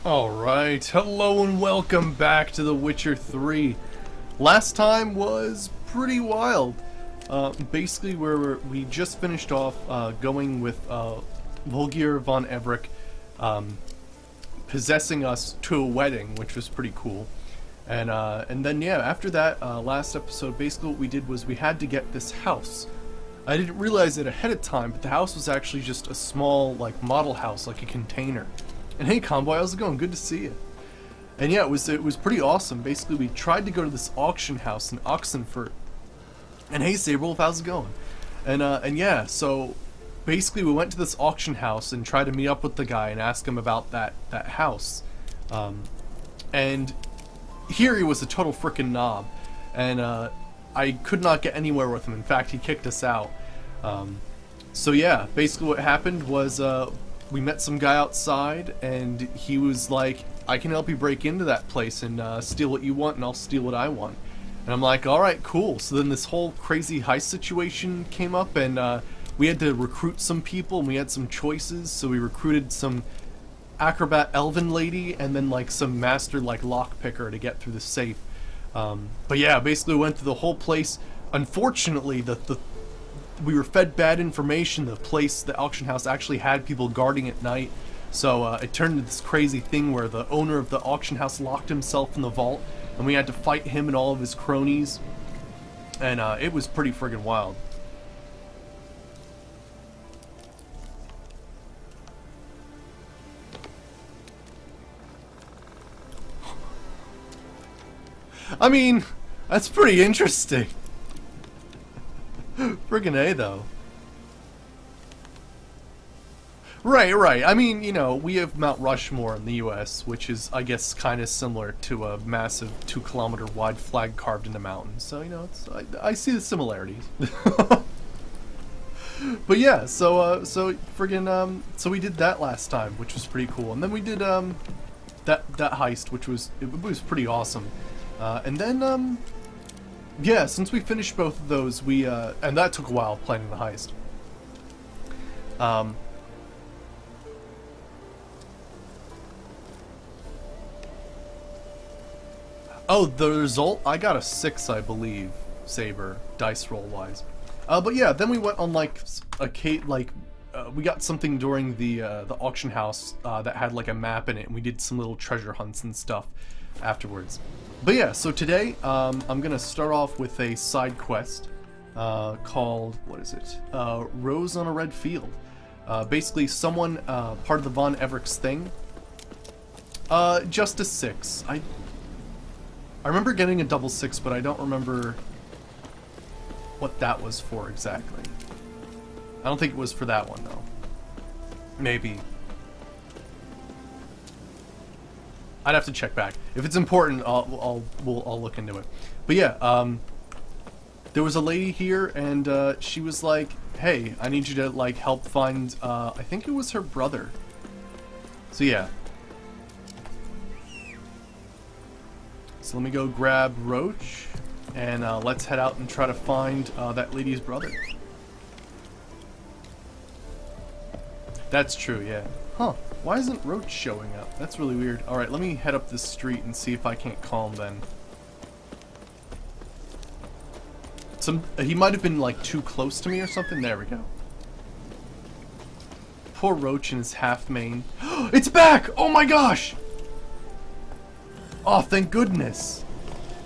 Alright, hello and welcome back to The Witcher 3. Last time was pretty wild. Basically, we just finished off going with Volgir von Everick possessing us to a wedding, which was pretty cool. And then, yeah, after that, last episode, basically what we did was we had to get this house. I didn't realize it ahead of time, but the house was actually just a small, like, model house, like a container. And hey, Convoy, how's it going? Good to see you. And yeah, it was pretty awesome. Basically, we tried to go to this auction house in Oxenfurt. And hey, Saberwolf, how's it going? And yeah, so basically we went to this auction house and tried to meet up with the guy and ask him about that house. And here he was a total frickin' knob. And I could not get anywhere with him. In fact, he kicked us out. So yeah, basically what happened was we met some guy outside, and he was like, I can help you break into that place and steal what you want, and I'll steal what I want. And I'm like, alright, cool. So then this whole crazy heist situation came up, and we had to recruit some people, and we had some choices. So we recruited some acrobat elven lady, and then like some master like lockpicker to get through the safe. But yeah, basically we went through the whole place. Unfortunately, we were fed bad information. The auction house actually had people guarding at night. So it turned into this crazy thing where the owner of the auction house locked himself in the vault, and we had to fight him and all of his cronies. And it was pretty friggin' wild. I mean, that's pretty interesting. Friggin' A, though. Right. I mean, you know, we have Mount Rushmore in the U.S., which is, I guess, kind of similar to a massive 2-kilometer wide flag carved in the mountains. So, you know, I see the similarities. But yeah, so friggin', so we did that last time, which was pretty cool. And then we did, that heist, which was, it was pretty awesome. And then, yeah, since we finished both of those, we, and that took a while, planning the heist. Oh, the result? I got a 6, I believe, Saber, dice roll-wise. But yeah, then we went on, like, we got something during the auction house, that had, like, a map in it, and we did some little treasure hunts and stuff afterwards. But yeah, so today, I'm gonna start off with a side quest, called, what is it? Rose on a Red Field. Basically, someone, part of the Von Everick's thing, just a 6. I remember getting a double 6, but I don't remember what that was for exactly. I don't think it was for that one, though. Maybe. I'd have to check back. If it's important, I'll look into it. But yeah, there was a lady here, and she was like, "Hey, I need you to like help find." I think it was her brother. So yeah. So let me go grab Roach, and let's head out and try to find that lady's brother. That's true, yeah. Huh. Why isn't Roach showing up? That's really weird. Alright, let me head up this street and see if I can't call him then. He might have been, like, too close to me or something. There we go. Poor Roach and his half-mane. It's back! Oh my gosh! Oh, thank goodness.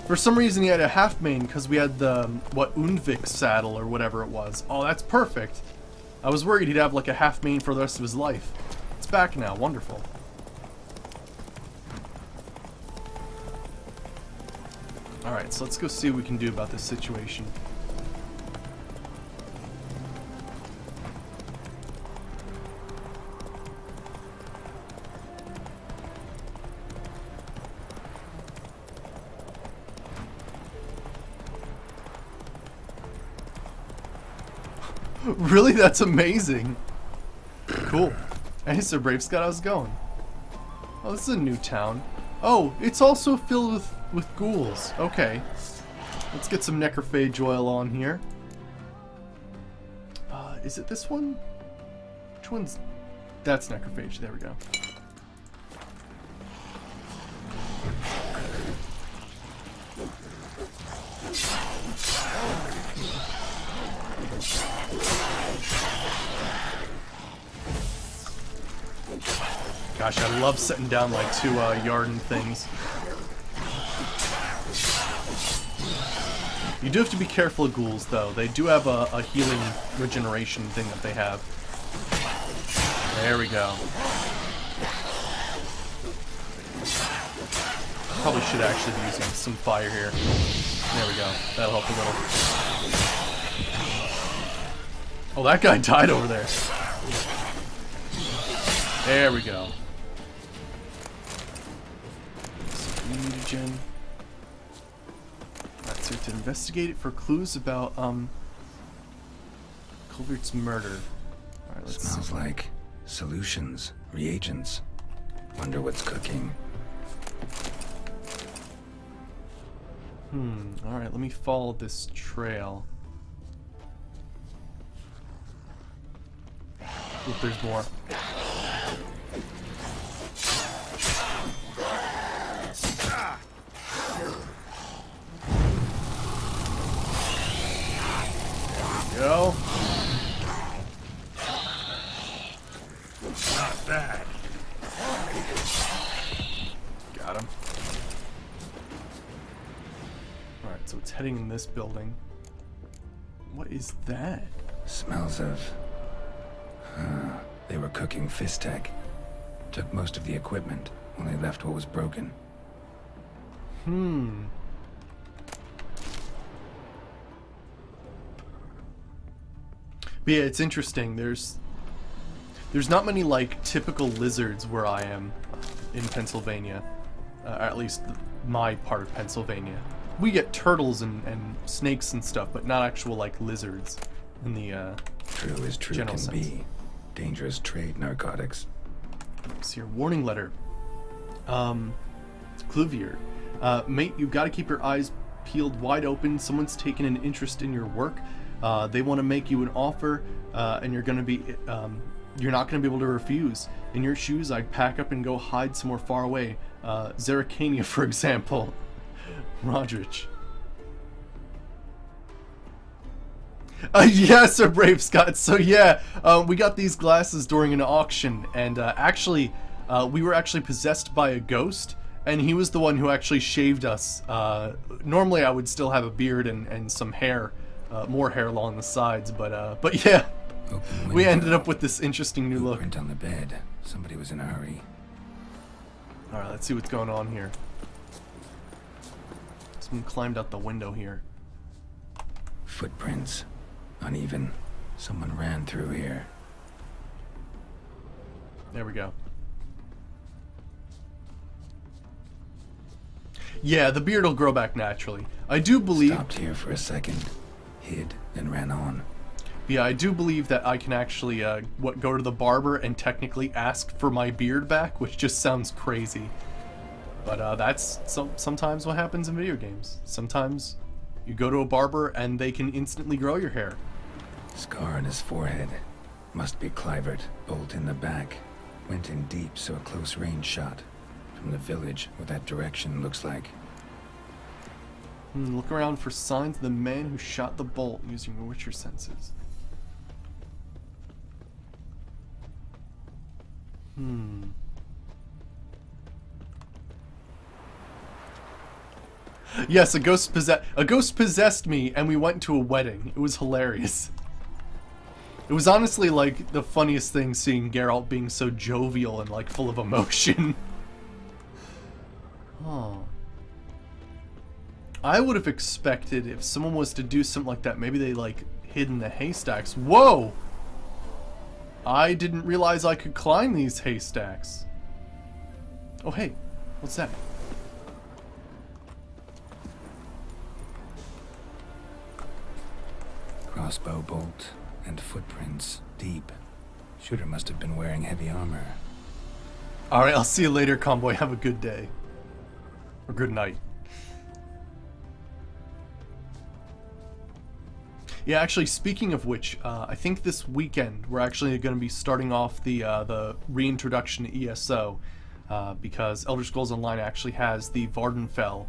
For some reason he had a half-mane because we had the, Undvik saddle or whatever it was. Oh, that's perfect. I was worried he'd have, like, a half-mane for the rest of his life. It's back now. Wonderful. Alright, so let's go see what we can do about this situation. Really? That's amazing. Cool. Hey, Sir Brave Scott, how's it going? Oh, this is a new town. Oh, it's also filled with ghouls. Okay. Let's get some necrophage oil on here. Is it this one? Which one's... That's necrophage. There we go. Gosh, I love setting down like 2 Yarden things. You do have to be careful of ghouls, though. They do have a healing regeneration thing that they have. There we go. Probably should actually be using some fire here. There we go. That'll help a little. Oh, that guy died over there. There we go. Mutagen. Alright, so to investigate it for clues about Culvert's murder. Alright, let's Smells see. like solutions, reagents. Wonder what's cooking. Alright, let me follow this trail. Oop, there's more. Go. Not bad. Got him. Alright, so it's heading in this building. What is that? Smells of... they were cooking Fistech. Took most of the equipment, only left what was broken. But yeah, it's interesting. There's not many like typical lizards where I am in Pennsylvania, or at least my part of Pennsylvania. We get turtles and snakes and stuff, but not actual like lizards in the True as true general can sense. be. Dangerous trade narcotics. See your warning letter. Cluvier. Mate, you've got to keep your eyes peeled wide open. Someone's taken an interest in your work. They want to make you an offer, and you're not going to be able to refuse. In your shoes, I'd pack up and go hide somewhere far away. Zeracania, for example. Rodrich. Yeah, Sir Brave Scott. So yeah, we got these glasses during an auction, and actually, we were actually possessed by a ghost, and he was the one who actually shaved us. Normally, I would still have a beard and some hair, more hair along the sides, but yeah, we ended up with this interesting new look. Print on the bed. Somebody was in a hurry. All right, let's see what's going on here. Someone climbed out the window here. Footprints. Uneven. Someone ran through here. There we go. Yeah, the beard will grow back naturally. I do believe... Stopped here for a second. Hid, then ran on. Yeah, I do believe that I can actually, go to the barber and technically ask for my beard back, which just sounds crazy. But that's sometimes what happens in video games. Sometimes you go to a barber and they can instantly grow your hair. Scar on his forehead. Must be Clivert. Bolt in the back. Went in deep, so a close range shot. From the village, what that direction looks like. Look around for signs of the man who shot the bolt using your Witcher senses. Yes, a ghost possessed me, and we went to a wedding. It was hilarious. It was honestly like the funniest thing seeing Geralt being so jovial and like full of emotion. Oh. I would have expected if someone was to do something like that, maybe they like hid in the haystacks. Whoa! I didn't realize I could climb these haystacks. Oh hey, what's that? Crossbow bolt and footprints deep. Shooter must have been wearing heavy armor. Alright, I'll see you later, convoy. Have a good day. Or good night. Yeah, actually, speaking of which, I think this weekend we're actually going to be starting off the reintroduction to ESO, because Elder Scrolls Online actually has the Vardenfell.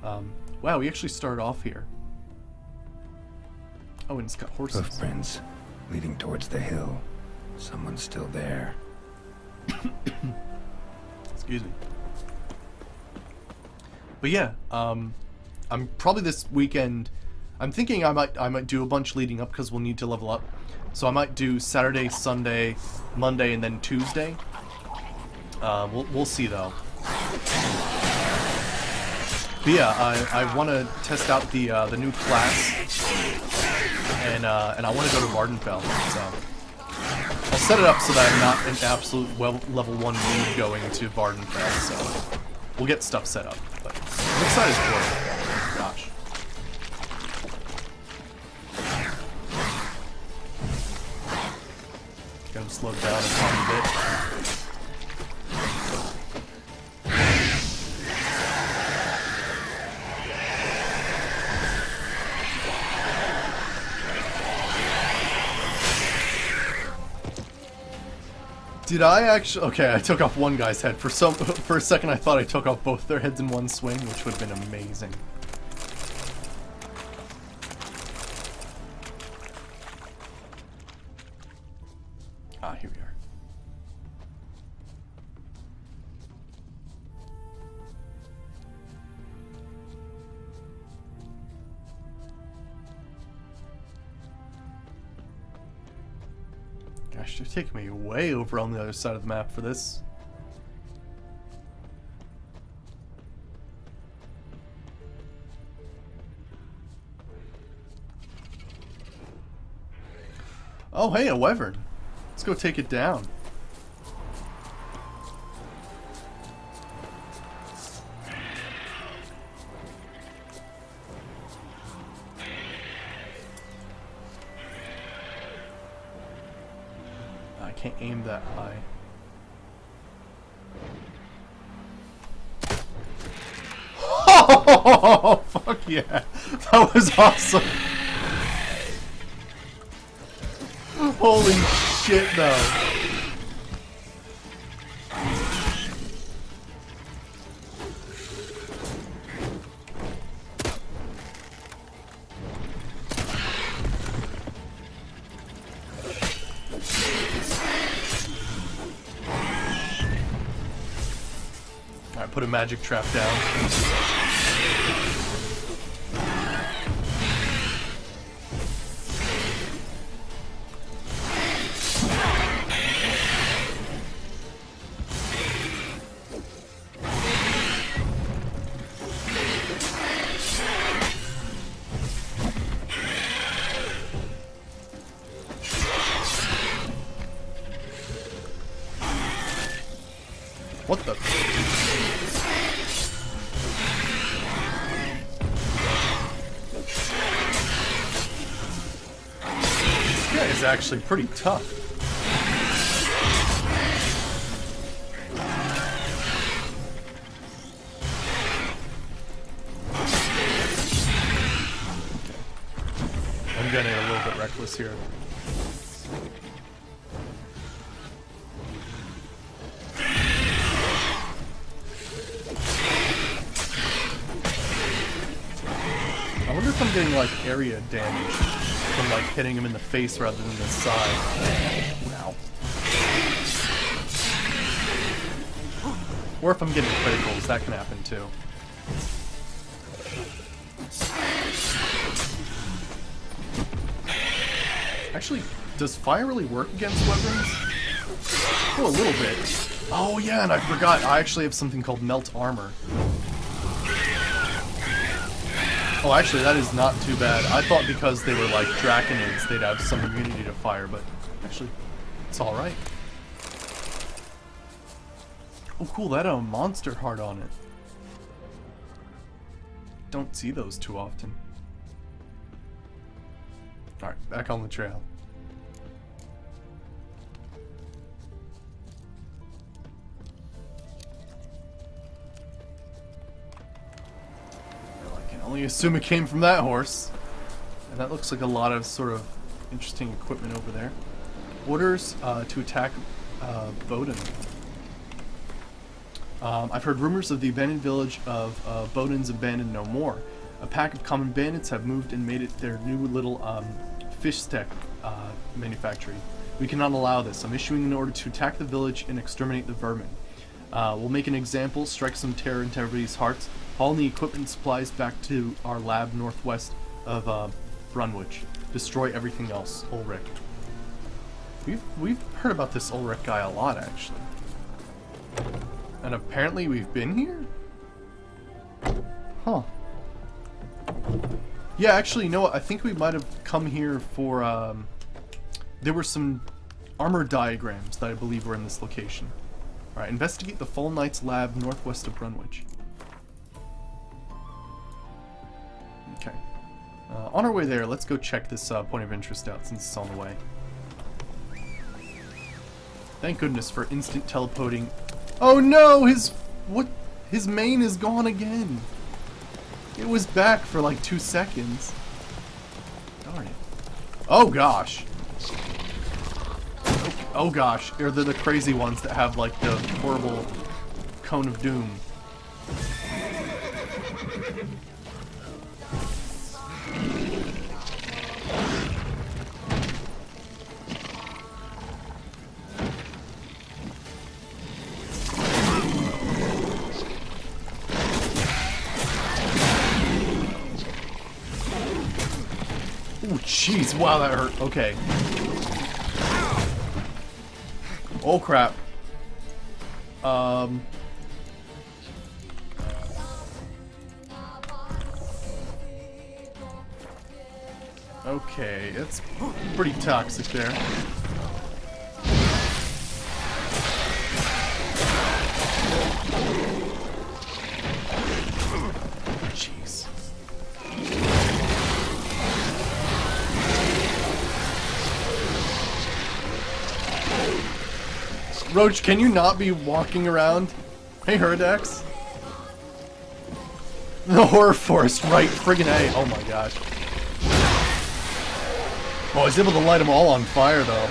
Wow, we actually started off here. Oh, and it's got horses. Hoofprints leading towards the hill. Someone's still there. Excuse me. But yeah, I'm probably this weekend. I'm thinking I might do a bunch leading up because we'll need to level up. So I might do Saturday, Sunday, Monday, and then Tuesday. We'll see though. But yeah, I want to test out the new class, and I want to go to Vardenfell. So I'll set it up so that I'm not an absolute level 1 noob going to Vardenfell. So we'll get stuff set up. But I'm excited for it. Gosh. Got him slowed down a tiny bit. Did I actually? Okay, I took off one guy's head. For a second, I thought I took off both their heads in one swing, which would have been amazing. Ah, here we are. Gosh, they're taking me way over on the other side of the map for this. Oh, hey, a wyvern. Let's go take it down. I can't aim that high. Oh, fuck yeah. That was awesome. Holy shit, though. Alright, put a magic trap down. What the? This guy is actually pretty tough. Okay. I'm getting a little bit reckless here. I wonder if I'm getting like area damage from like hitting him in the face rather than the side. Wow. Or if I'm getting criticals, that can happen too. Actually, does fire really work against weapons? Oh, a little bit. Oh yeah, and I forgot, I actually have something called Melt Armor. Oh, actually, that is not too bad. I thought because they were like Draconids, they'd have some immunity to fire, but actually, it's alright. Oh, cool, that had a monster heart on it. Don't see those too often. Alright, back on the trail. Only assume it came from that horse. And that looks like a lot of sort of interesting equipment over there. Orders to attack Bowden. I've heard rumors of the abandoned village of Bowden's abandoned no more. A pack of common bandits have moved and made it their new little fish stack manufactory. We cannot allow this. I'm issuing an order to attack the village and exterminate the vermin. We'll make an example, strike some terror into everybody's hearts, haul the equipment and supplies back to our lab northwest of Brunwich. Destroy everything else. Ulrich. We've heard about this Ulrich guy a lot, actually. And apparently we've been here? Huh. Yeah, actually, you know what? I think we might have come here for, there were some armor diagrams that I believe were in this location. Alright, investigate the Fall Knights lab northwest of Brunwich. Okay. On our way there, let's go check this point of interest out since it's on the way. Thank goodness for instant teleporting. Oh no! His main is gone again! It was back for like 2 seconds. Darn it. Oh gosh. Oh gosh. They're the crazy ones that have like the horrible cone of doom. Oh jeez, wow, that hurt. Okay. Oh crap. Okay, it's pretty toxic there. Jeez. Roach, can you not be walking around? Hey, Herdex. The horror forest, right? Friggin' A. Oh my gosh. Oh, I was able to light them all on fire, though.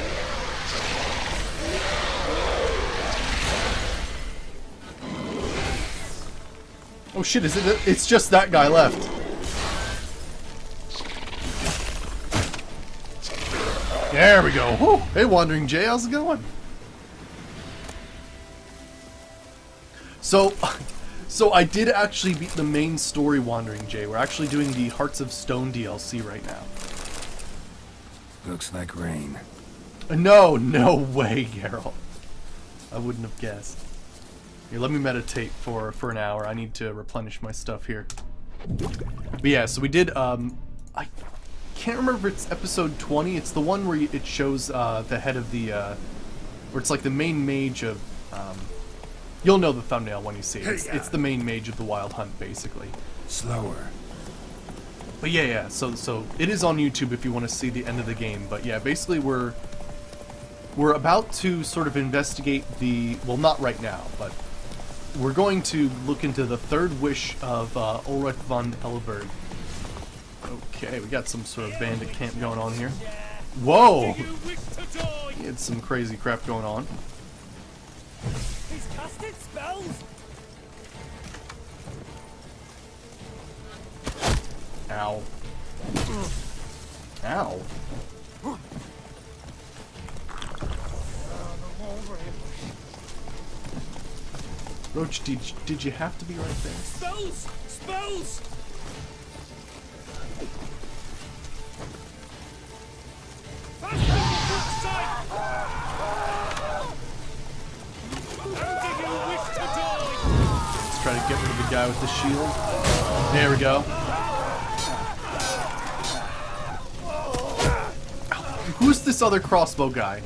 Oh shit, is it? It's just that guy left. There we go. Whew. Hey, Wandering Jay, how's it going? So I did actually beat the main story, Wandering Jay. We're actually doing the Hearts of Stone DLC right now. Looks like rain. No way, Geralt. I wouldn't have guessed. Here, let me meditate for an hour. I need to replenish my stuff here. But yeah, so we did, I can't remember if it's episode 20. It's the one where it shows the head of the, where it's like the main mage of, you'll know the thumbnail when you see it. It's the main mage of the Wild Hunt, basically. Slower. But yeah, so it is on YouTube if you want to see the end of the game. But yeah, basically we're about to sort of investigate the, well, not right now, but we're going to look into the third wish of Ulrich von Helberg. Okay, we got some sort of bandit camp going on here. Whoa! He had some crazy crap going on. He's casted spells. Ow. Ow. Roach, did you have to be right there? Spells! Spells! Let's try to get rid of the guy with the shield. There we go. Who's this other crossbow guy?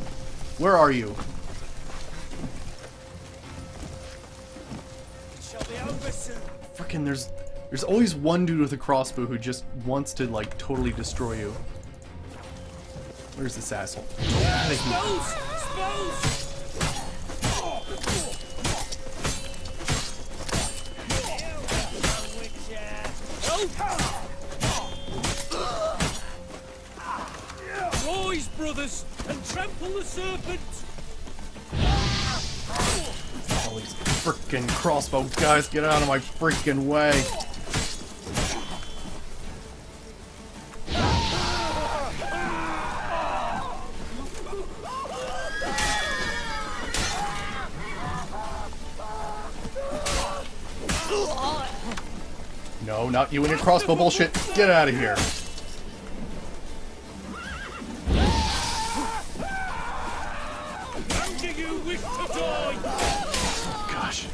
Where are you? Frickin' there's always one dude with a crossbow who just wants to like totally destroy you. Where's this asshole? Thank you. Rise, brothers, and trample the serpent! All these frickin' crossbow guys, get out of my frickin' way. No, not you and your crossbow bullshit. Get out of here. How do you wish to die? Gosh.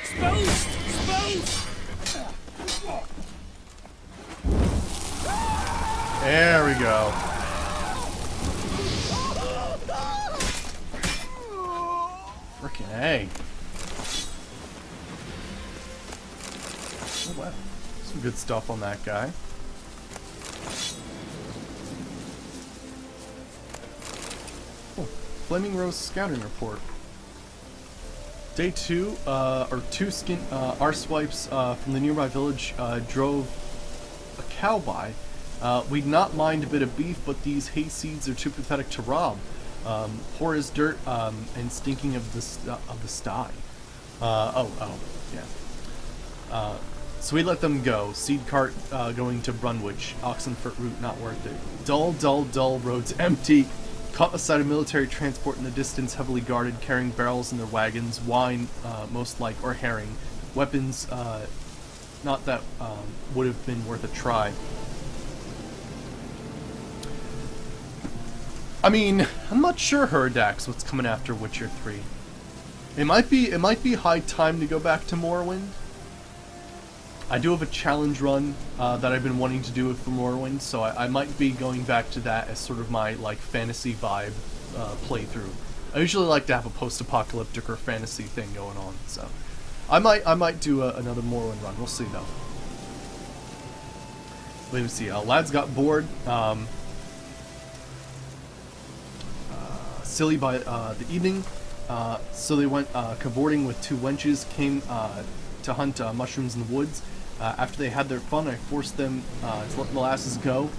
Spells! Spells! There we go. Frickin' A. Oh wow. Some good stuff on that guy. Oh, Flaming Rose scouting report. Day 2, or two skin arsewipes from the nearby village drove a cow by. We'd not mind a bit of beef, but these hay seeds are too pathetic to rob. Poor as dirt, and stinking of the sty. Yeah. So we let them go. Seed cart going to Brunwich. Oxenford route not worth it. Dull, dull, dull roads empty. Caught beside a military transport in the distance, heavily guarded, carrying barrels in their wagons, wine, most like, or herring. Weapons, not that would have been worth a try. I mean, I'm not sure, Hurdax, what's coming after Witcher 3. It might be high time to go back to Morrowind. I do have a challenge run that I've been wanting to do for Morrowind, so I might be going back to that as sort of my like fantasy vibe playthrough. I usually like to have a post-apocalyptic or fantasy thing going on, so I might do another Morrowind run. We'll see though. Let me see. Lads got bored. Silly by the evening, so they went cavorting with two wenches, came to hunt mushrooms in the woods. After they had their fun, I forced them to let the lasses go.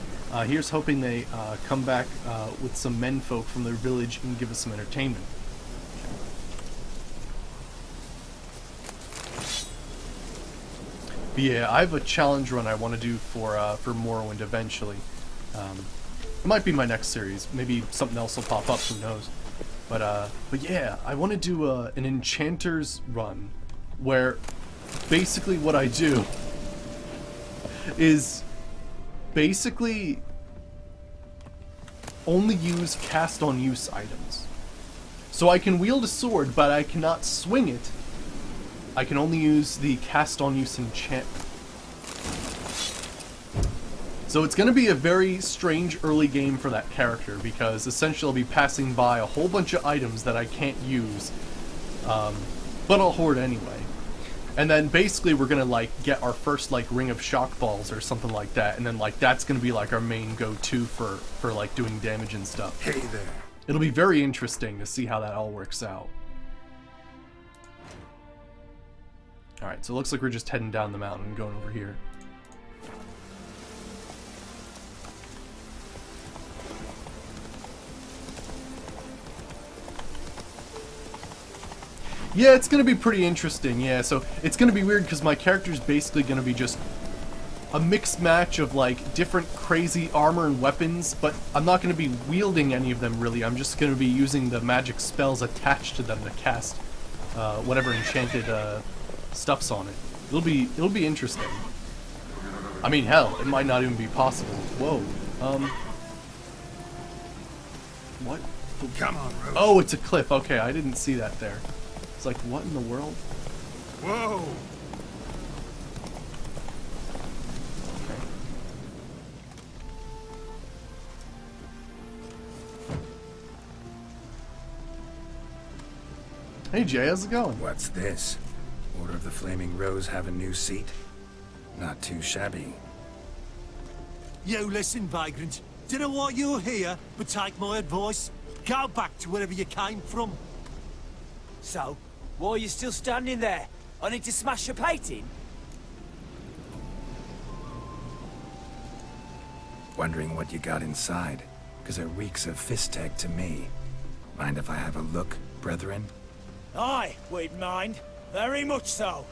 Here's hoping they come back with some menfolk from their village and give us some entertainment. But yeah, I have a challenge run I want to do for Morrowind eventually. It might be my next series. Maybe something else will pop up. Who knows? But yeah, I want to do an Enchanter's run, where basically what I do is basically only use cast on use items. So I can wield a sword, but I cannot swing it. I can only use the cast on use enchantment. So it's going to be a very strange early game for that character, because essentially I'll be passing by a whole bunch of items that I can't use, but I'll hoard anyway. And then basically we're going to like get our first like ring of shock balls or something like that, and then like that's going to be like our main go-to for like doing damage and stuff. Hey there. It'll be very interesting to see how that all works out. Alright, so it looks like we're just heading down the mountain and going over here. Yeah, it's going to be pretty interesting, yeah. So it's going to be weird because my character's basically going to be just a mixed match of like different crazy armor and weapons, but I'm not going to be wielding any of them really. I'm just going to be using the magic spells attached to them to cast whatever enchanted stuff's on it. It'll be interesting. I mean, hell, it might not even be possible. Whoa. What? Come on, Rose. Oh, it's a cliff. Okay, I didn't see that there. It's like, what in the world? Whoa. Okay. Hey Jay, how's it going? What's this? Order of the Flaming Rose have a new seat? Not too shabby. You listen, vagrant. Dunno why you're here, but take my advice. Go back to wherever you came from. So, why are you still standing there? I need to smash your painting? Wondering what you got inside, because it reeks of Fistech to me. Mind if I have a look, brethren? Aye, we'd mind. Very much so.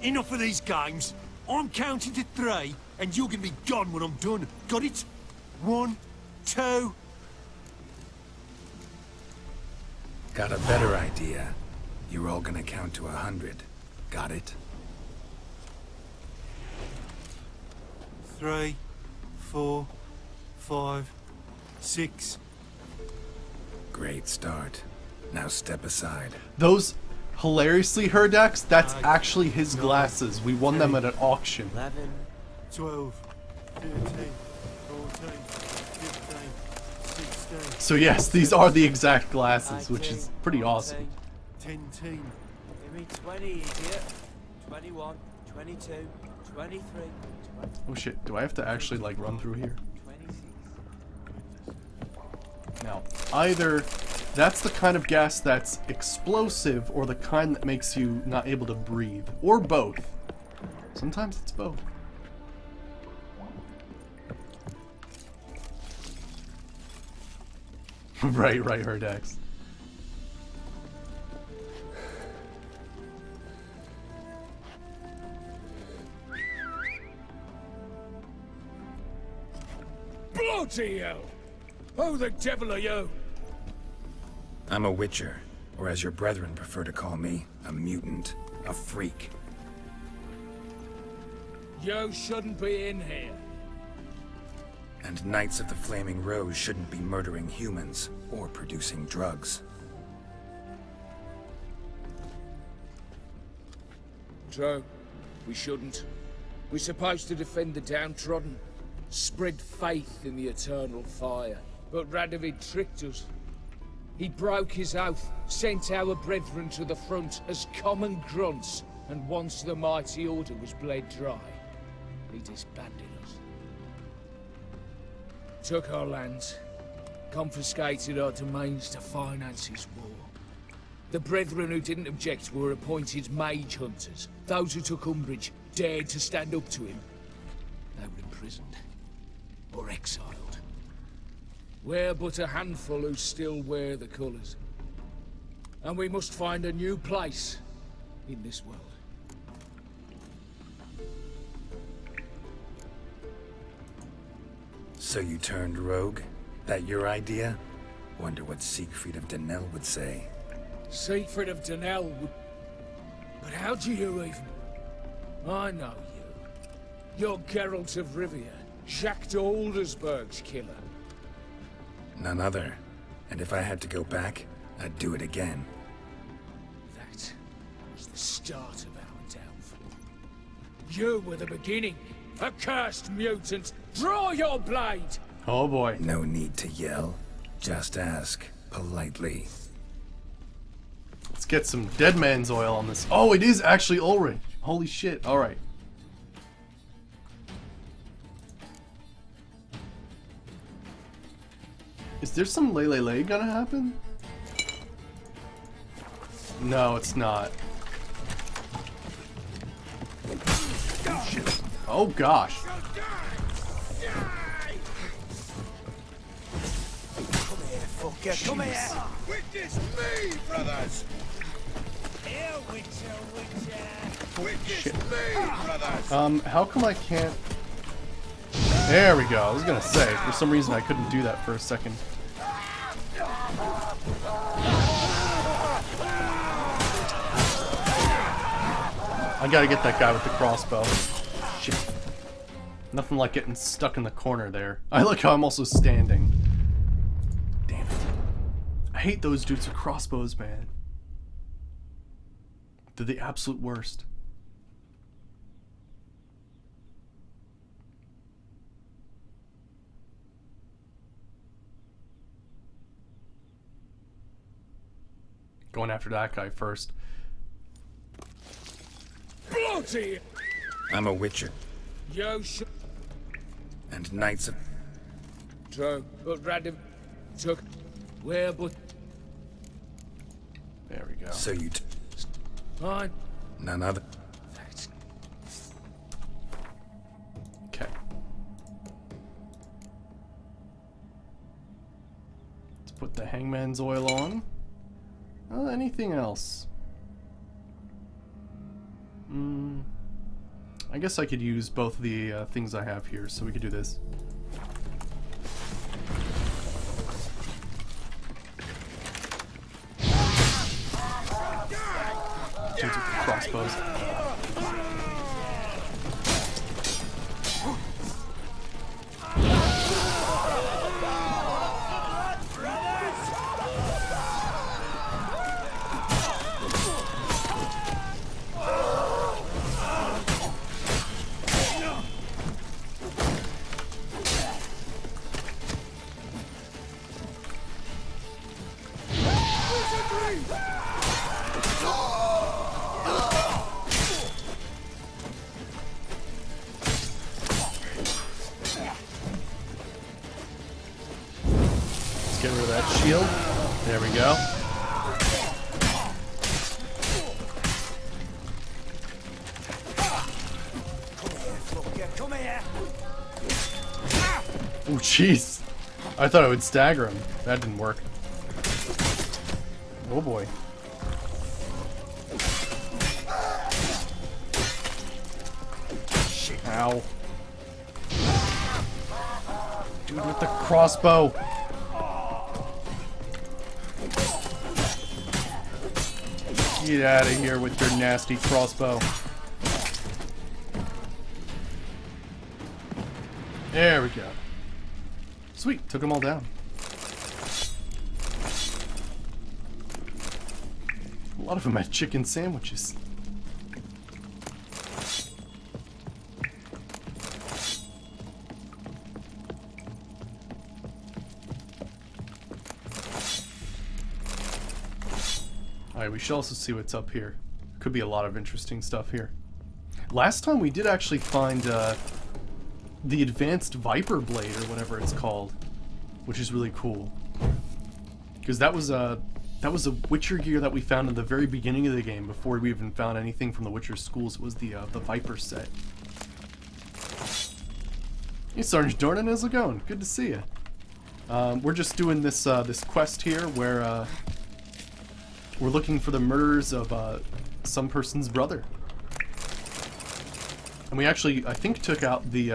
Enough of these games. I'm counting to 3, and you're gonna be gone when I'm done. Got it? 1, 2... Got a better idea. You're all gonna count to 100. Got it? 3, 4, 5, 6. Great start. Now step aside. Those, hilariously, Herdax, that's actually his glasses. We won them at an auction. 11. 12, 13, 14, 15, 16. So yes, these are the exact glasses, which is pretty awesome. 10. Give me 20, idiot. 21, 22, 23, 20, Oh shit, do I have to actually like run through here? 26. Now, either that's the kind of gas that's explosive or the kind that makes you not able to breathe, or both. Sometimes it's both. right, Herdax. Bloody hell! Who the devil are you? I'm a Witcher, or as your brethren prefer to call me, a mutant, a freak. You shouldn't be in here. And Knights of the Flaming Rose shouldn't be murdering humans or producing drugs. True. We shouldn't. We're supposed to defend the downtrodden, spread faith in the eternal fire. But Radovid tricked us. He broke his oath, sent our brethren to the front as common grunts, and once the mighty order was bled dry, he disbanded us. Took our lands, confiscated our domains to finance his war. The brethren who didn't object were appointed mage hunters. Those who took umbrage dared to stand up to him. They were imprisoned or exiled. We're but a handful who still wear the colours. And we must find a new place in this world. So you turned rogue? That your idea? Wonder what Siegfried of Denel would say. Siegfried of Denel would... But how do you even... I know you. You're Geralt of Rivia, Jacques de Aldersberg's killer. None other. And if I had to go back, I'd do it again. That was the start of our downfall. You were the beginning. Accursed mutant! Draw your blade! Oh boy. No need to yell. Just ask, politely. Let's get some dead man's oil on this. Oh, it is actually Ulrich. Holy shit. Alright. Is there some lay gonna happen? No, it's not. Oh, shit. Oh gosh. Come here, fucker. Come here. Witness me, brothers! Here, Witcher. Witness Shit. me, brothers! How come I can't... There we go. I was gonna say, for some reason I couldn't do that for a second. I gotta get that guy with the crossbow. Shit. Nothing like getting stuck in the corner there. I like how I'm also standing. Damn it. I hate those dudes with crossbows, man. They're the absolute worst. Going after that guy first. Bloody! I'm a Witcher, You should... and Knights of... True, but Radovid took... We're but... There we go. So you... Fine. None other... That's... Okay. Let's put the hangman's oil on. Anything else? I guess I could use both of the things I have here, so we could do this. shield. There we go. Come here. Oh, jeez. I thought I would stagger him. That didn't work. Oh boy. Ow. Dude with the crossbow. Get out of here with your nasty crossbow. There we go. Sweet, took them all down. A lot of them had chicken sandwiches. Alright, we should also see what's up here. Could be a lot of interesting stuff here. Last time we did actually find the advanced Viper Blade, or whatever it's called, which is really cool. Because that was a Witcher gear that we found in the very beginning of the game, before we even found anything from the Witcher schools. It was the Viper set. Hey Sergeant Dornan, how's it going? Good to see you. We're just doing this this quest here where we're looking for the murders of some person's brother. And we actually, I think, took out the,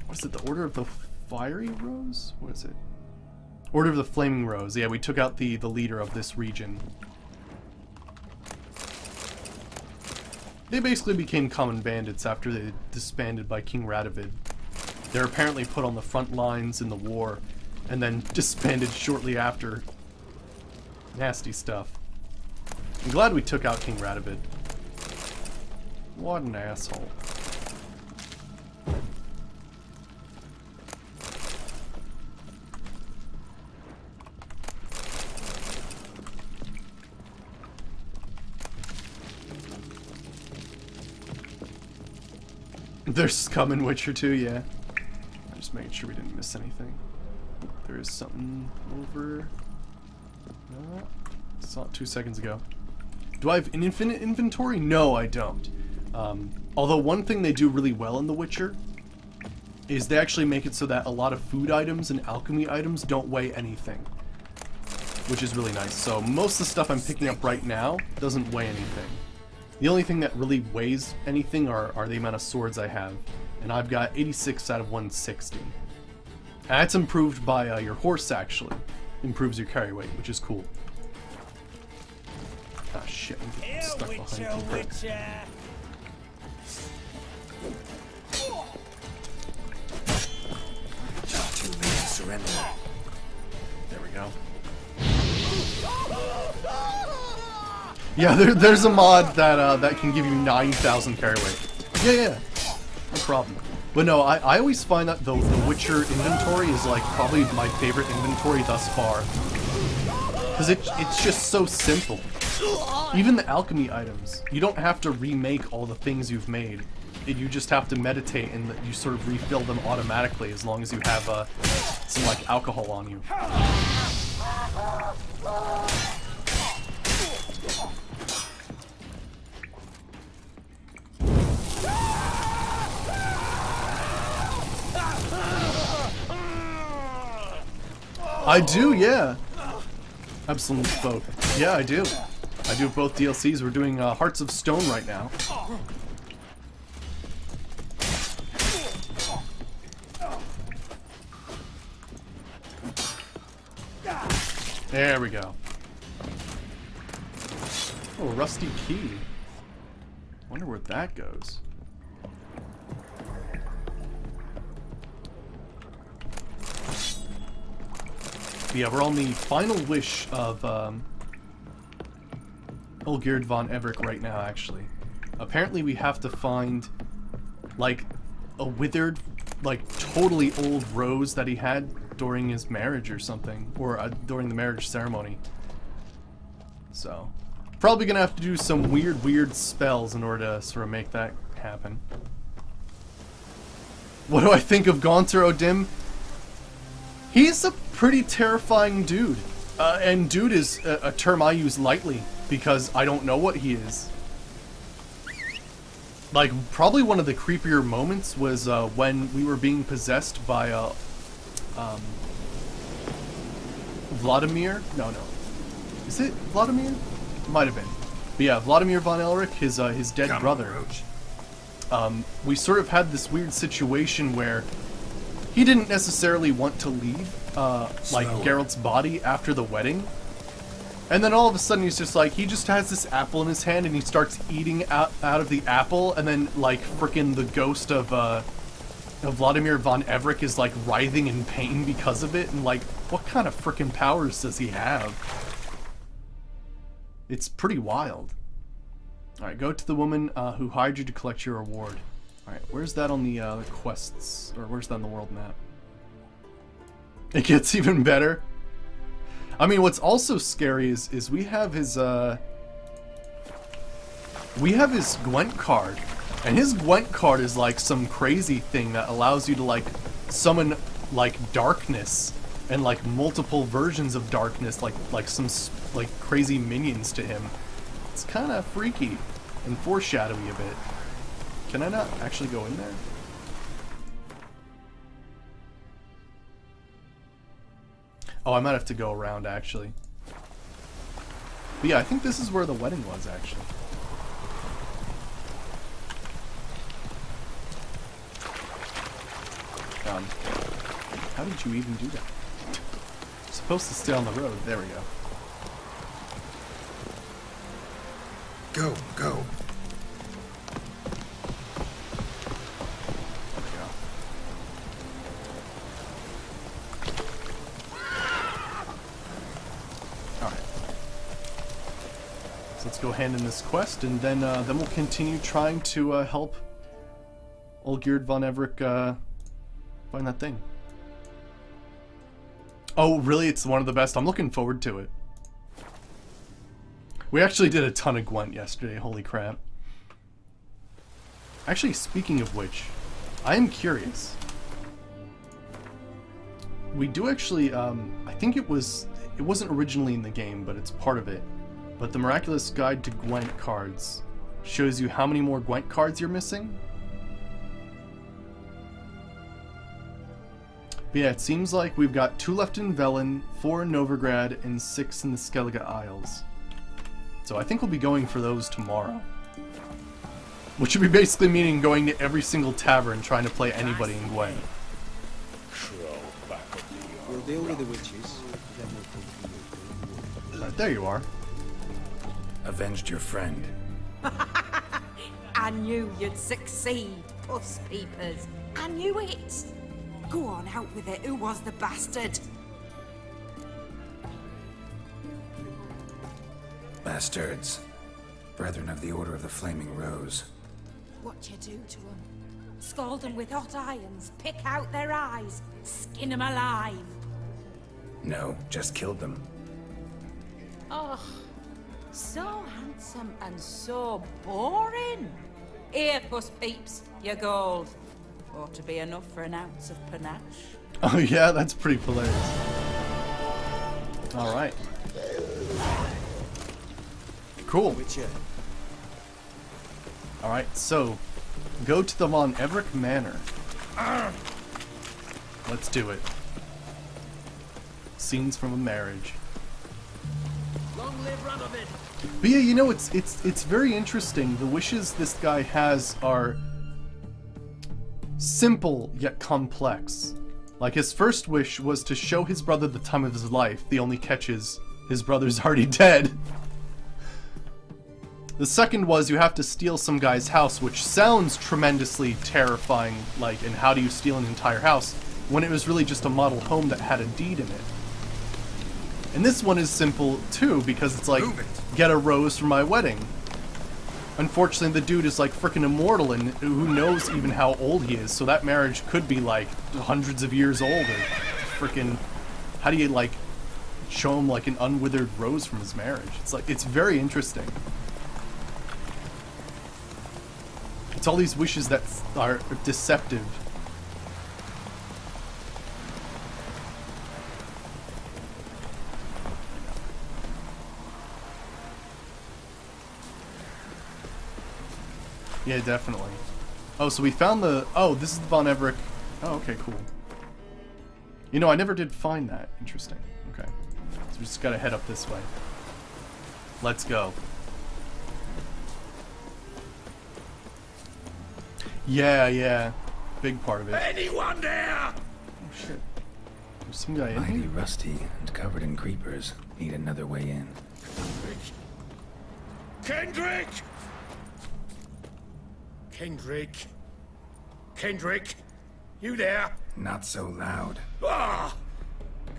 what is it, the Order of the Fiery Rose? What is it? Order of the Flaming Rose. Yeah, we took out the leader of this region. They basically became common bandits after they disbanded by King Radovid. They're apparently put on the front lines in the war, and then disbanded shortly after. Nasty stuff. I'm glad we took out King Radovid. What an asshole. There's scum in Witcher 2, yeah. I'm just making sure we didn't miss anything. There is something over... saw it 2 seconds ago. Do I have an infinite inventory? No, I don't. Although one thing they do really well in The Witcher is they actually make it so that a lot of food items and alchemy items don't weigh anything, which is really nice. So most of the stuff I'm picking up right now doesn't weigh anything. The only thing that really weighs anything are the amount of swords I have, and I've got 86 out of 160. And that's improved by your horse, actually. Improves your carry weight, which is cool. Ah, shit, I'm getting stuck behind the Witcher. Too late to surrender. There we go. Yeah, there's a mod that that can give you 9,000 carry weight. Yeah, no problem. But no, I always find that the Witcher inventory is like probably my favorite inventory thus far. Because it's just so simple. Even the alchemy items, you don't have to remake all the things you've made. You just have to meditate and you sort of refill them automatically as long as you have some like alcohol on you. I do, yeah. Absolutely both. Yeah, I do. I do both DLCs. We're doing Hearts of Stone right now. There we go. Oh, rusty key. Wonder where that goes. Yeah, we're on the final wish of Olgierd von Everec right now, actually. Apparently we have to find, like, a withered, like, totally old rose that he had during his marriage or something. Or during the marriage ceremony. So, probably gonna have to do some weird spells in order to sort of make that happen. What do I think of Gaunter O'Dim? He's a pretty terrifying dude. And dude is a term I use lightly because I don't know what he is. Like, probably one of the creepier moments was when we were being possessed by Vladimir? No. Is it Vladimir? Might have been. But yeah, Vladimir von Elric, his dead Come on, brother. Roach. We sort of had this weird situation where he didn't necessarily want to leave, like, Slower. Geralt's body after the wedding. And then all of a sudden he's just like, he just has this apple in his hand and he starts eating out of the apple, and then, like, frickin' the ghost of Vladimir von Everick is, like, writhing in pain because of it, and, like, what kind of frickin' powers does he have? It's pretty wild. Alright, go to the woman who hired you to collect your reward. Alright, where's that on the quests? Or where's that on the world map? It gets even better. I mean, what's also scary is we have his Gwent card. And his Gwent card is like some crazy thing that allows you to like summon like darkness and like multiple versions of darkness, like some like crazy minions to him. It's kind of freaky and foreshadowy a bit. Can I not actually go in there? Oh, I might have to go around, actually. But yeah, I think this is where the wedding was, actually. How did you even do that? You're supposed to stay on the road. There we go. Go. There we go. Alright. So let's go hand in this quest, and then we'll continue trying to help Olgierd von Everick find that thing. Oh, really? It's one of the best. I'm looking forward to it. We actually did a ton of Gwent yesterday. Holy crap. Actually, speaking of which, I am curious. We do actually, I think it wasn't originally in the game, but it's part of it. But the Miraculous Guide to Gwent cards shows you how many more Gwent cards you're missing. But yeah, it seems like we've got 2 left in Velen, 4 in Novigrad, and 6 in the Skellige Isles. So I think we'll be going for those tomorrow. Which would be basically meaning going to every single tavern trying to play anybody in Gwent. We'll deal with the witches, then we'll come for you. Right, there you are. Avenged your friend. I knew you'd succeed, puss peepers. I knew it. Go on, out with it. Who was the bastard? Bastards. Brethren of the Order of the Flaming Rose. What you do to them? Scald them with hot irons, pick out their eyes, skin them alive. No, just killed them. Oh, so handsome and so boring. Here, puss peeps, your gold. Ought to be enough for an ounce of panache. Oh yeah, that's pretty hilarious. Alright. Cool. Witcher. Alright, so go to the Von Everick Manor. Let's do it. Scenes from a marriage. Long live Radovid! But yeah, you know, it's very interesting. The wishes this guy has are simple yet complex. Like, his first wish was to show his brother the time of his life. The only catch is his brother's already dead. The second was you have to steal some guy's house, which sounds tremendously terrifying, like, and how do you steal an entire house, when it was really just a model home that had a deed in it. And this one is simple, too, because it's like, get a rose for my wedding. Unfortunately, the dude is, like, frickin' immortal, and who knows even how old he is, so that marriage could be, like, hundreds of years old, or frickin'... How do you, like, show him, like, an unwithered rose from his marriage? It's, like, it's very interesting. It's all these wishes that are deceptive. Yeah, definitely. Oh, so we found the... Oh, this is the Von Everett. Oh, okay, cool. You know, I never did find that. Interesting. Okay. So we just gotta head up this way. Let's go. Yeah, yeah. Big part of it. Anyone there? Oh, shit. There's some guy in Mighty here? rusty and covered in creepers. Need another way in. Kendrick! Kendrick? Kendrick? You there? Not so loud. Ah!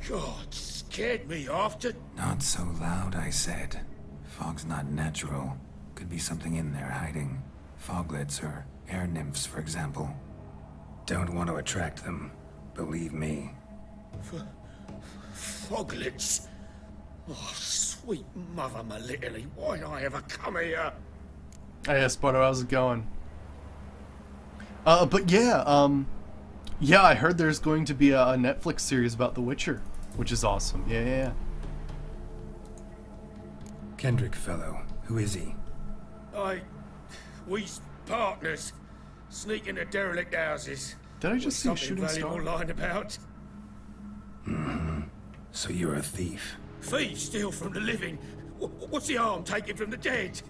God, scared me off to... Not so loud, I said. Fog's not natural. Could be something in there hiding. Foglets or air nymphs, for example. Don't want to attract them. Believe me. Foglets? Oh, sweet mother, my little, why did I ever come here? Hey, Esparto, how's it going? But yeah, yeah, I heard there's going to be a Netflix series about The Witcher, which is awesome. Yeah, yeah, yeah. Kendrick fellow. Who is he? We's partners. Sneak into derelict houses. Did I just see a Something shooting valuable star? lying about. So you're a thief. Thieves steal from the living. What's the harm taken from the dead?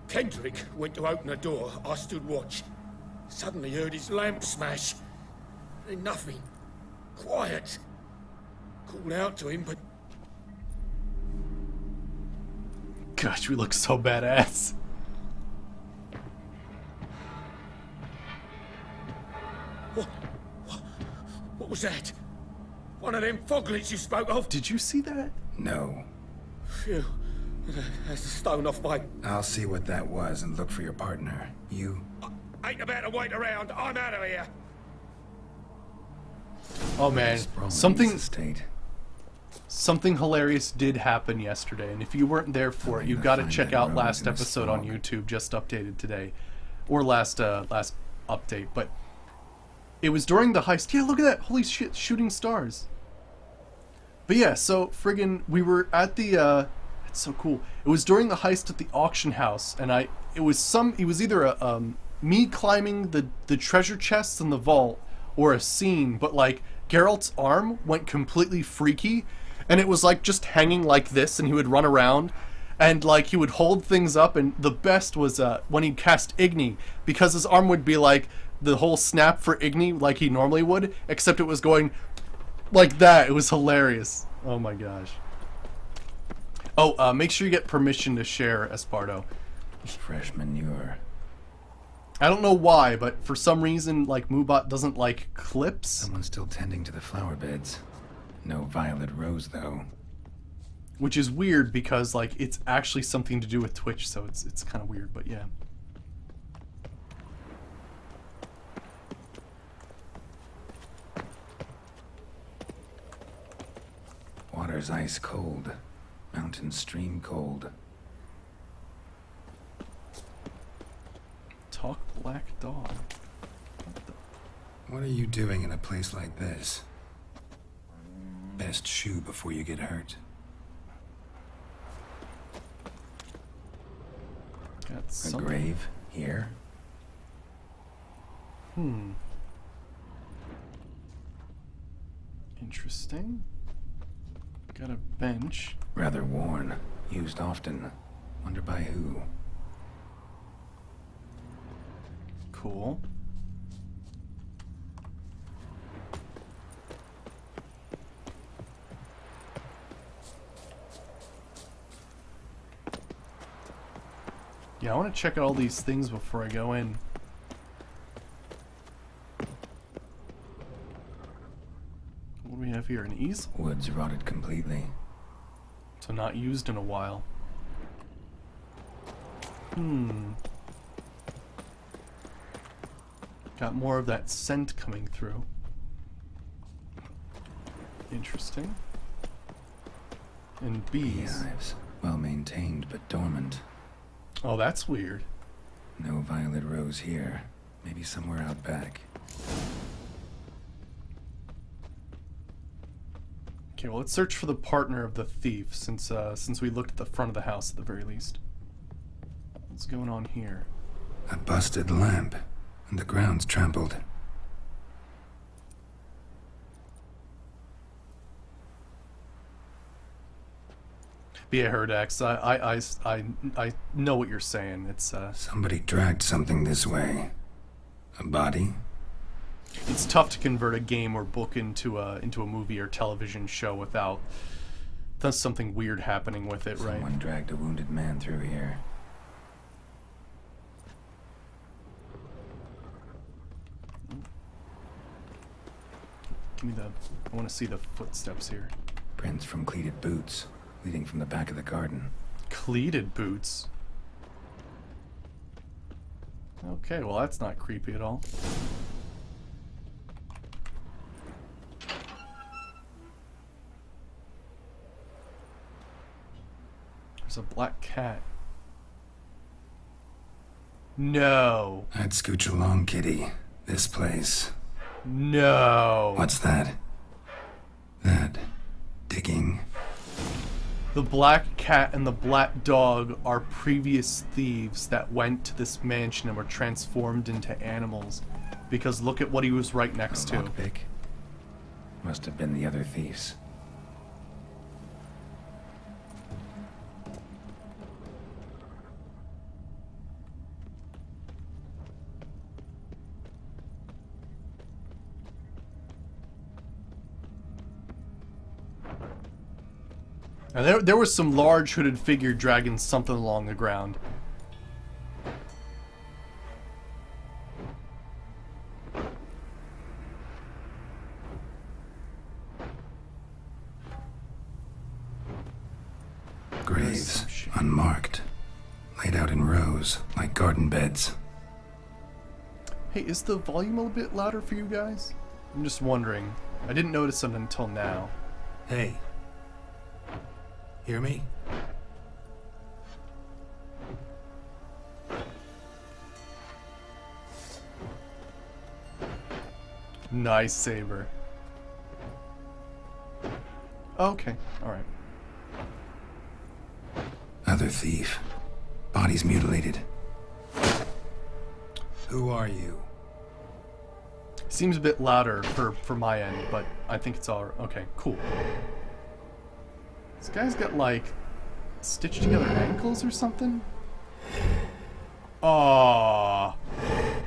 Kendrick went to open a door. I stood watch. Suddenly heard his lamp smash. Then nothing. Quiet. Called out to him, but Gosh, we look so badass. what was that? One of them foglets you spoke of? Did you see that? No. Phew. That's a stone off my... I'll see what that was and look for your partner. You? Ain't about to wait around. I'm out of here. Oh man, Sprawling something estate. something hilarious did happen yesterday, and if you weren't there for it, you've got to Find check that out road last in the episode on smoke. YouTube, just updated today, or last update. But it was during the heist. Yeah, look at that! Holy shit, shooting stars. But yeah, so friggin' we were at the it's so cool. It was during the heist at the auction house, and it was either a me climbing the treasure chests in the vault or a scene, but like Geralt's arm went completely freaky, and it was like just hanging like this, and he would run around and like he would hold things up, and the best was when he'd cast Igni, because his arm would be like the whole snap for Igni like he normally would, except it was going like that. It was hilarious. Oh my gosh. Oh, make sure you get permission to share, Esparto. Fresh manure. I don't know why, but for some reason, like, Moobot doesn't like clips. Someone's still tending to the flower beds. No violet rose, though. Which is weird because, like, it's actually something to do with Twitch, so it's kind of weird, but yeah. Water's ice cold. Mountain stream cold. Talk Black Dog. What are you doing in a place like this? Best shoe before you get hurt. Got A something. grave here? Interesting. Got a bench. Rather worn. Used often. Wonder by who? Cool. Yeah, I want to check out all these things before I go in. What do we have here? An easel? Woods rotted completely. So not used in a while. Got more of that scent coming through. Interesting. And bees. Beehives. Well maintained, but dormant. Oh, that's weird. No violet rose here. Maybe somewhere out back. Okay, well, let's search for the partner of the thief, since we looked at the front of the house at the very least. What's going on here? A busted lamp, and the ground's trampled. Be a Herdax. I know what you're saying. It's Somebody dragged something this way. A body? it's tough to convert a game or book into a movie or television show without something weird happening with it, right? Someone dragged a wounded man through here. Give me the. I want to see the footsteps here. Prints from cleated boots, leading from the back of the garden. Cleated boots. Okay, well that's not creepy at all. There's a black cat. No. I'd scooch along, kitty. This place. No. What's that? That. Digging. The black cat and the black dog are previous thieves that went to this mansion and were transformed into animals. Because look at what he was right next A to. lockpick. Must have been the other thieves. And there was some large hooded figure dragging something along the ground. Graves, unmarked. Laid out in rows, like garden beds. Hey, is the volume a bit louder for you guys? I'm just wondering. I didn't notice it until now. Hey. Hear me? Nice saber. Okay, alright. Other thief. Bodies mutilated. Who are you? Seems a bit louder for my end, but I think it's all okay. Cool. This guy's got like stitched together ankles or something. Aww.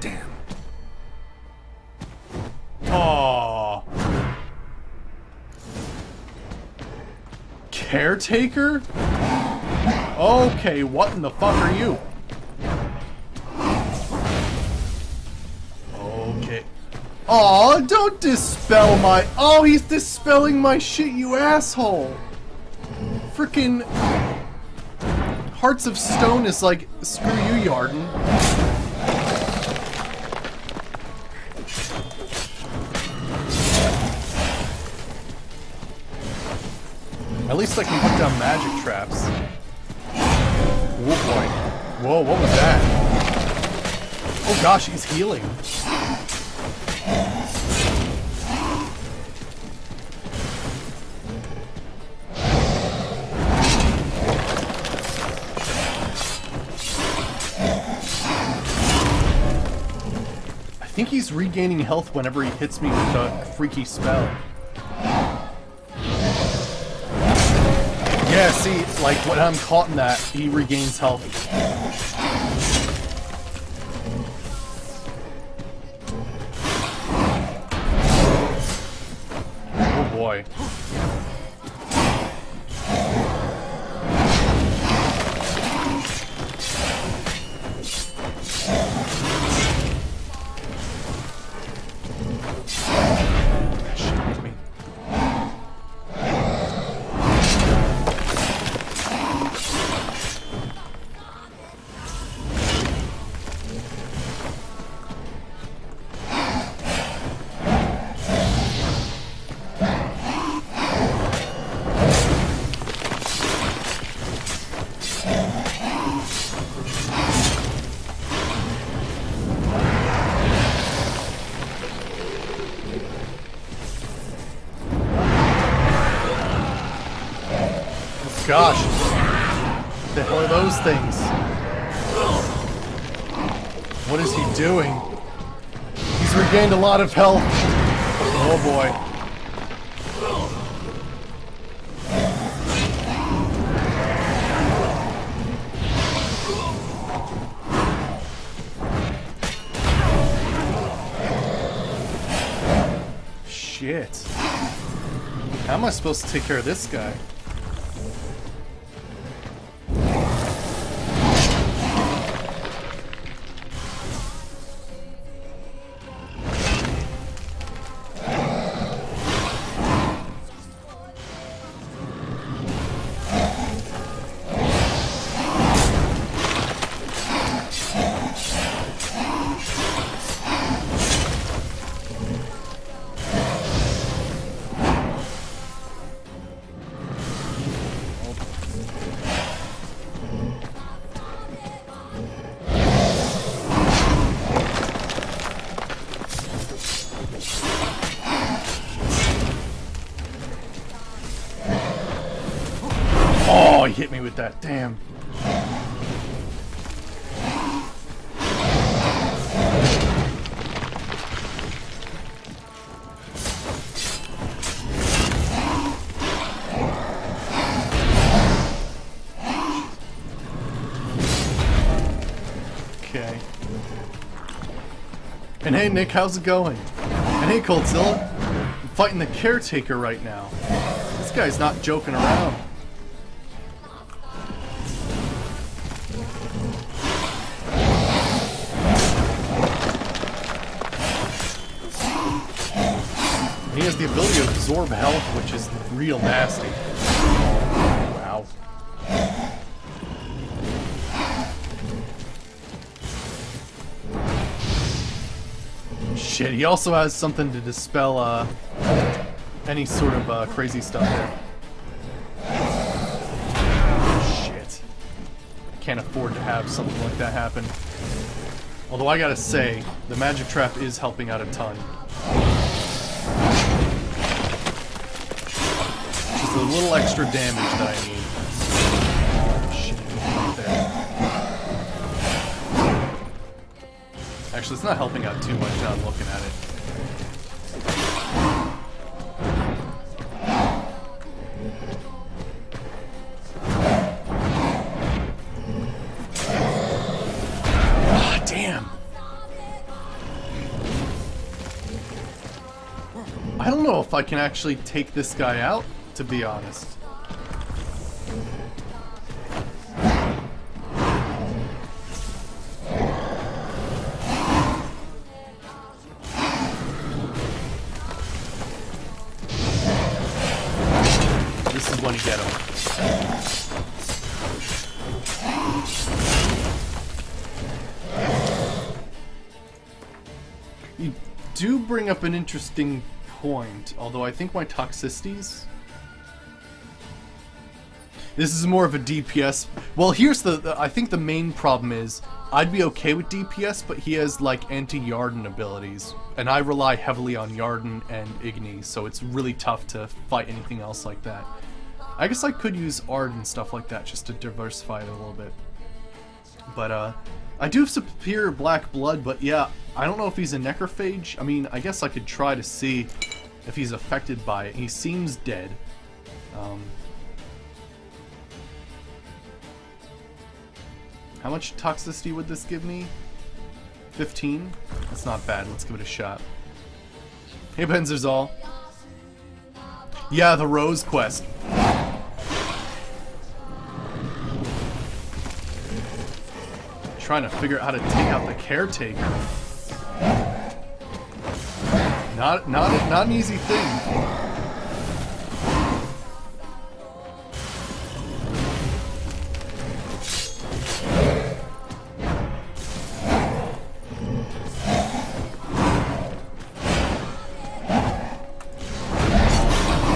Damn. Aww. Caretaker? Okay, what in the fuck are you? Okay. Aw, don't dispel my... Oh, he's dispelling my shit, you asshole! Frickin' Hearts of Stone is like, screw you, Yarden. At least I can put down magic traps. Whoa, boy. Whoa, what was that? Oh gosh, he's healing. I think he's regaining health whenever he hits me with a freaky spell. Yeah, see, like when I'm caught in that, he regains health. Oh boy. Shit hit me. Gosh. The hell are those things? What is he doing? He's regained a lot of health. Oh boy. Shit. How am I supposed to take care of this guy? Oh, he hit me with that. Damn. Okay. And hey, Nick, how's it going? And hey, Coldzilla, I'm fighting the caretaker right now. This guy's not joking around. He has the ability to absorb health, which is real nasty. Wow. Shit, he also has something to dispel any sort of crazy stuff there. Shit. I can't afford to have something like that happen. Although I gotta say, the magic trap is helping out a ton. Just a little extra damage that I need. Oh, shit, right there. Actually, it's not helping out too much now I'm looking at it. Ah, damn. I don't know if I can actually take this guy out, to be honest. This is when you get him. You do bring up an interesting point, although I think my toxicities... This is more of a DPS. Well, here's I think the main problem is, I'd be okay with DPS, but he has, like, anti-Yarden abilities. And I rely heavily on Yarden and Igni, so it's really tough to fight anything else like that. I guess I could use Ard and stuff like that just to diversify it a little bit. But, I do have superior black blood, but yeah, I don't know if he's a necrophage. I mean, I guess I could try to see if he's affected by it. He seems dead. How much toxicity would this give me? 15? That's not bad. Let's give it a shot. Hey, Benzerzal. Yeah, the Rose quest. Trying to figure out how to take out the caretaker. Not an easy thing.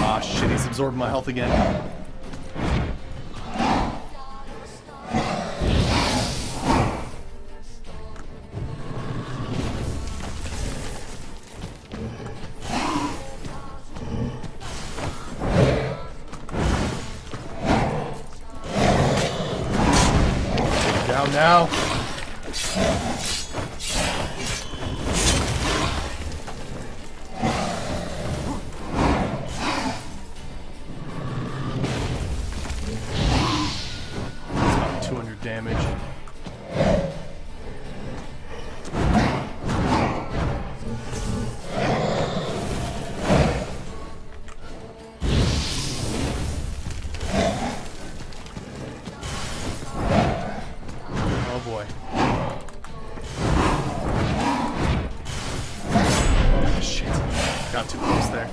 Ah, shit, he's absorbed my health again. Down now. got too close there.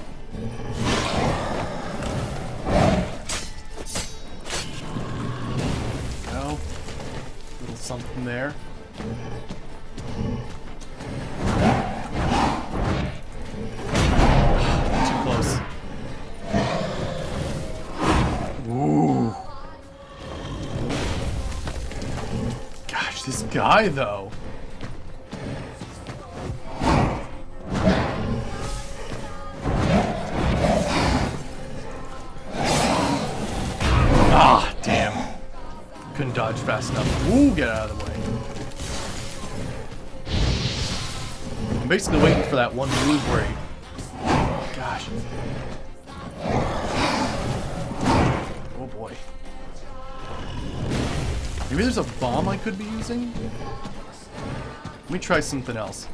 Go. Little something there. Too close. Ooh. Gosh, this guy though. Ah, damn. Couldn't dodge fast enough. Ooh, get out of the way. I'm basically waiting for that one move where he... Gosh. Oh boy. Maybe there's a bomb I could be using? Let me try something else.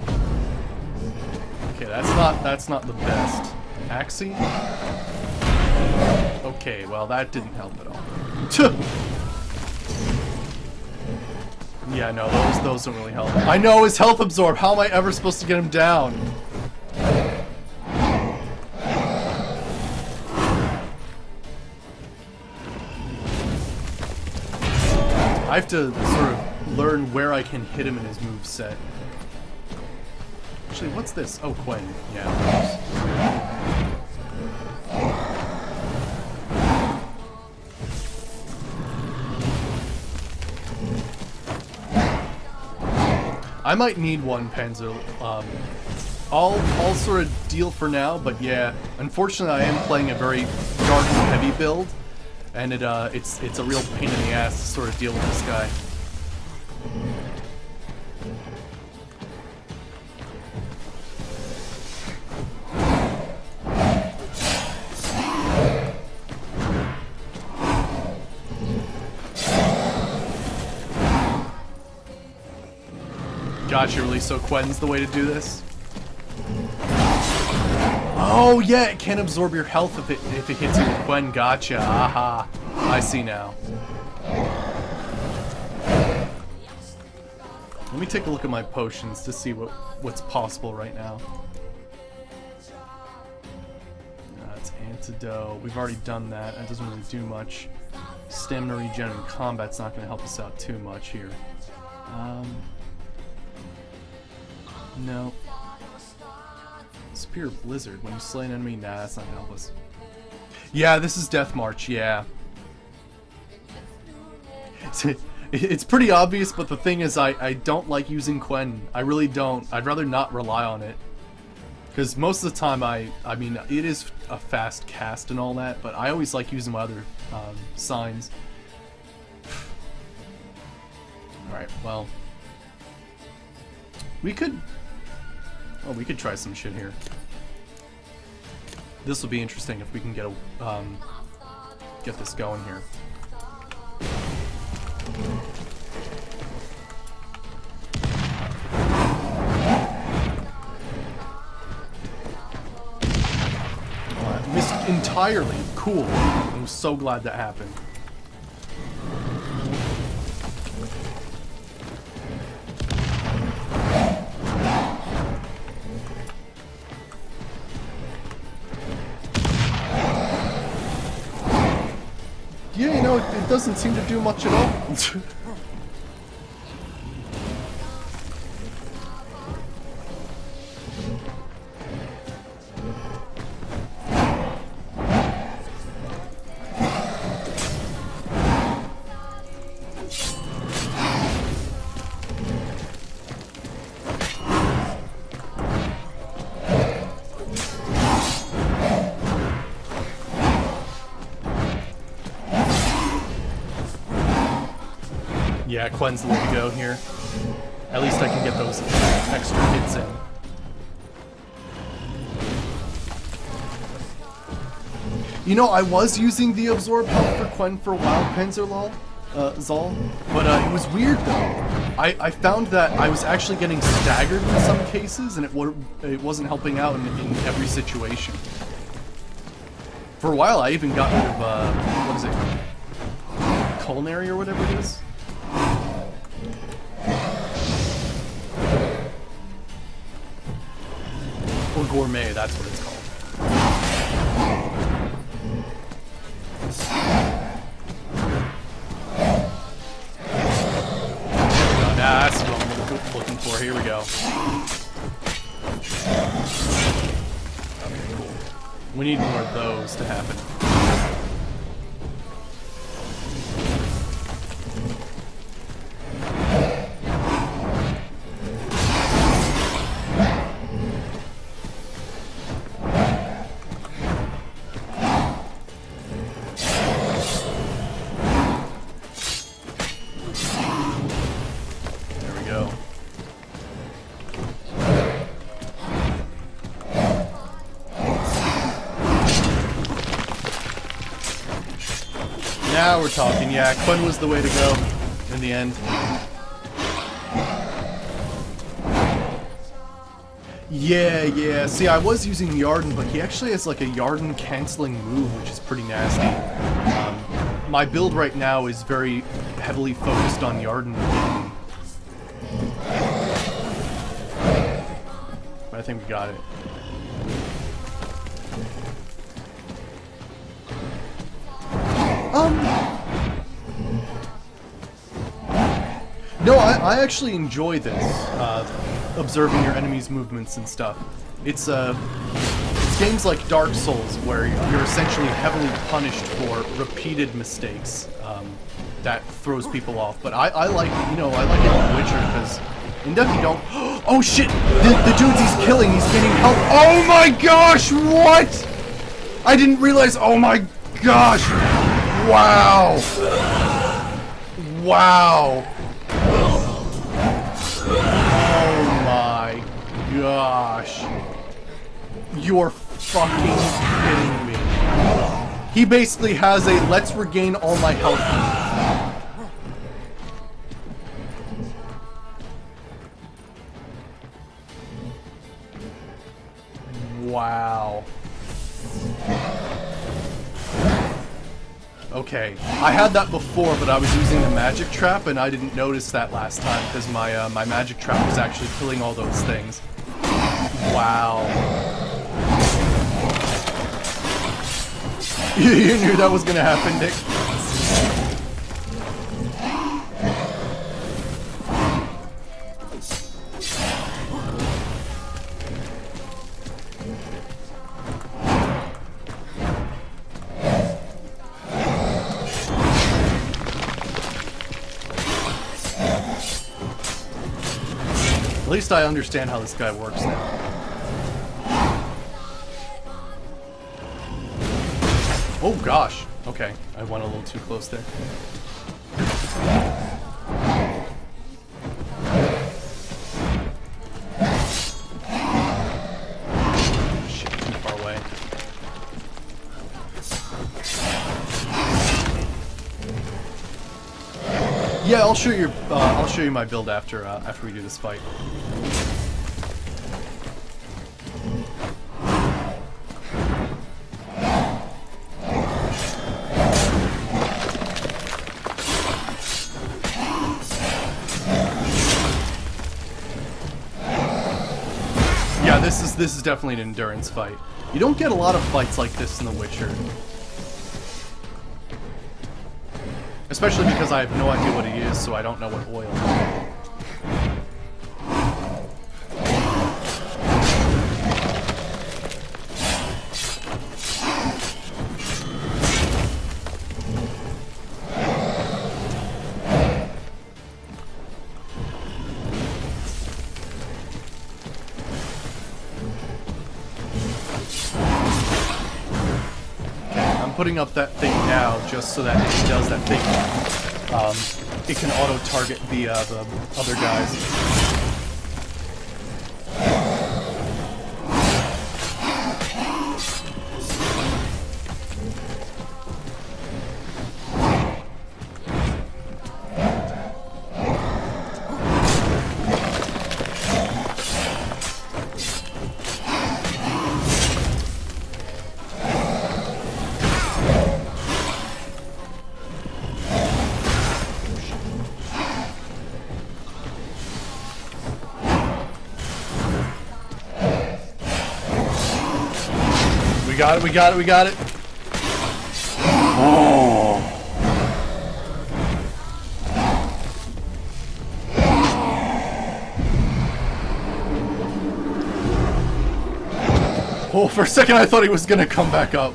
Okay, that's not the best. Axie? Okay, well that didn't help at all. Yeah, no, those don't really help. I know his health absorb. How am I ever supposed to get him down? I have to sort of learn where I can hit him in his moveset. Actually, what's this? Oh, Quen. Yeah. I might need one Panzer. I'll sort of deal for now, but yeah, unfortunately I am playing a very dark and heavy build, and it's a real pain in the ass to sort of deal with this guy. Gotcha, really? So Quen's the way to do this? Oh yeah, it can absorb your health if it hits you with Quen. Gotcha. Aha. I see now. Let me take a look at my potions to see what's possible right now. That's antidote. We've already done that. That doesn't really do much. Stamina regen in combat's not going to help us out too much here. No. Spear Blizzard. When you slay an enemy, nah, that's not gonna help us. Yeah, this is Death March, yeah. It's pretty obvious, but the thing is, I don't like using Quen. I really don't. I'd rather not rely on it. Because most of the time, I mean, it is a fast cast and all that, but I always like using my other signs. Alright, well. We could try some shit here. This will be interesting if we can get this going here. Missed entirely. Cool. I'm so glad that happened. Yeah, you know, it doesn't seem to do much at all. Yeah, Quen's the way to go here. At least I can get those extra hits in. You know, I was using the absorb health for Quen for a while, Panzer Zal, but it was weird though. I found that I was actually getting staggered in some cases, and it wasn't helping out in every situation. For a while, I even got rid of what is it, culinary or whatever it is. Or gourmet, that's what it's called. for. Here we go. Okay, cool. We need more of those to happen. There we go. Now we're talking. Yeah, Quinn was the way to go in the end. Yeah. See, I was using Yarden, but he actually has like a Yarden canceling move, which is pretty nasty. My build right now is very heavily focused on Yarden. But I think we got it. No, I actually enjoy this, observing your enemies' movements and stuff. It's games like Dark Souls where you're essentially heavily punished for repeated mistakes. That throws people off. But I like, you know, I like it in Witcher because in Duck you don't. Oh shit! The dudes he's killing, he's getting health. Oh my gosh! What? I didn't realize. Oh my gosh! Wow! Wow! Oh my gosh. You're fucking kidding me. He basically has a let's regain all my health. Wow. Okay, I had that before, but I was using the magic trap, and I didn't notice that last time because my my magic trap was actually killing all those things. Wow. You knew that was gonna happen, Nick. At least I understand how this guy works now. Oh gosh. Okay, I went a little too close there. Shit, too far away. Yeah, I'll show you my build after after we do this fight. Yeah, this is definitely an endurance fight. You don't get a lot of fights like this in The Witcher. Especially because I have no idea what he is, so I don't know what oil. Putting up that thing now just so that if he does that thing, it can auto-target the other guys. We got it. Oh. Oh, for a second I thought he was gonna come back up.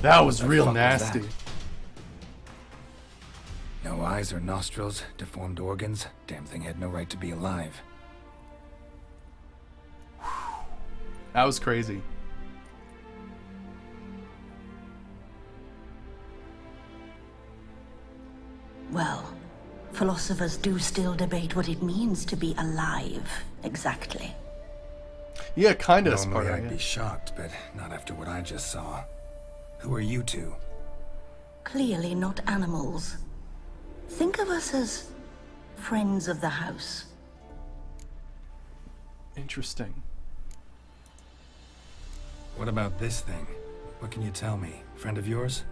That was real fuck was nasty. that? No eyes or nostrils, deformed organs. Damn thing had no right to be alive. That was crazy. Well, philosophers do still debate what it means to be alive, exactly. Yeah, kinda. Normally Sparta, I'd yeah. be shocked, but not after what I just saw. Who are you two? Clearly not animals. Think of us as friends of the house. Interesting. What about this thing? What can you tell me? Friend of yours?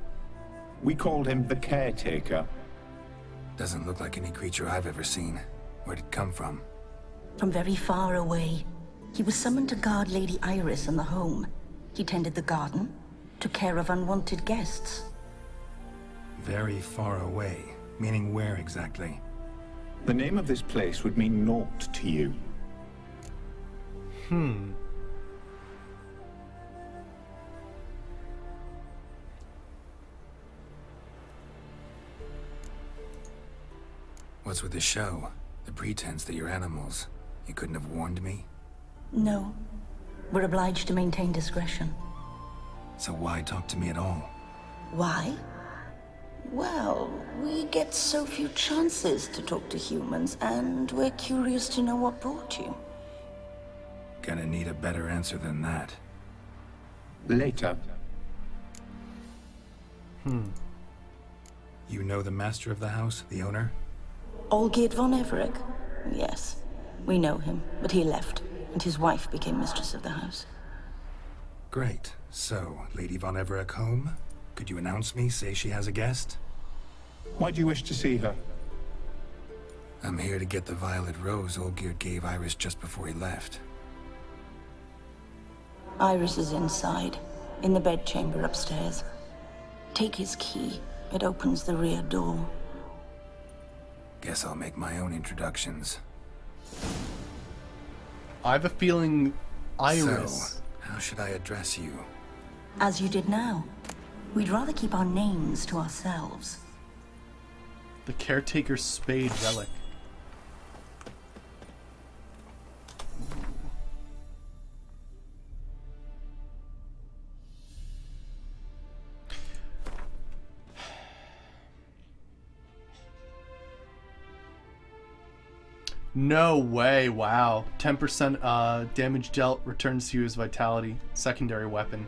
We called him the Caretaker. Doesn't look like any creature I've ever seen. Where'd it come from? From very far away. He was summoned to guard Lady Iris and the home. He tended the garden, took care of unwanted guests. Very far away. Meaning where exactly? The name of this place would mean naught to you. What's with the show? The pretense that you're animals. You couldn't have warned me? No. We're obliged to maintain discretion. So why talk to me at all? Why? Well, we get so few chances to talk to humans, and we're curious to know what brought you. Gonna need a better answer than that. Later. You know the master of the house, the owner? Olgierd von Everec? Yes. We know him, but he left, and his wife became mistress of the house. Great. So, Lady von Everec home? Could you announce me, say she has a guest? Why do you wish to see her? I'm here to get the violet rose Olgierd gave Iris just before he left. Iris is inside, in the bedchamber upstairs. Take his key. It opens the rear door. Guess I'll make my own introductions. I have a feeling Iris. So, how should I address you? As you did now. We'd rather keep our names to ourselves. The Caretaker's spade relic. No way, wow. 10% damage dealt returns to you as vitality. Secondary weapon.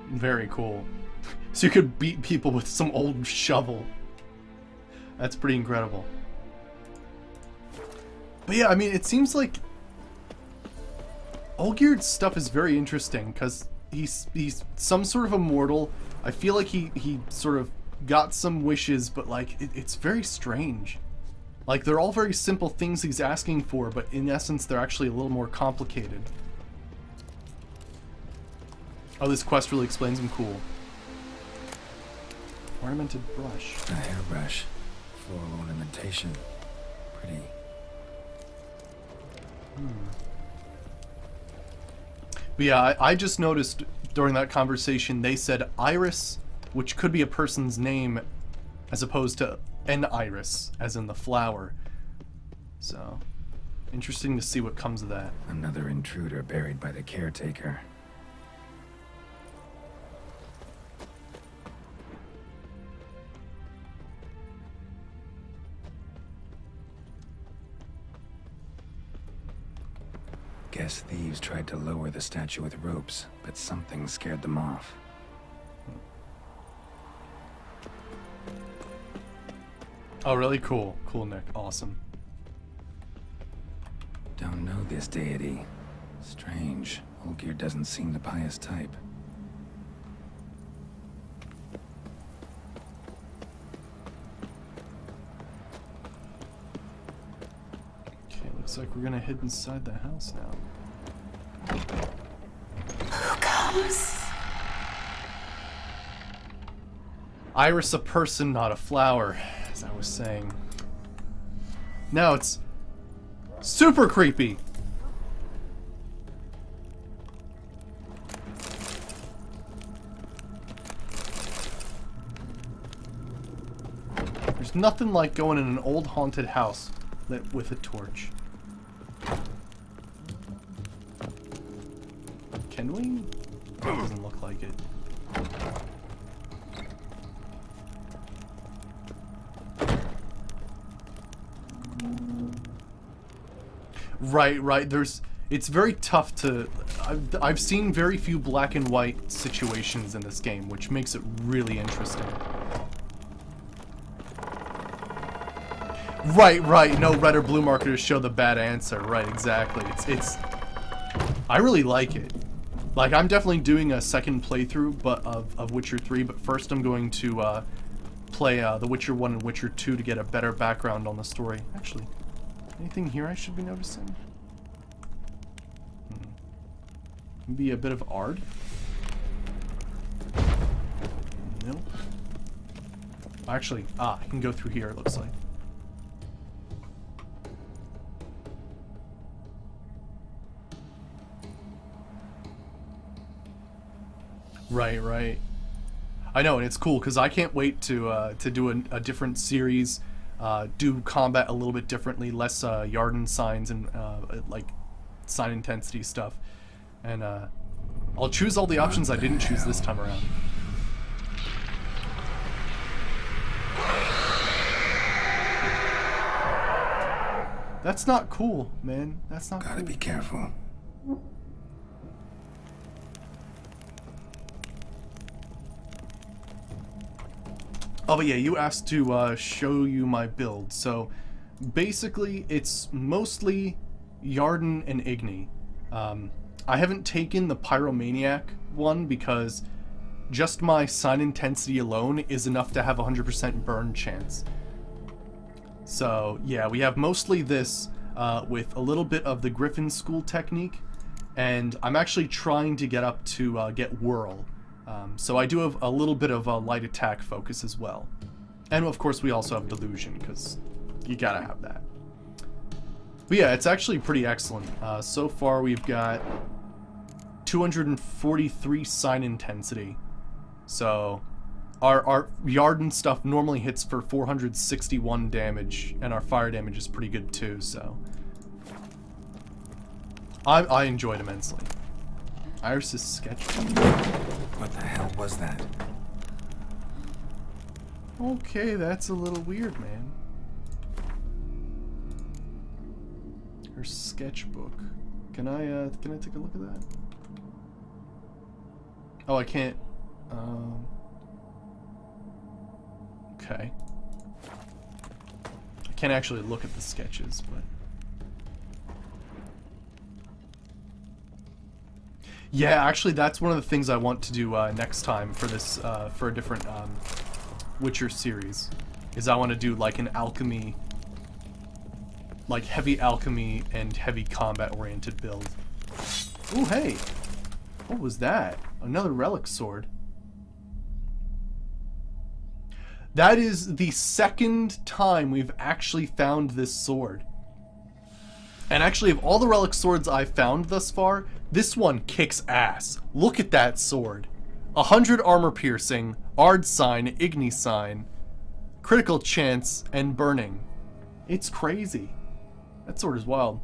Very cool. So you could beat people with some old shovel. That's pretty incredible. But yeah, I mean, it seems like Olgierd's stuff is very interesting because he's some sort of immortal. I feel like he sort of got some wishes, but like it's very strange. Like they're all very simple things he's asking for, but in essence they're actually a little more complicated. Oh, this quest really explains him. Cool. Ornamented brush. A hairbrush. Floral ornamentation. Pretty. But yeah, I just noticed during that conversation they said Iris, which could be a person's name, as opposed to an iris, as in the flower. So, interesting to see what comes of that. Another intruder buried by the caretaker. Guess thieves tried to lower the statue with ropes, but something scared them off. Oh, really? Cool. Cool, Nick. Awesome. Don't know this deity. Strange. Olgierd doesn't seem the pious type. Okay, looks like we're gonna head inside the house now. Who comes? Iris a person, not a flower, as I was saying. Now it's super creepy. There's nothing like going in an old haunted house lit with a torch. Can we? That doesn't look like it. Right. It's very tough to... I've seen very few black and white situations in this game, which makes it really interesting. Right. No red or blue marker to show the bad answer. Right, exactly. It's... I really like it. Like, I'm definitely doing a second playthrough of Witcher 3, but first I'm going to play The Witcher 1 and Witcher 2 to get a better background on the story. Actually, anything here I should be noticing? Maybe a bit of Ard? Nope. Actually, I can go through here, it looks like. Right. I know, and it's cool because I can't wait to do a different series, do combat a little bit differently, less Yarden signs and like sign intensity stuff, and I'll choose all the options I didn't choose this time around. That's not cool, man. That's not cool. Gotta be careful. Oh, but yeah, you asked to show you my build. So, basically, it's mostly Yarden and Igni. I haven't taken the Pyromaniac one because just my sign intensity alone is enough to have a 100% burn chance. So, yeah, we have mostly this with a little bit of the Griffin School technique, and I'm actually trying to get up to get Whirl. So I do have a little bit of a light attack focus as well. And of course we also have Delusion, because you gotta have that. But yeah, it's actually pretty excellent. So far we've got 243 sign intensity. So our Yarden stuff normally hits for 461 damage, and our fire damage is pretty good too, so... I enjoyed immensely. Iris's sketchbook. What the hell was that? Okay, that's a little weird, man. Her sketchbook. Can I take a look at that? Oh, I can't. Okay. I can't actually look at the sketches, but. Yeah, actually, that's one of the things I want to do next time for this, for a different Witcher series, is I want to do like an alchemy, like heavy alchemy and heavy combat-oriented build. Ooh, hey, what was that? Another relic sword. That is the second time we've actually found this sword. And actually, of all the relic swords I've found thus far, this one kicks ass. Look at that sword. 100 armor piercing, Ard sign, Igni sign, critical chance, and burning. It's crazy. That sword is wild.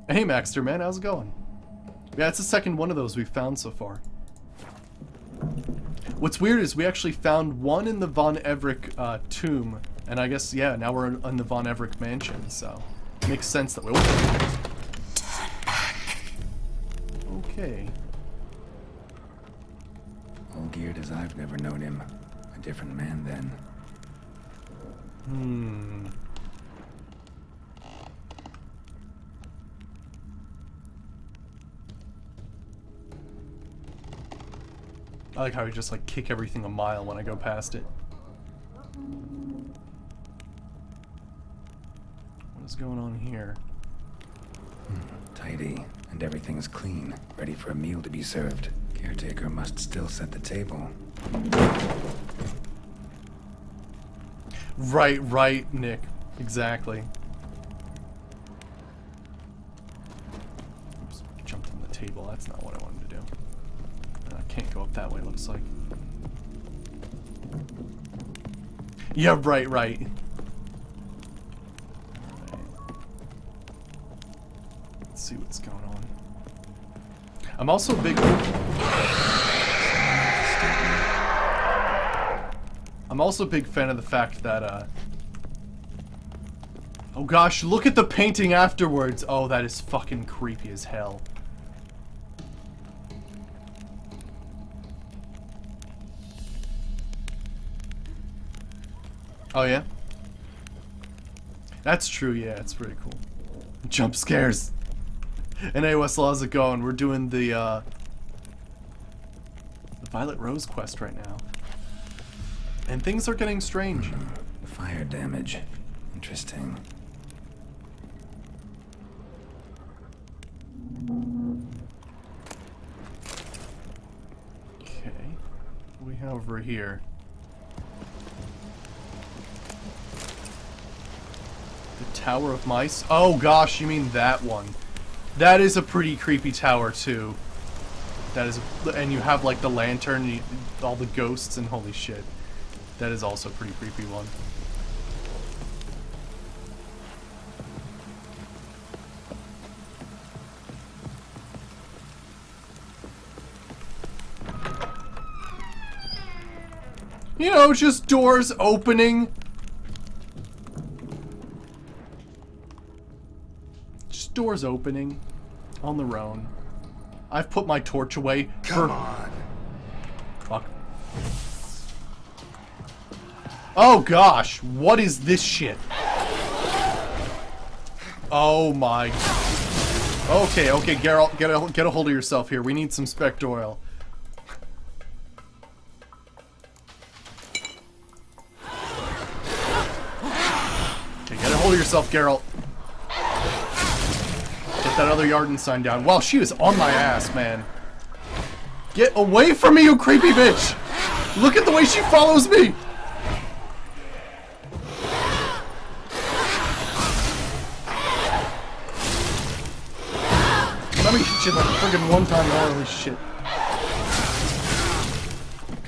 Hey Maxter, man, how's it going? Yeah, it's the second one of those we've found so far. What's weird is we actually found one in the Von Everick tomb, and I guess, yeah, now we're in the Von Everick mansion, so... Makes sense that we... Turn back. Okay. All geared as I've never known him. A different man then. I like how he just like kick everything a mile when I go past it. What's going on here? Tidy, and everything's clean, ready for a meal to be served. Caretaker must still set the table. Right, Nick. Exactly. Oops, jumped on the table. That's not what I wanted to do. I can't go up that way, looks like. Yeah, right. Let's see what's going on. I'm also a big... I'm also a big fan of the fact that, oh gosh, look at the painting afterwards! Oh, that is fucking creepy as hell. Oh yeah? That's true, yeah, it's pretty cool. Jump scares! And hey, Wessel, how's it going? We're doing the Violet Rose quest right now. And things are getting strange. Fire damage. Interesting. Okay. What do we have over here? The Tower of Mice? Oh gosh, you mean that one. That is a pretty creepy tower too. That is, and you have like the lantern, and all the ghosts, and holy shit. That is also a pretty creepy one. You know, just doors opening. Just doors opening on their own. I've put my torch away. Come on. Fuck. Oh gosh, what is this shit? Oh my. Okay, okay, Geralt, get a hold of yourself here. We need some spectre oil. Okay, get a hold of yourself, Geralt. Get that other Yarden sign down. Wow, she is on my ass, man. Get away from me, you creepy bitch! Look at the way she follows me! Let me hit you like friggin' one time, holy shit.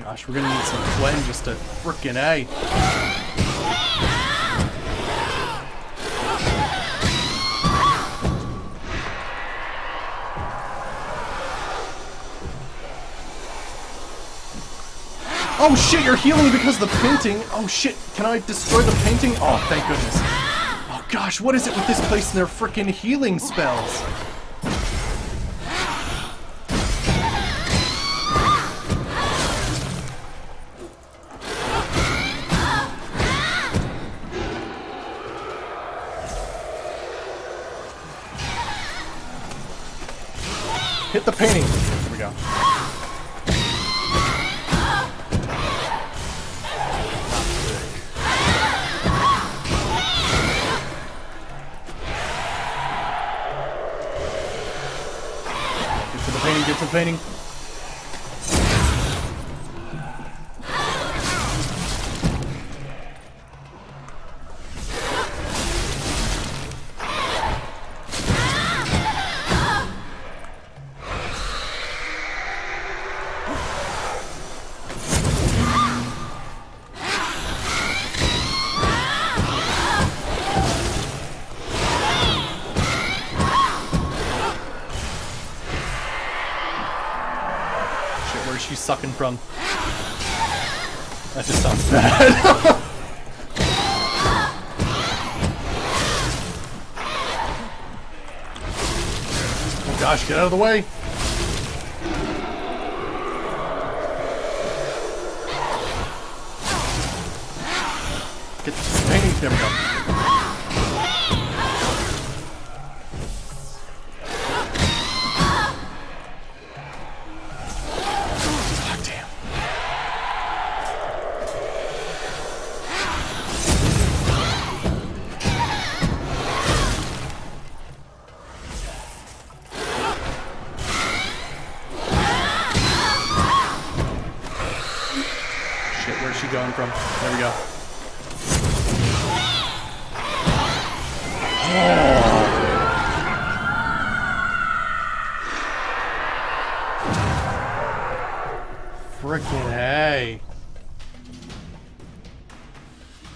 Gosh, we're gonna need some flame just to frickin' A. Oh shit, you're healing because of the painting. Oh shit, can I destroy the painting? Oh, thank goodness. Oh gosh, what is it with this place and their frickin' healing spells? Hit the painting. There we go. Get to the painting. She's sucking from. That just sounds bad. Oh gosh, get out of the way. Get the painting. There we go. Where's she going from? There we go. Oh. Frickin' A.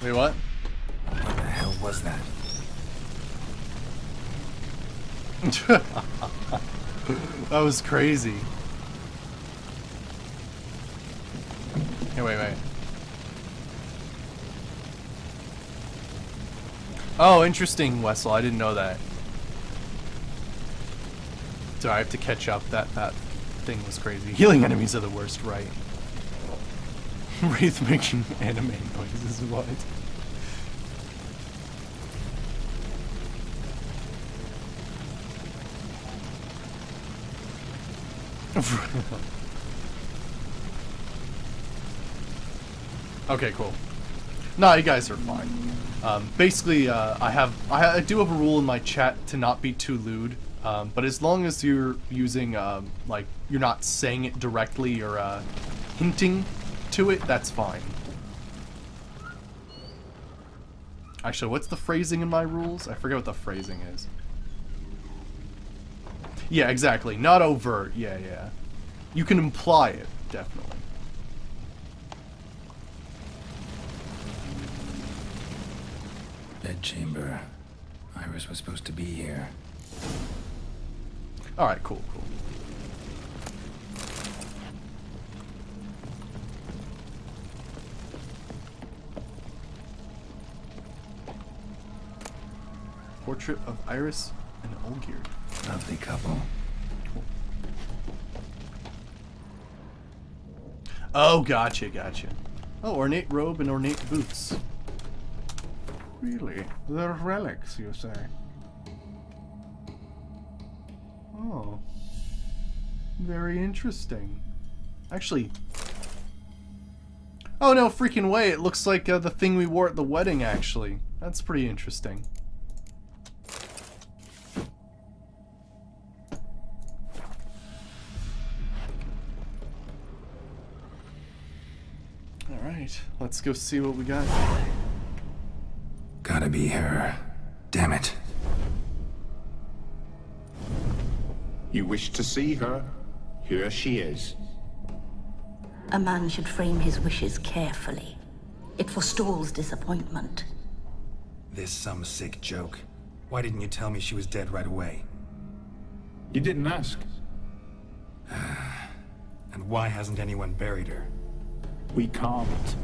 Wait, what? What the hell was that? That was crazy. Hey, wait. Oh, interesting, Wessel. I didn't know that. So I have to catch up. That thing was crazy. Healing enemies are the worst, right? Wraith making anime noises, what? Okay, cool. Nah, you guys are fine. Basically, I do have a rule in my chat to not be too lewd. But as long as you're using, like, you're not saying it directly or hinting to it, that's fine. Actually, what's the phrasing in my rules? I forget what the phrasing is. Yeah, exactly. Not overt. Yeah. You can imply it, definitely. Bedchamber. Iris was supposed to be here. Alright, cool. Portrait of Iris and Olgierd. Lovely couple. Cool. Oh, gotcha. Oh, ornate robe and ornate boots. Really? They're relics, you say? Oh. Very interesting. Actually... Oh, no freaking way. It looks like the thing we wore at the wedding, actually. That's pretty interesting. Alright, let's go see what we got. Gotta be her. Damn it. You wish to see her? Here she is. A man should frame his wishes carefully. It forestalls disappointment. This some sick joke. Why didn't you tell me she was dead right away? You didn't ask. And why hasn't anyone buried her? We can't.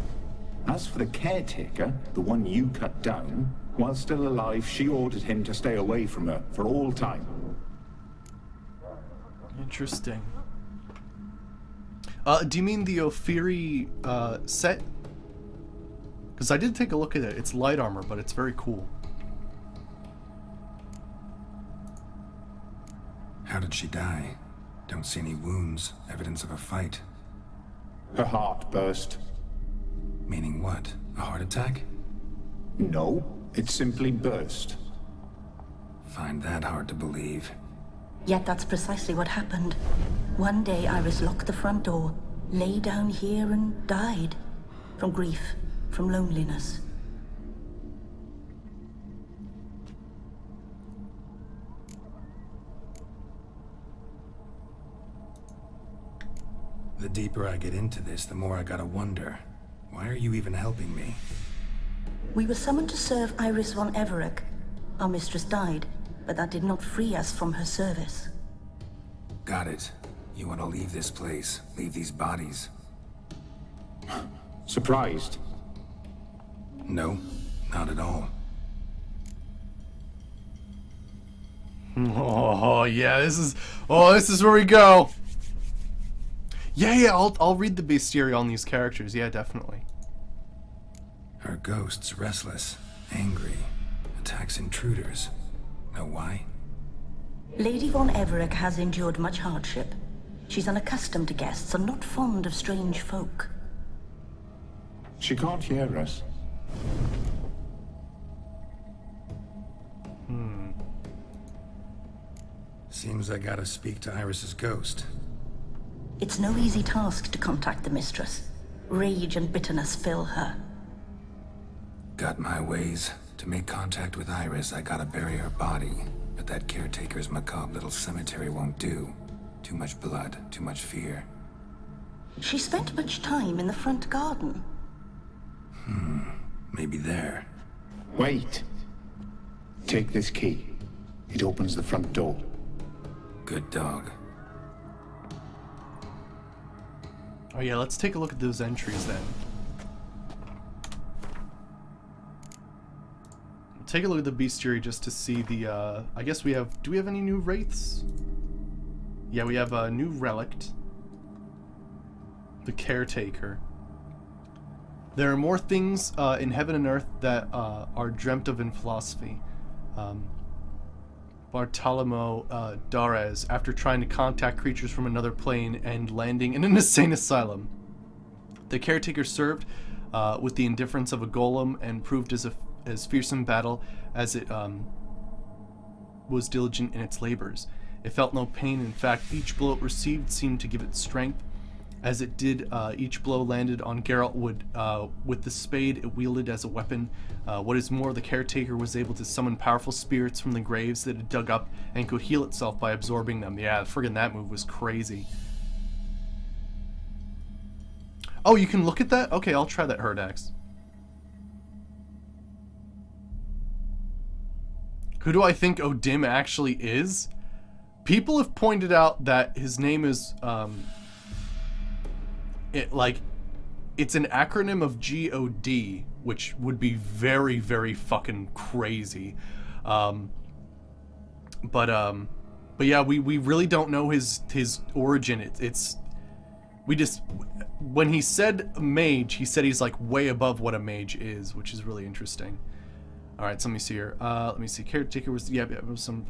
As for the caretaker, the one you cut down, while still alive, she ordered him to stay away from her for all time. Interesting. Do you mean the Ophiri set? Because I did take a look at it. It's light armor, but it's very cool. How did she die? Don't see any wounds, evidence of a fight. Her heart burst. Meaning what? A heart attack? No, it simply burst. Find that hard to believe. Yet that's precisely what happened. One day Iris locked the front door, lay down here and died. From grief, from loneliness. The deeper I get into this, the more I gotta wonder. Why are you even helping me? We were summoned to serve Iris von Everec. Our mistress died, but that did not free us from her service. Got it. You want to leave this place, leave these bodies? Surprised? No, not at all. Oh yeah, this is where we go. Yeah, I'll read the bestiary on these characters. Yeah, definitely. Her ghost's restless, angry, attacks intruders. Know why? Lady von Everec has endured much hardship. She's unaccustomed to guests and not fond of strange folk. She can't hear us. Seems I gotta speak to Iris's ghost. It's no easy task to contact the mistress. Rage and bitterness fill her. Got my ways. To make contact with Iris, I gotta bury her body. But that caretaker's macabre little cemetery won't do. Too much blood, too much fear. She spent much time in the front garden. Maybe there. Wait. Take this key. It opens the front door. Good dog. Oh yeah, let's take a look at those entries then. Take a look at the bestiary just to see the, I guess we have, do we have any new wraiths? Yeah, we have a new relict. The Caretaker. There are more things in heaven and earth that are dreamt of in philosophy. Bartolomeo Darez, after trying to contact creatures from another plane and landing in an insane asylum. The Caretaker served with the indifference of a golem and proved as fearsome battle as it was diligent in its labors. It felt no pain. In fact, each blow it received seemed to give it strength. As it did, each blow landed on Geralt with the spade it wielded as a weapon. What is more, the Caretaker was able to summon powerful spirits from the graves that it dug up and could heal itself by absorbing them. Yeah, friggin' that move was crazy. Oh, you can look at that? Okay, I'll try that Herdax. Who do I think Odim actually is? People have pointed out that his name is, it's an acronym of GOD, which would be very, very fucking crazy. But yeah, we really don't know his origin. We just, when he said mage, he said he's like way above what a mage is, which is really interesting. All right, so let me see here. Let me see. Caretaker was, yeah, some.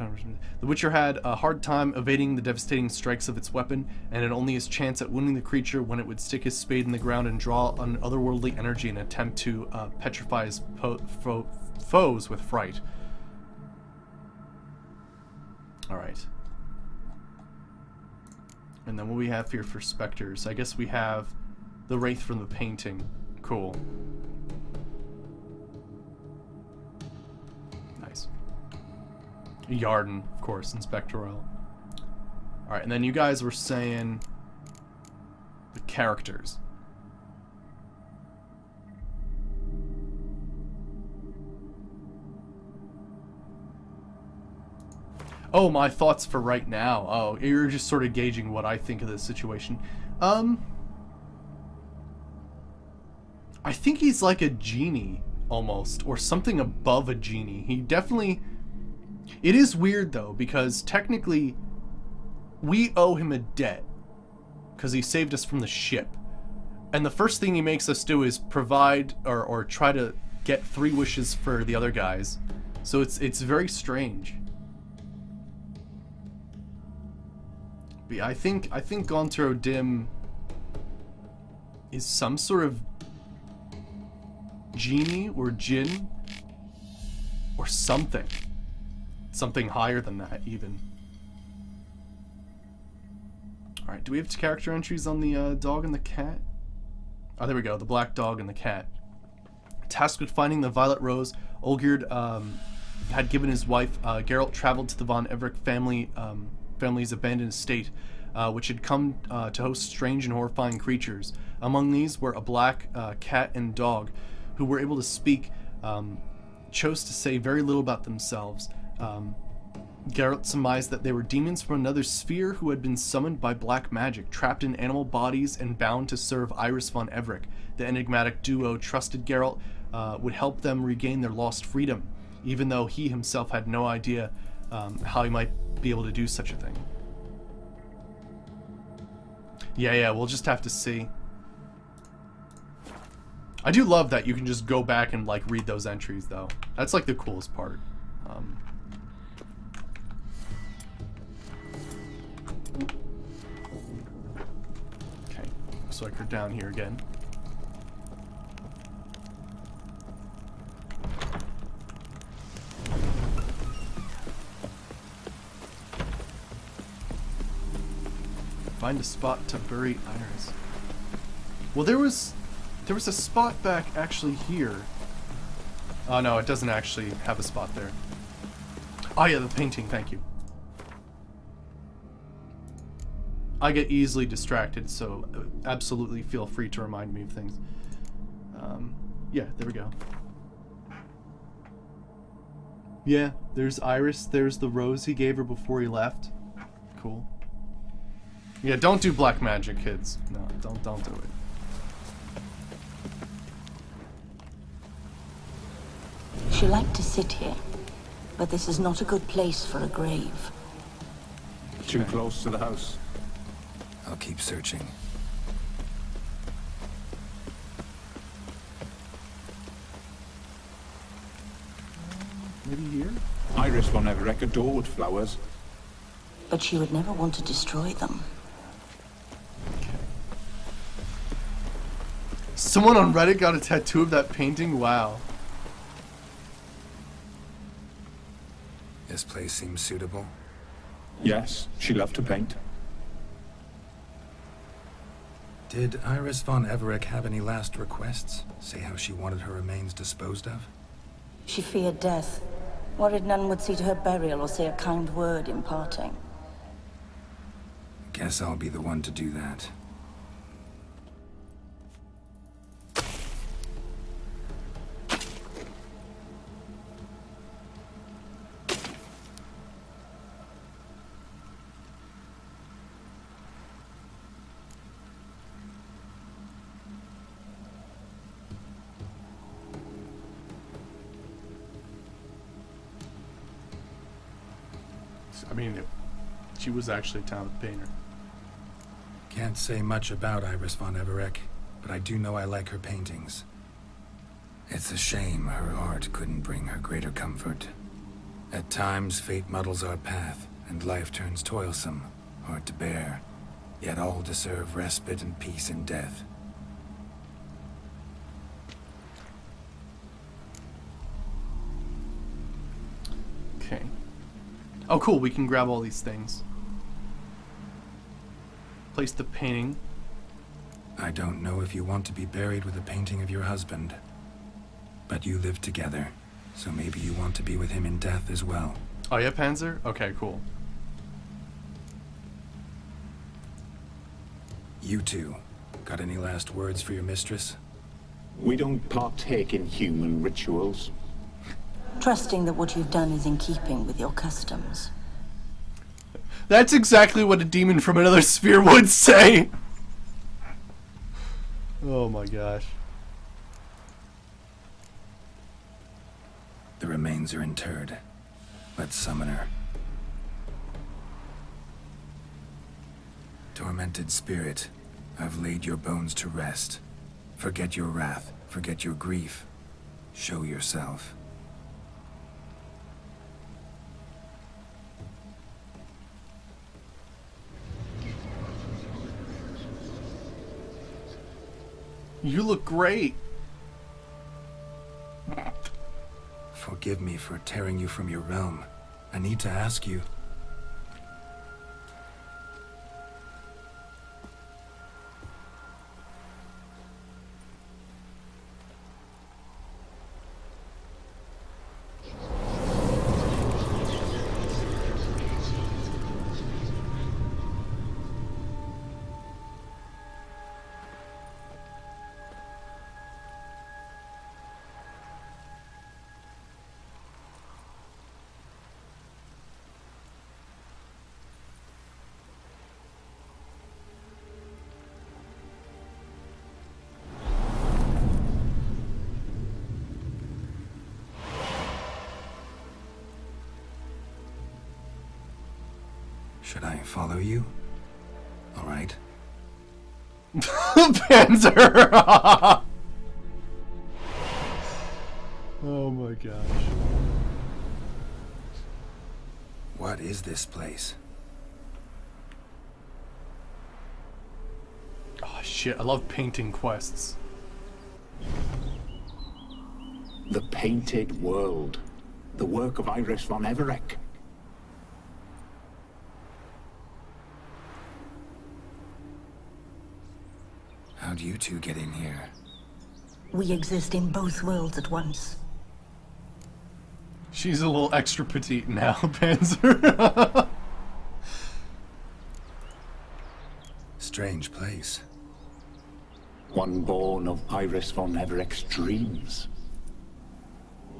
The Witcher had a hard time evading the devastating strikes of its weapon, and had only his chance at wounding the creature when it would stick his spade in the ground and draw on otherworldly energy in an attempt to petrify his foes with fright. All right. And then what we have here for specters? I guess we have the wraith from the painting. Cool. Nice. Yarden, of course, Inspector. Alright, and then you guys were saying the characters. Oh, my thoughts for right now. Oh, you're just sort of gauging what I think of this situation. I think he's like a genie, almost, or something above a genie. He definitely... It is weird, though, because technically we owe him a debt because he saved us from the ship. And the first thing he makes us do is provide or try to get 3 wishes for the other guys. So it's very strange. But yeah, I think Gonter Odim is some sort of genie or djinn or something. Something higher than that, even. Alright, do we have character entries on the dog and the cat? Oh, there we go, the black dog and the cat. Tasked with finding the Violet Rose, Olgierd had given his wife. Geralt traveled to the von Everett family's abandoned estate, which had come to host strange and horrifying creatures. Among these were a black cat and dog, who were able to speak, chose to say very little about themselves. Geralt surmised that they were demons from another sphere who had been summoned by black magic, trapped in animal bodies and bound to serve Iris von Everett. The enigmatic duo trusted Geralt would help them regain their lost freedom, even though he himself had no idea how he might be able to do such a thing. Yeah, we'll just have to see. I do love that you can just go back and like read those entries, though. That's like the coolest part. Okay, looks like we're down here again. Find a spot to bury Iris. Well, there was a spot back actually here. Oh no, it doesn't actually have a spot there. Oh yeah, the painting, thank you. I get easily distracted, so absolutely feel free to remind me of things. Yeah, there we go. Yeah, there's Iris, there's the rose he gave her before he left. cool. Yeah, don't do black magic, kids. No, don't do it. She liked to sit here, but this is not a good place for a grave. Too close to the house. I'll keep searching. Maybe here? Iris von Everett adored flowers. But she would never want to destroy them. Someone on Reddit got a tattoo of that painting? Wow. This place seems suitable. Yes, she loved to paint. Did Iris von Everett have any last requests? Say how she wanted her remains disposed of? She feared death, worried none would see to her burial or say a kind word in parting. Guess I'll be the one to do that. I mean, she was actually a talented painter. Can't say much about Iris von Everett, but I do know I like her paintings. It's a shame her art couldn't bring her greater comfort. At times, fate muddles our path, and life turns toilsome, hard to bear. Yet all deserve respite and peace in death. Okay. Oh, cool. We can grab all these things. Place the painting. I don't know if you want to be buried with a painting of your husband. But you live together, so maybe you want to be with him in death as well. Oh, yeah, Panzer? Okay, cool. You two, got any last words for your mistress? We don't partake in human rituals. Trusting that what you've done is in keeping with your customs. That's exactly what a demon from another sphere would say. Oh my gosh. The remains are interred. Let's summon her. Tormented spirit, I've laid your bones to rest. Forget your wrath, forget your grief. Show yourself. You look great. Forgive me for tearing you from your realm. I need to ask you. Should I follow you? All right. Panzer! Oh my gosh. What is this place? Oh shit, I love painting quests. The Painted World. The work of Iris von Everett. How'd you two get in here? We exist in both worlds at once. She's a little extra petite now, Panzer. Strange place. One born of Iris von Everett's dreams.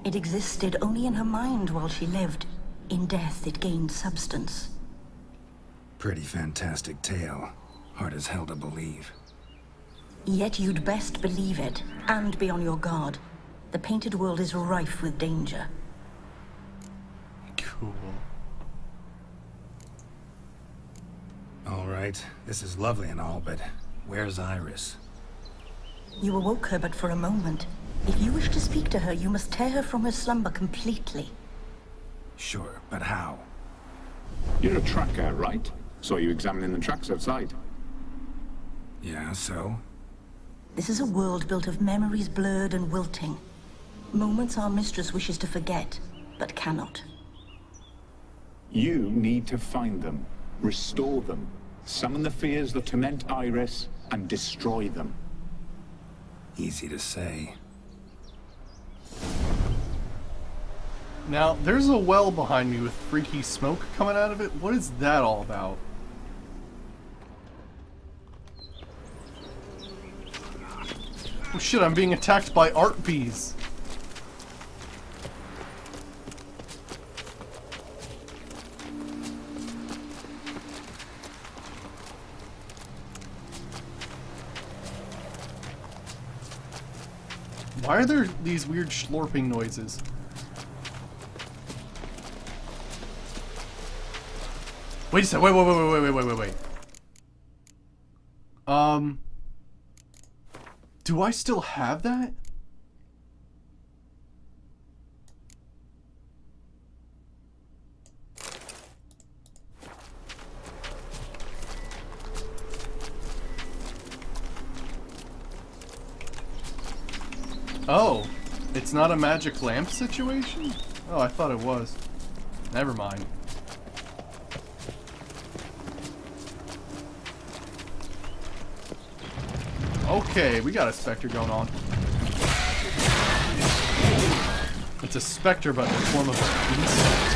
It existed only in her mind while she lived. In death, it gained substance. Pretty fantastic tale. Hard as hell to believe. Yet you'd best believe it, and be on your guard. The painted world is rife with danger. Cool. All right, this is lovely and all, but where's Iris? You awoke her but for a moment. If you wish to speak to her, you must tear her from her slumber completely. Sure, but how? You're a tracker, right? Saw you examining the tracks outside. Yeah, so? This is a world built of memories blurred and wilting. Moments our mistress wishes to forget, but cannot. You need to find them, restore them, summon the fears that torment Iris, and destroy them. Easy to say. Now, there's a well behind me with freaky smoke coming out of it. What is that all about? Oh shit, I'm being attacked by art bees. Why are there these weird slurping noises? Wait a second, wait. Do I still have that? Oh, it's not a magic lamp situation? Oh, I thought it was. Never mind. Okay, we got a specter going on. It's a specter, but in the form of an insect.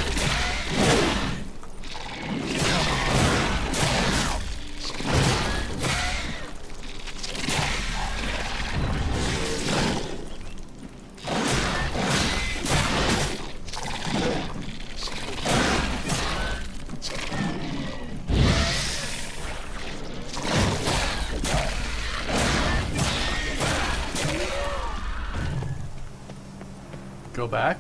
Go back?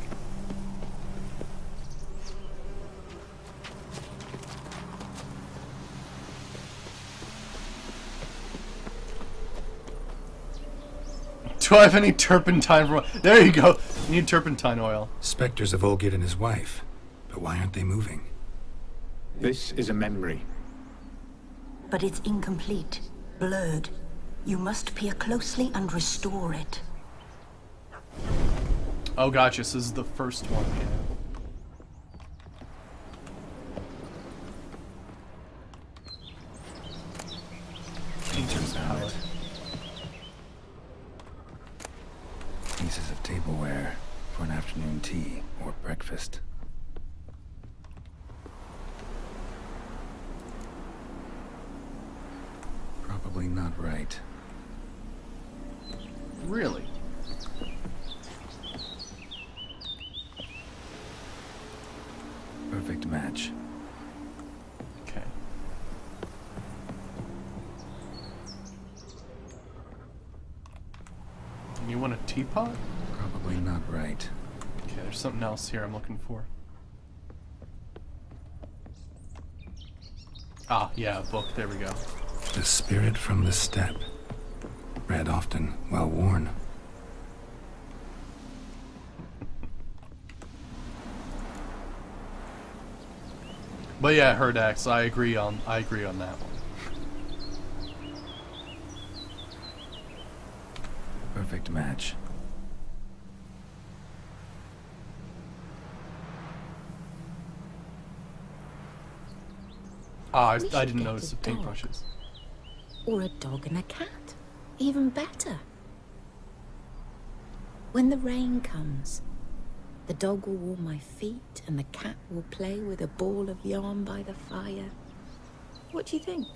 Do I have any turpentine for... There you go! Need turpentine oil. Spectres of Olgid and his wife. But why aren't they moving? This is a memory. But it's incomplete, blurred. You must peer closely and restore it. Oh, gotcha. So this is the first one. Painter's palette. Pieces of tableware for an afternoon tea or breakfast. Probably not right. Really? Perfect match. Okay. And you want a teapot? Probably not right. Okay, there's something else here I'm looking for. Ah, yeah, a book. There we go. The Spirit from the Steppe. Read often, well worn. But yeah, Herdax, I agree on that one. Perfect match. Ah, I We didn't should notice the get a dog. paintbrushes. Or a dog and a cat. Even better. When the rain comes, the dog will warm my feet and the cat will play with a ball of yarn by the fire. What do you think?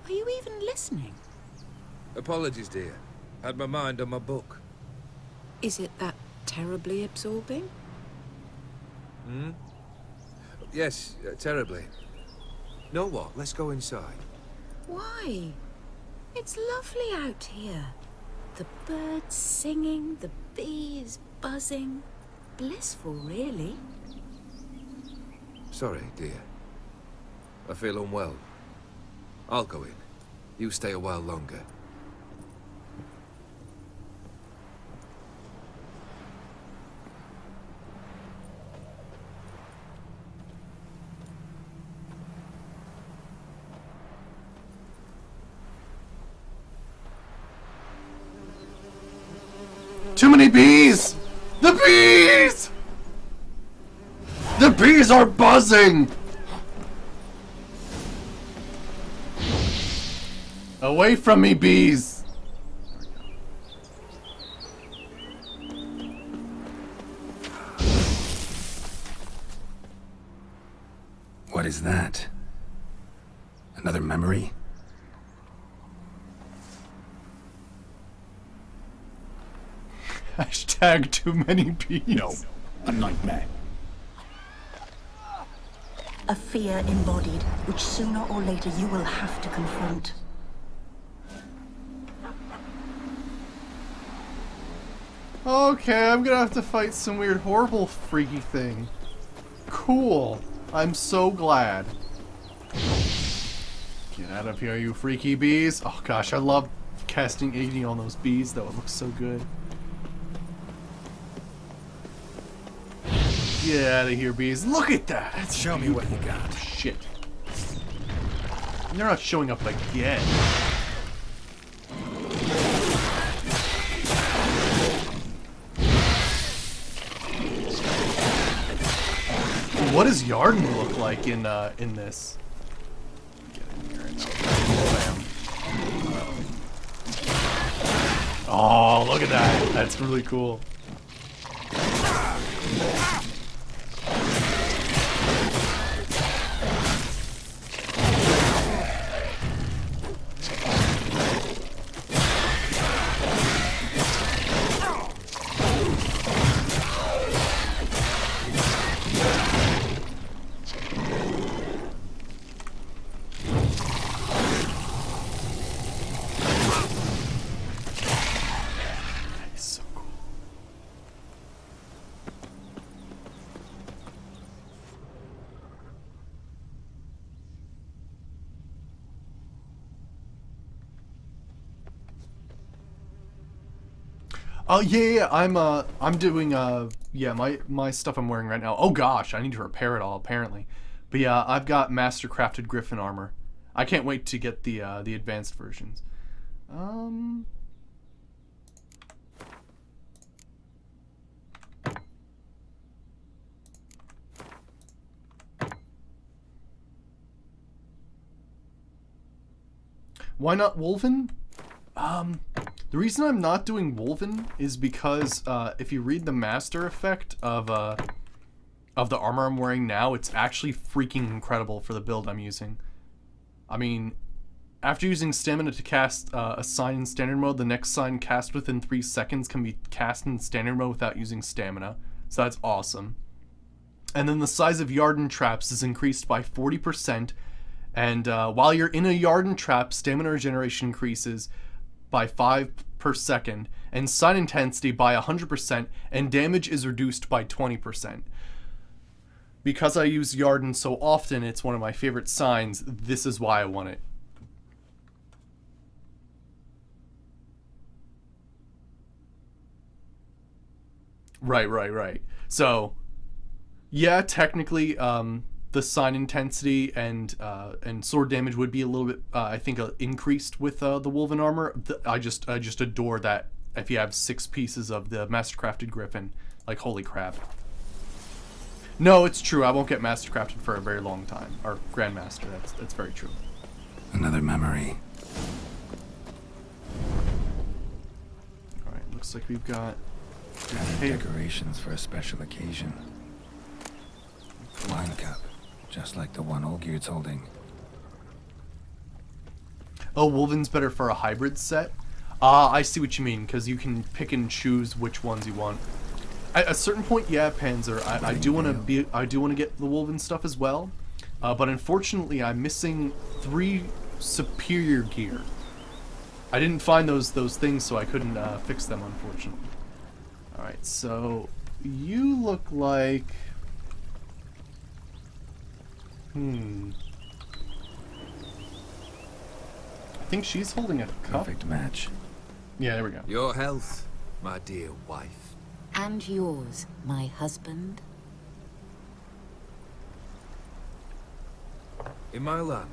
Are you even listening? Apologies, dear. Had my mind on my book. Is it that terribly absorbing? Hmm? Yes, terribly. Know what? Let's go inside. Why? It's lovely out here. The birds singing, the bees buzzing. Blissful, really. Sorry, dear. I feel unwell. I'll go in. You stay a while longer. Too many bees! The bees! The bees are buzzing! Away from me, bees! What is that? Another memory? Hashtag too many bees. No, a nightmare. A fear embodied, which sooner or later you will have to confront. Okay, I'm gonna have to fight some weird, horrible, freaky thing. Cool. I'm so glad. Get out of here, you freaky bees. Oh gosh, I love casting Igni on those bees, though. It looks so good. Get out of here, bees. Look at that! That's Show me what you got. shit. They're not showing up again. What does Yarden look like in this? Get in here and bam. Oh, look at that! That's really cool. So cool. Oh yeah, I'm doing yeah, my stuff I'm wearing right now. Oh gosh, I need to repair it all apparently. But yeah, I've got mastercrafted griffin armor. I can't wait to get the advanced versions. Why not Wolven? The reason I'm not doing Wolven is because if you read the master effect of the armor I'm wearing now, it's actually freaking incredible for the build I'm using. I mean, after using stamina to cast a sign in standard mode, the next sign cast within 3 seconds can be cast in standard mode without using stamina. So that's awesome. And then the size of Yarden traps is increased by 40%. And while you're in a Yarden trap, stamina regeneration increases by 5 per second, and sign intensity by 100%, and damage is reduced by 20%. Because I use Yarden so often, it's one of my favorite signs. This is why I want it. Right. So, yeah, technically, the sign intensity and sword damage would be a little bit, I think, increased with the Wolven armor. I just adore that. If you have 6 pieces of the Mastercrafted Griffin, like holy crap. No, it's true. I won't get Mastercrafted for a very long time, or Grandmaster. That's very true. Another memory. All right, looks like we've got Decorations for a special occasion. Wine cup. Just like the one Olgierd's holding. Oh, Wolven's better for a hybrid set? I see what you mean, because you can pick and choose which ones you want. At a certain point, yeah, Panzer, I do want to get the Wolven stuff as well, but unfortunately, I'm missing 3 superior gear. I didn't find those things, so I couldn't fix them, unfortunately. All right, so you look like. I think she's holding a cup. Perfect match. Yeah, there we go. Your health, my dear wife. And yours, my husband. In my land,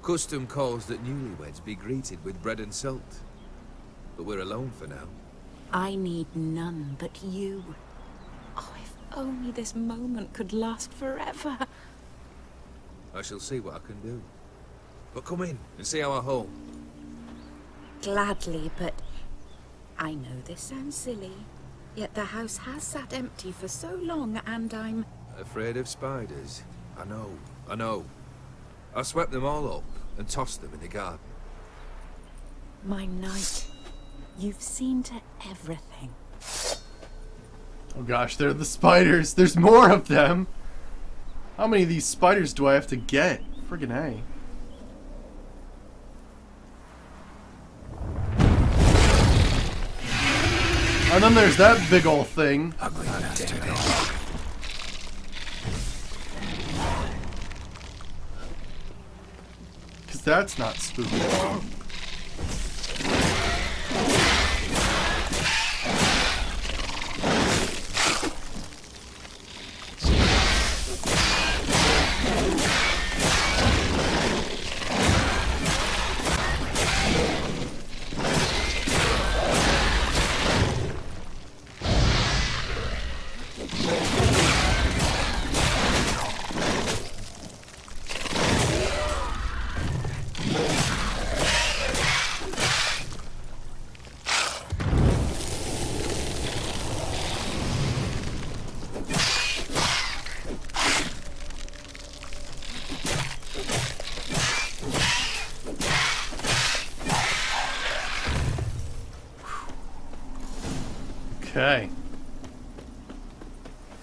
custom calls that newlyweds be greeted with bread and salt. But we're alone for now. I need none but you. Oh, if only this moment could last forever. I shall see what I can do. But come in and see our home. Gladly, but I know this sounds silly, yet the house has sat empty for so long, and I'm... Afraid of spiders? I know. I swept them all up and tossed them in the garden. My knight, you've seen to everything. Oh gosh, they're the spiders. There's more of them. How many of these spiders do I have to get? Friggin' A. And then there's that big old thing. Ugly bastard. Because that's not spooky. Okay.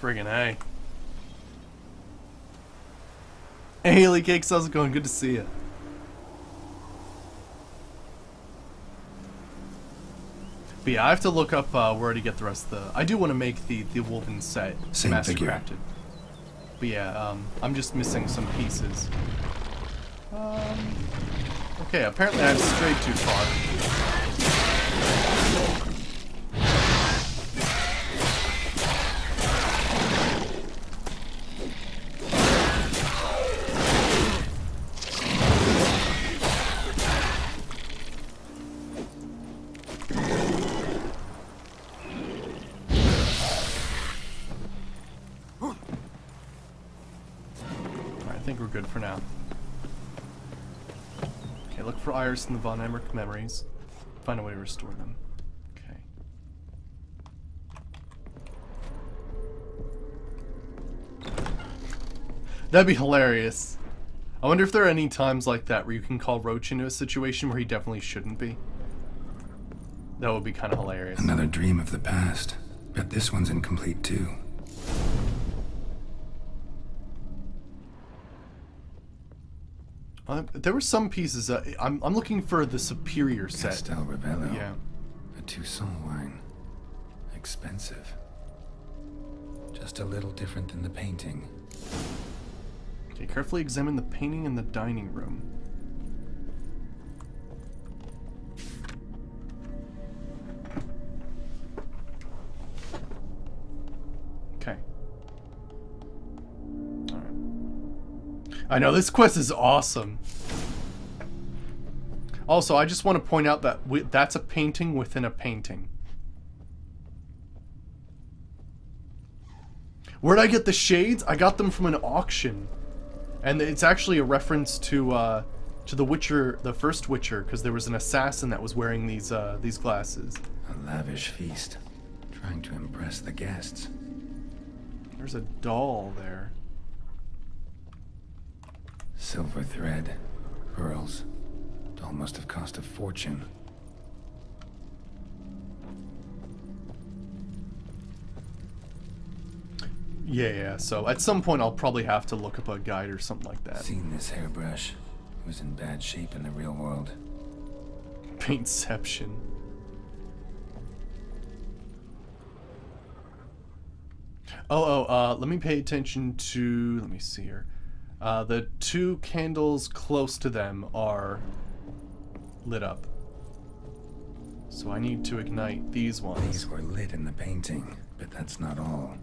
Friggin' A. Hey, Haley Cakes, how's it going? Good to see you. But yeah, I have to look up where to get the rest of the... I do want to make the Wolven set Same master figure. crafted. But yeah, I'm just missing some pieces. Okay, apparently I've strayed too far. I think we're good for now. Okay, look for Iris in the Von Emmerich memories. Find a way to restore them. Okay. That'd be hilarious. I wonder if there are any times like that where you can call Roach into a situation where he definitely shouldn't be. That would be kind of hilarious. Another dream of the past. Bet this one's incomplete too. There were some pieces. I'm looking for the superior set. Castel Ravello. Yeah. A Toussaint wine. Expensive. Just a little different than the painting. Okay, carefully examine the painting in the dining room. Okay. Alright. I know, this quest is awesome. Also, I just want to point out that that's a painting within a painting. Where'd I get the shades? I got them from an auction. And it's actually a reference to the Witcher, the first Witcher, because there was an assassin that was wearing these glasses. A lavish feast. Trying to impress the guests. There's a doll there. Silver thread. Pearls. Doll must have cost a fortune. Yeah, so at some point I'll probably have to look up a guide or something like that. Seen this hairbrush. It was in bad shape in the real world. Paintception. Let me pay attention to, let me see here. The 2 candles close to them are lit up. So I need to ignite these ones. These were lit in the painting, but that's not all.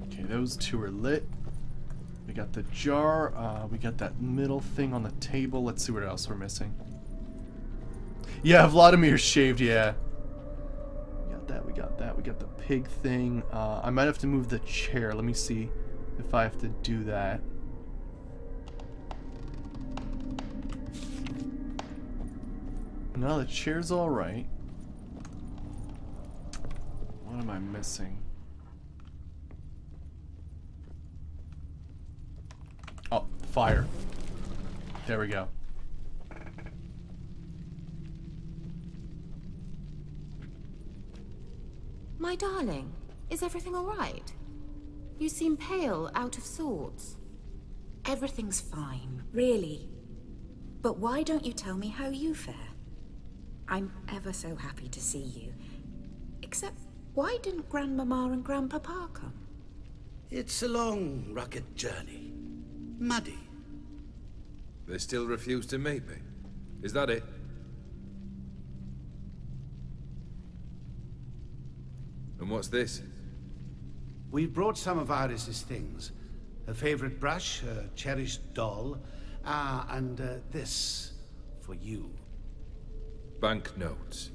Okay, those 2 are lit. We got the jar, we got that middle thing on the table. Let's see what else we're missing. Yeah, Vladimir's shaved, yeah. We got the pig thing. I might have to move the chair. Let me see if I have to do that. No, the chair's alright. What am I missing? Oh, fire. There we go. My darling, is everything all right? You seem pale, out of sorts. Everything's fine, really. But why don't you tell me how you fare? I'm ever so happy to see you. Except, why didn't Grandmama and Grandpapa come? It's a long, rugged journey. Muddy. They still refuse to meet me. Is that it? And what's this? We've brought some of Iris's things. Her favorite brush, her cherished doll, and this for you. Banknotes.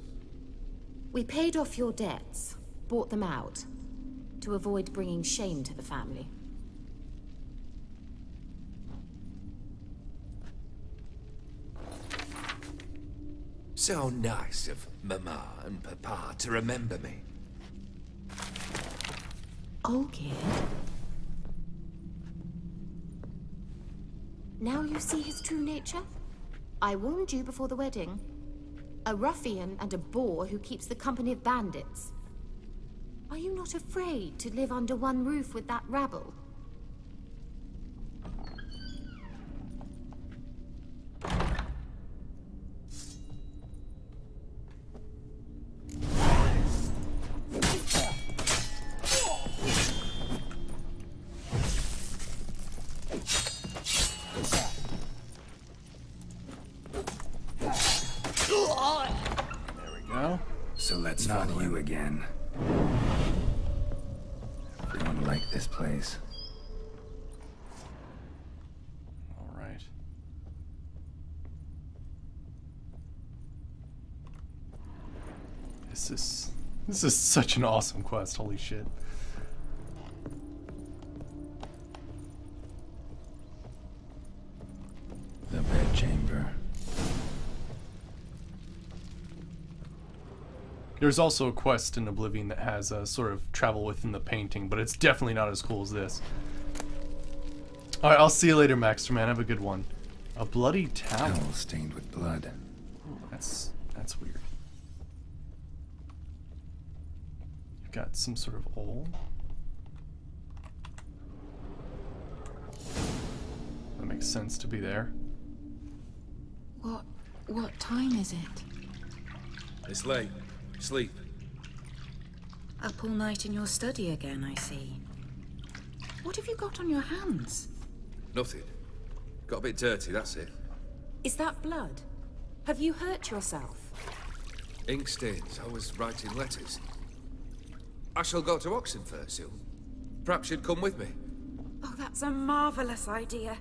We paid off your debts, bought them out, to avoid bringing shame to the family. So nice of Mama and Papa to remember me. Oh, kid. Now you see his true nature? I warned you before the wedding. A ruffian and a boor who keeps the company of bandits. Are you not afraid to live under one roof with that rabble? So let's find you again. Everyone like this place. All right. This is such an awesome quest. Holy shit. The bedchamber. There's also a quest in Oblivion that has a sort of travel within the painting, but it's definitely not as cool as this. Alright, I'll see you later, Maxterman. Have a good one. A bloody towel. Towel stained with blood. Ooh, that's weird. You've got some sort of hole. That makes sense to be there. What time is it? It's late. Sleep. Up all night in your study again, I see. What have you got on your hands? Nothing. Got a bit dirty, that's it. Is that blood? Have you hurt yourself? Ink stains. I was writing letters. I shall go to Oxenfurt soon. Perhaps you'd come with me. Oh, that's a marvelous idea.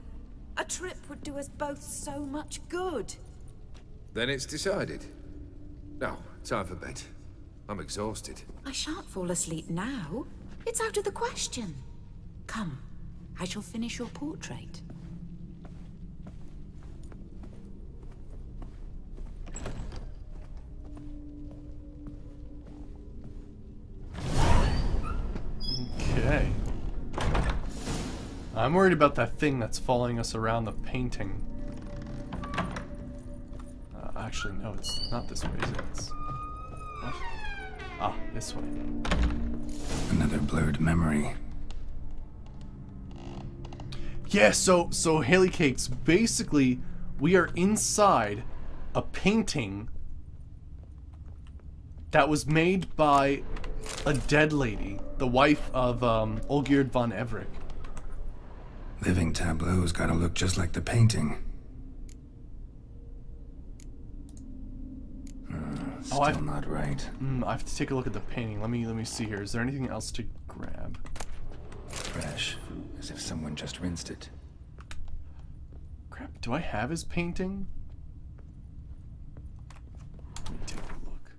A trip would do us both so much good. Then it's decided. Now, time for bed. I'm exhausted. I shan't fall asleep now. It's out of the question. Come, I shall finish your portrait. Okay. I'm worried about that thing that's following us around the painting. Actually, no, it's not this way, is it? It's... What? Ah, this way. Another blurred memory. Yeah, so Haley Cakes, basically we are inside a painting that was made by a dead lady, the wife of Olgierd von Everick. Living tableau's gotta look just like the painting. Still not right. I have to take a look at the painting. Let me see here. Is there anything else to grab? Fresh, as if someone just rinsed it. Crap, do I have his painting? Let me take a look.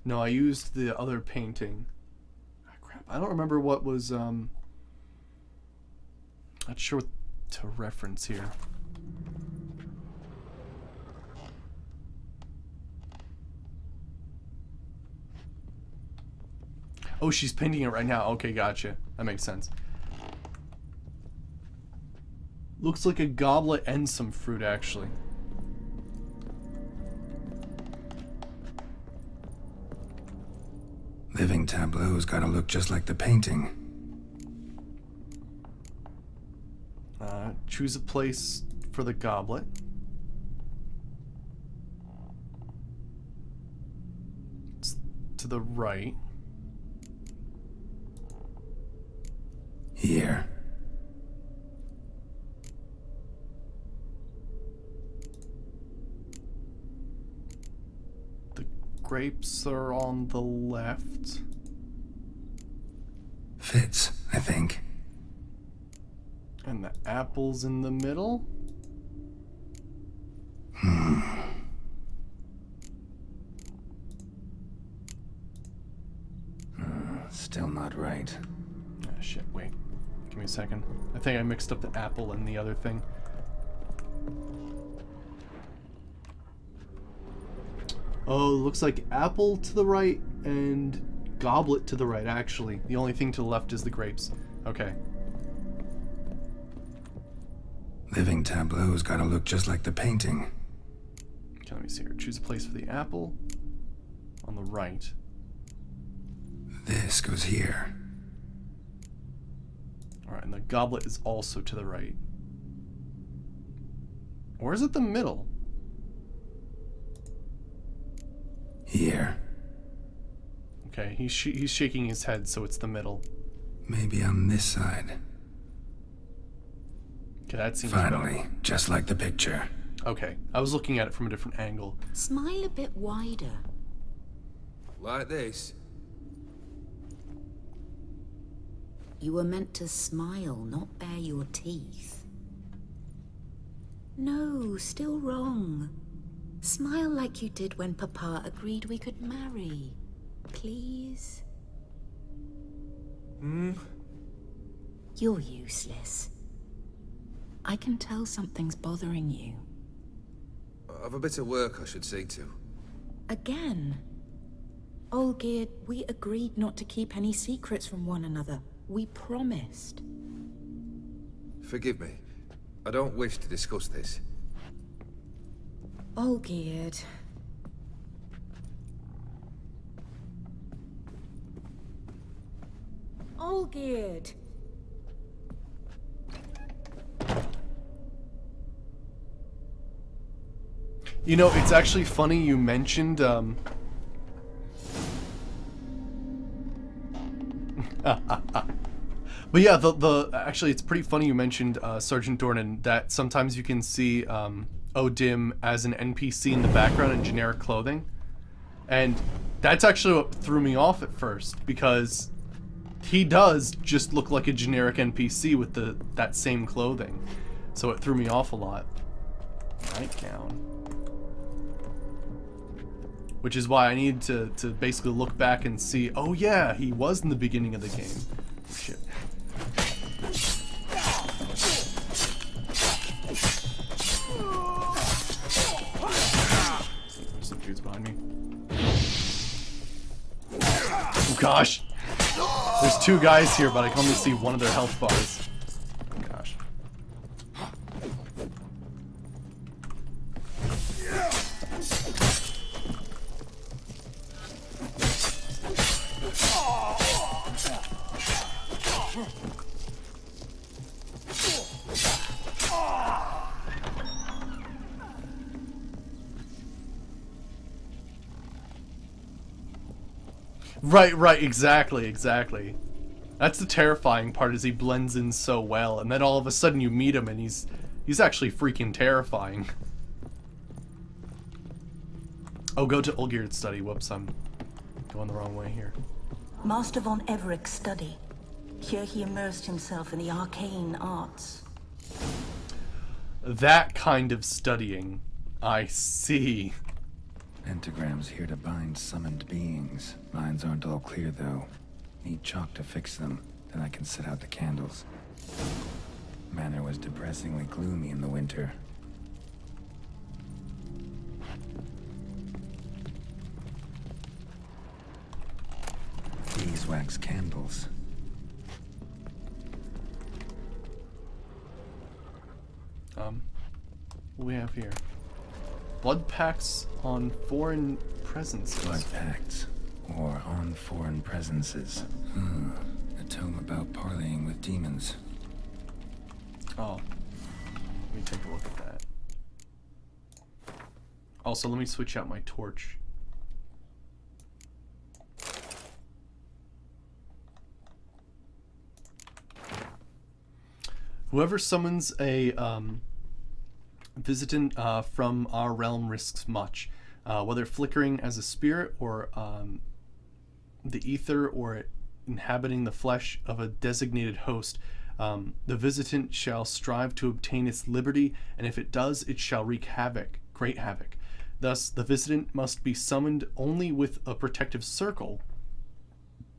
No, I used the other painting. Ah, crap, I don't remember what was, not sure what to reference here. Oh, she's painting it right now. Okay, gotcha. That makes sense. Looks like a goblet and some fruit, actually. Living tableau's gotta look just like the painting. Choose a place for the goblet. It's to the right. Here. The grapes are on the left. Fits, I think. And the apple's in the middle. Still not right. Ah, shit, wait. Give me a second. I think I mixed up the apple and the other thing. Oh, looks like apple to the right and goblet to the right, actually. The only thing to the left is the grapes. Okay. Living tableau's gotta look just like the painting. Okay, let me see here. Choose a place for the apple. On the right. This goes here. Alright, and the goblet is also to the right. Or is it the middle? Here. Okay, he's shaking his head, so it's the middle. Maybe on this side. Okay, that seems Finally, better. just like the picture. Okay, I was looking at it from a different angle. Smile a bit wider. Like this? You were meant to smile, not bare your teeth. No, still wrong. Smile like you did when Papa agreed we could marry. Please? You're useless. I can tell something's bothering you. I've a bit of work I should see to. Again? Olgierd, we agreed not to keep any secrets from one another. We promised. Forgive me. I don't wish to discuss this. Olgierd. Olgierd. You know, it's actually funny you mentioned, but yeah, actually, it's pretty funny you mentioned, Sergeant Dornan, that sometimes you can see, Odim as an NPC in the background in generic clothing. And that's actually what threw me off at first, because he does just look like a generic NPC with that same clothing. So it threw me off a lot. Nightgown. Which is why I needed to basically look back and see, oh yeah, he was in the beginning of the game. Shit. Some dudes behind me. Oh gosh! There's two guys here, but I can only see one of their health bars. Oh gosh. Right, exactly. That's the terrifying part, is he blends in so well, and then all of a sudden you meet him and he's actually freaking terrifying. Oh, go to Olgierd's study. Whoops, I'm going the wrong way here. Master von Evereck's study. Here he immersed himself in the arcane arts. That kind of studying. I see. Pentagrams here to bind summoned beings. Lines aren't all clear, though. Need chalk to fix them, then I can set out the candles. Manor was depressingly gloomy in the winter. Beeswax candles. What do we have here? Blood pacts on foreign presences. Blood pacts. Or on foreign presences. A tome about parleying with demons. Oh. Let me take a look at that. Also, let me switch out my torch. Whoever summons a visitant from our realm risks much, whether flickering as a spirit or the ether or inhabiting the flesh of a designated host. The visitant shall strive to obtain its liberty, and if it does, it shall wreak havoc, great havoc. Thus, the visitant must be summoned only with a protective circle,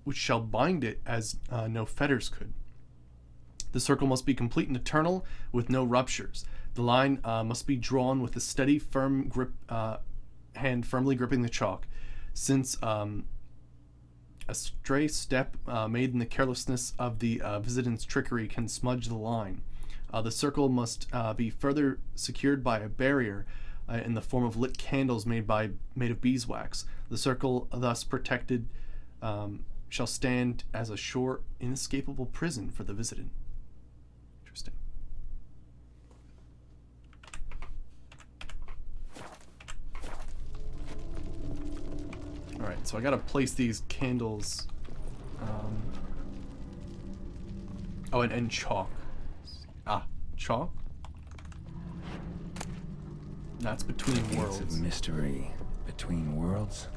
which shall bind it as no fetters could. The circle must be complete and eternal, with no ruptures. The line must be drawn with a steady, firm grip, hand firmly gripping the chalk. Since a stray step made in the carelessness of the visitant's trickery can smudge the line, the circle must be further secured by a barrier in the form of lit candles made of beeswax. The circle, thus protected, shall stand as a short, inescapable prison for the visitant. Interesting. Alright, so I gotta place these candles. Oh, and chalk. Ah, chalk? That's between worlds. Gates of mystery. Between worlds?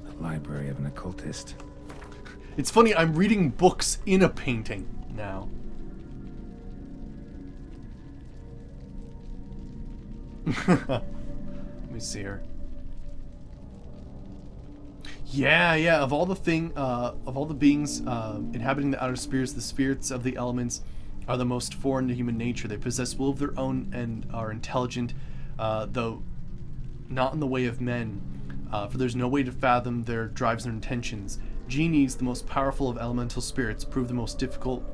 The library of an occultist. It's funny, I'm reading books in a painting now. Let me see here. Yeah, of all the beings inhabiting the outer spheres, the spirits of the elements are the most foreign to human nature. They possess will of their own and are intelligent, though not in the way of men, for there's no way to fathom their drives and intentions. Genies, the most powerful of elemental spirits, prove the most difficult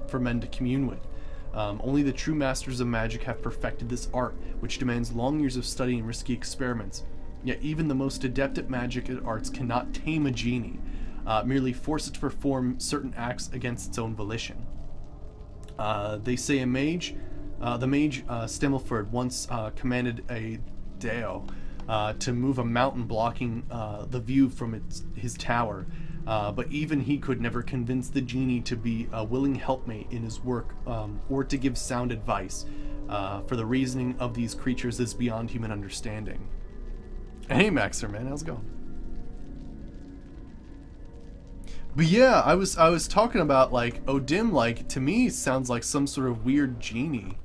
for men to commune with. Only the true masters of magic have perfected this art, which demands long years of study and risky experiments. Yet even the most adept at magic and arts cannot tame a genie, merely force it to perform certain acts against its own volition. They say the mage Stimmelford once commanded a Deo to move a mountain blocking the view from his tower, but even he could never convince the genie to be a willing helpmate in his work or to give sound advice, for the reasoning of these creatures is beyond human understanding. Hey Maxer, man, how's it going? But yeah, I was talking about, like, Odim, like, to me sounds like some sort of weird genie.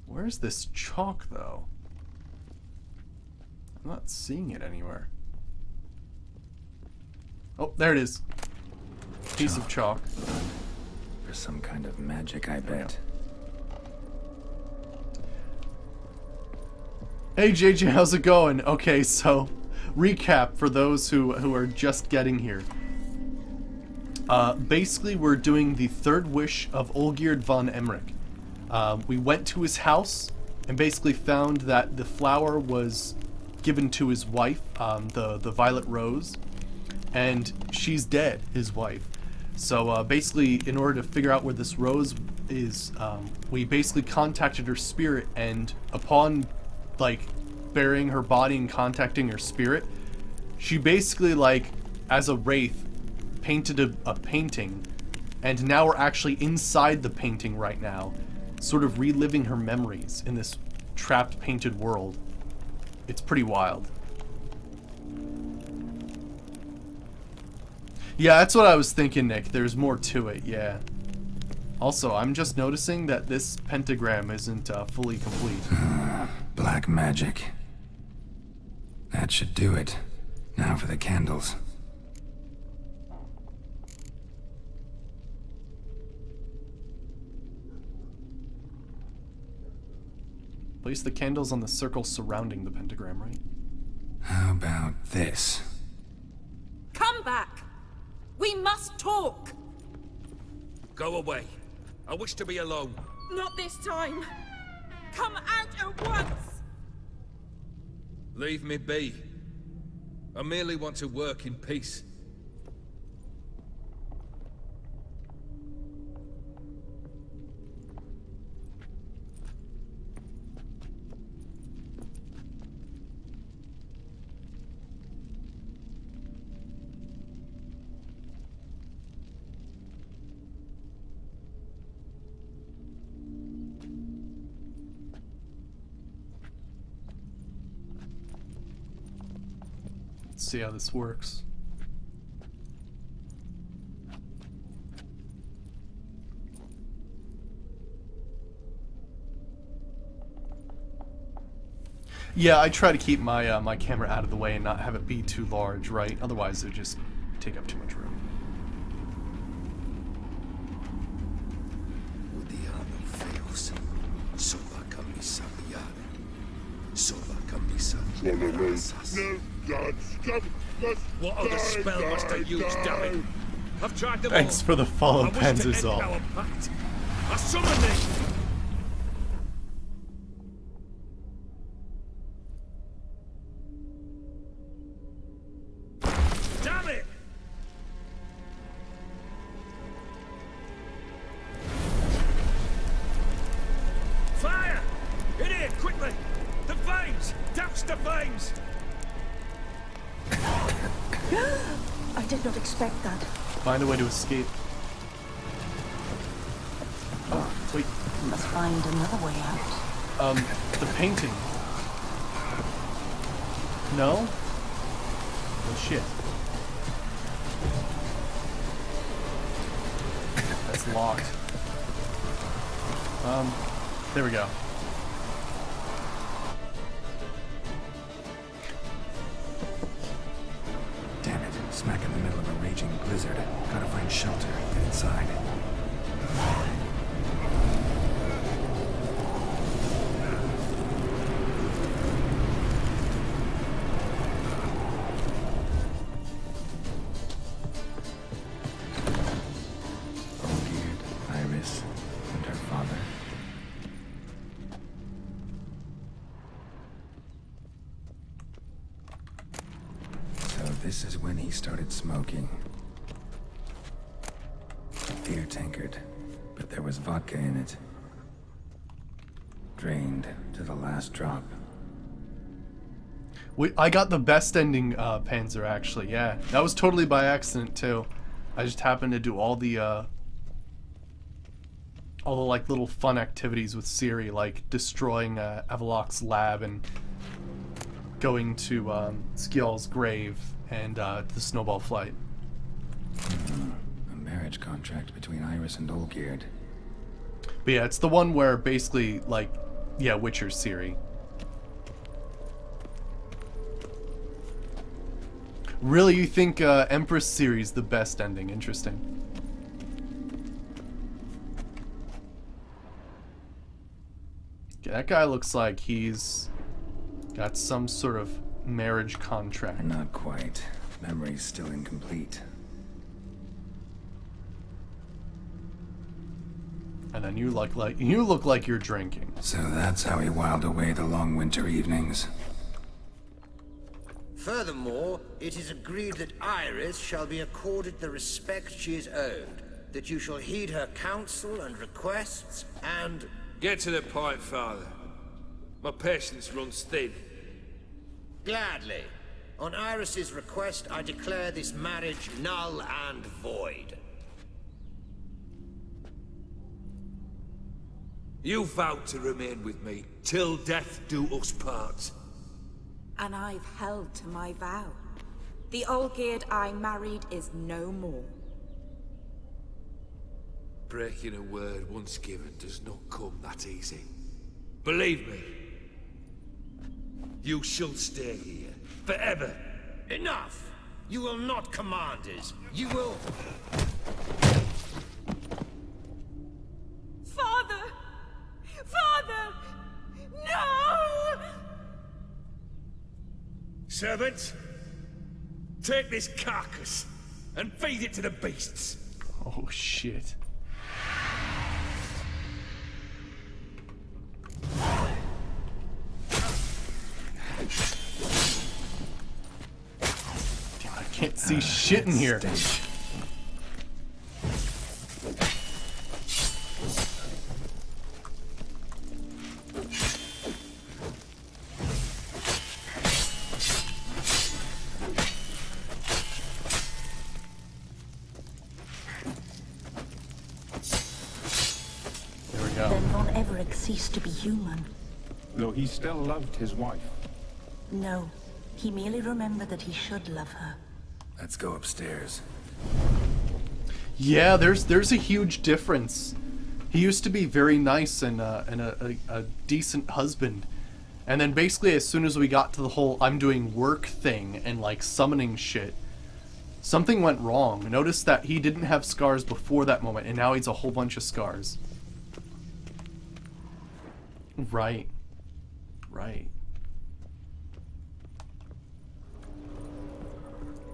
Where's this chalk, though? I'm not seeing it anywhere. Oh, there it is. Piece of chalk. For some kind of magic, I bet. Hey JJ, how's it going? Okay, so recap for those who are just getting here. Basically, we're doing the third wish of Olgierd von Emmerich. We went to his house and basically found that the flower was given to his wife, the violet rose, and she's dead, his wife. So basically, in order to figure out where this rose is, we basically contacted her spirit, and upon, like, burying her body and contacting her spirit, she basically, like, as a wraith, painted a painting, and now we're actually inside the painting right now, sort of reliving her memories in this trapped painted world. It's pretty wild. Yeah, that's what I was thinking, Nick. There's more to it, yeah. Also, I'm just noticing that this pentagram isn't fully complete. Black magic. That should do it. Now for the candles. Place the candles on the circle surrounding the pentagram, right? How about this? Come back! We must talk! Go away. I wish to be alone. Not this time! Come out at once! Leave me be. I merely want to work in peace. Let's see how this works. Yeah, I try to keep my my camera out of the way and not have it be too large, right? Otherwise, it would just take up too much room. What other spell must I use, damn it? I've tried them Thanks all. for the follow, I wish to end Panzerzol. our pact. I summon thee! Damn it! Fire! In here, quickly! The flames! Douse the flames! I did not expect that. Find a way to escape. Oh, wait. Must find another way out. The painting. No? Oh shit. That's locked. There we go. Damn it, smack in the middle of a raging blizzard. Gotta find shelter, get inside. Old-eared Iris and her father. So this is when he started smoking. A beer tankard, but there was vodka in it. Drained to the last drop. I got the best ending, Panzer, actually, yeah. That was totally by accident, too. I just happened to do all the like, little fun activities with Ciri, like destroying Avalok's lab and going to Skjald's grave and the snowball flight. A marriage contract between Iris and Olgierd. But yeah, it's the one where basically, like, yeah, Witcher Ciri. Really, you think Empress Ciri's the best ending? Interesting. Okay, that guy looks like he's got some sort of marriage contract. Not quite. Memory's still incomplete. And then you look like you're drinking. So that's how he whiled away the long winter evenings. Furthermore, it is agreed that Iris shall be accorded the respect she is owed, that you shall heed her counsel and requests, and... Get to the point, Father. My patience runs thin. Gladly. On Iris's request, I declare this marriage null and void. You vowed to remain with me till death do us part. And I've held to my vow. The Olgierd I married is no more. Breaking a word once given does not come that easy. Believe me, you shall stay here forever. Enough! You will not command us. You will... Father! Father! No! Servants, take this carcass and feed it to the beasts. Oh shit. Damn, I can't see shit in here. Then Von Everett ceased to be human. Though he still loved his wife. No, he merely remembered that he should love her. Let's go upstairs. Yeah, there's a huge difference. He used to be very nice and a decent husband. And then basically as soon as we got to the whole I'm doing work thing and like summoning shit, something went wrong. Notice that he didn't have scars before that moment and now he's a whole bunch of scars. Right. Right.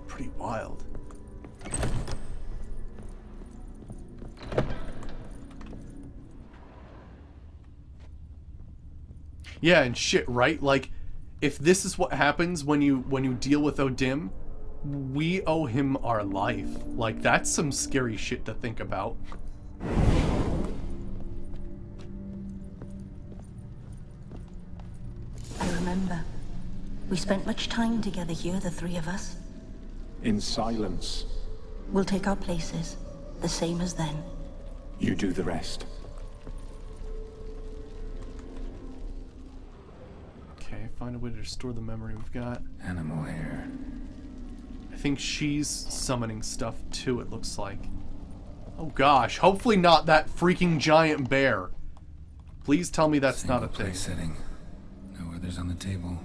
Pretty wild. Yeah, and shit, right? Like, if this is what happens when you deal with Odim, we owe him our life. Like, that's some scary shit to think about. I remember. We spent much time together here, the three of us. In silence. We'll take our places, the same as then. You do the rest. Okay, find a way to restore the memory we've got. Animal hair. I think she's summoning stuff too, it looks like. Oh gosh, hopefully not that freaking giant bear. Please tell me that's not a thing. Place setting. No others on the table.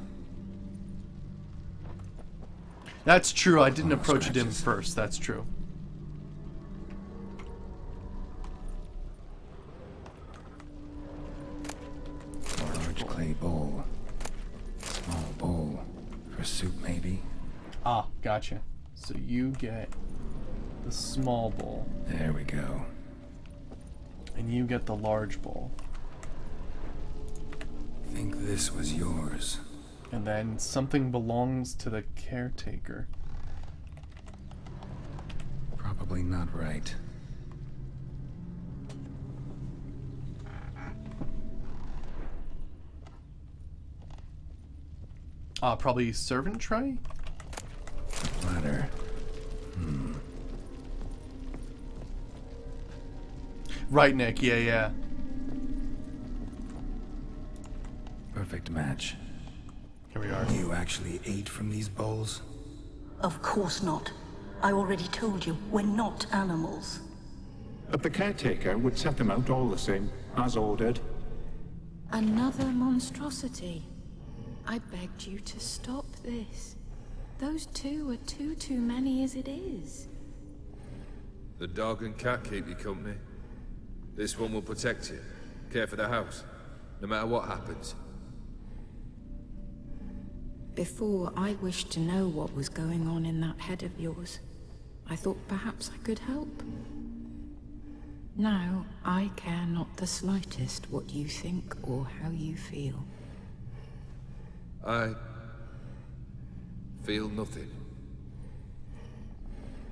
That's true, I didn't approach him first, that's true. Large clay bowl. Small bowl. For soup, maybe? Ah, gotcha. So you get the small bowl. There we go. And you get the large bowl. Think this was yours. And then something belongs to the caretaker. Probably not right. Probably servant tray? Ladder. Right, Nick, yeah. Perfect match. Here we are. You actually ate from these bowls? Of course not. I already told you, we're not animals. But the caretaker would set them out all the same, as ordered. Another monstrosity. I begged you to stop this. Those two are too many as it is. The dog and cat keep you company. This one will protect you, care for the house, no matter what happens. Before, I wished to know what was going on in that head of yours. I thought perhaps I could help. Now, I care not the slightest what you think or how you feel. I feel nothing.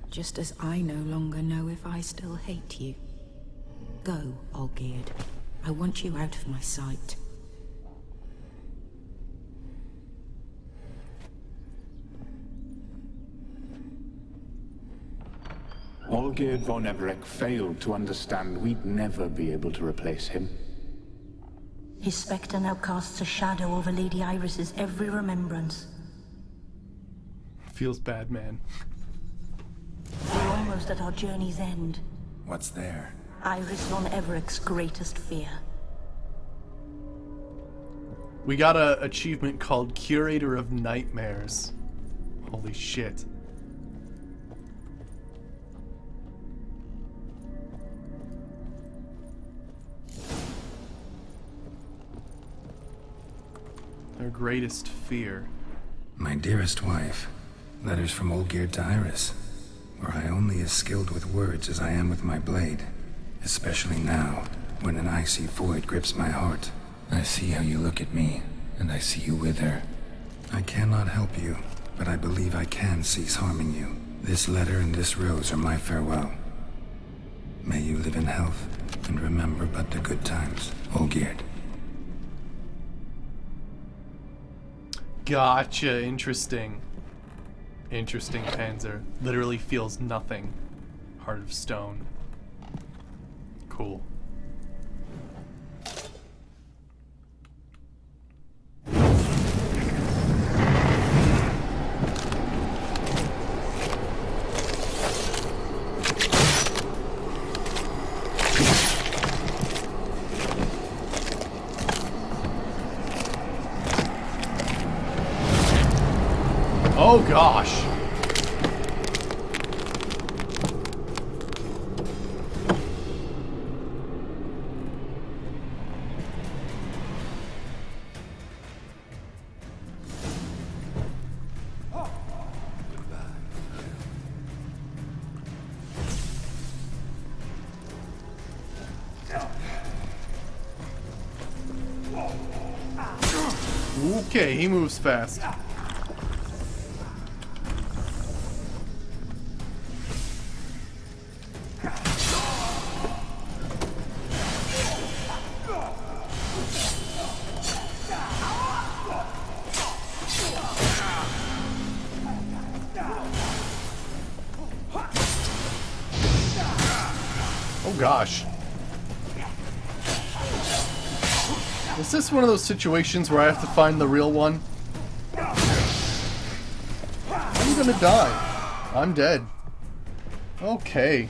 Just as I no longer know if I still hate you. Go, Olgierd. I want you out of my sight. Olgierd von Everec failed to understand we'd never be able to replace him. His spectre now casts a shadow over Lady Iris's every remembrance. Feels bad, man. We're almost at our journey's end. What's there? Iris von Everec's greatest fear. We got a achievement called Curator of Nightmares. Holy shit. Their greatest fear. My dearest wife. Letters from Olgierd to Iris. Were I only as skilled with words as I am with my blade. Especially now, when an icy void grips my heart. I see how you look at me, and I see you with her. I cannot help you, but I believe I can cease harming you. This letter and this rose are my farewell. May you live in health, and remember but the good times, Olgierd. Gotcha, interesting. Interesting, Panzer. Literally feels nothing. Heart of stone. Cool. Oh gosh. Okay, he moves fast. Oh gosh. Is this one of those situations where I have to find the real one? I'm gonna die. I'm dead. Okay.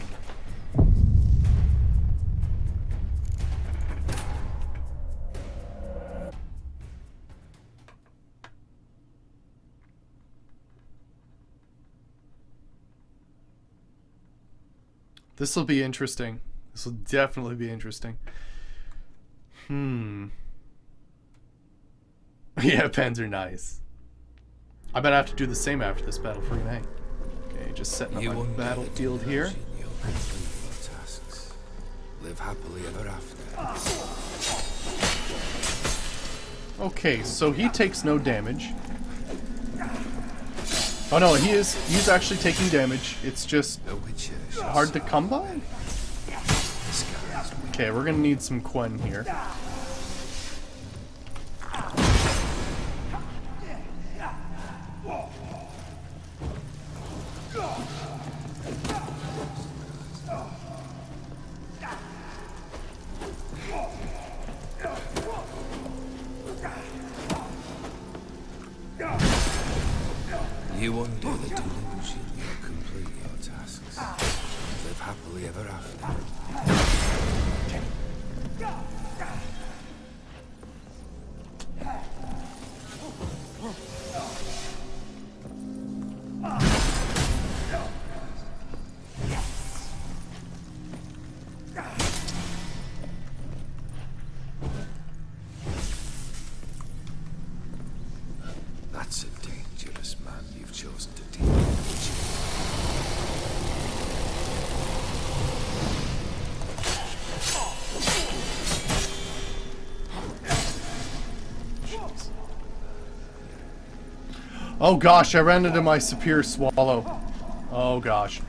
This will be interesting. This will definitely be interesting. Yeah, pens are nice. I bet I have to do the same after this battle for May. Okay, just setting up my battlefield here. Tasks. Live happily ever after. Okay, so he takes no damage. Oh no, he's actually taking damage. It's just hard to come by? Okay, we're gonna need some Quen here. You undo the delusion, you'll complete your tasks. Live happily ever after. That's a dangerous man you've chosen to deal with. Oh gosh, I ran into my superior swallow. Oh gosh.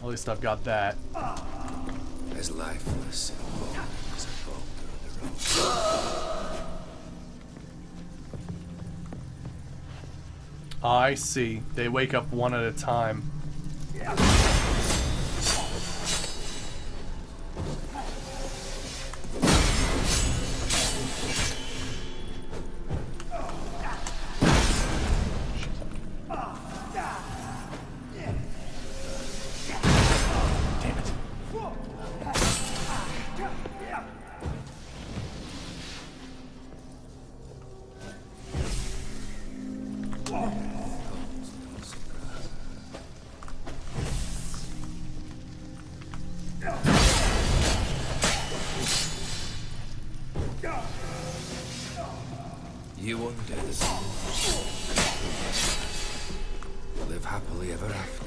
Holy least I've got that. As lifeless and bold as a boulder of the road. I see. They wake up one at a time. You wonder the live happily ever after.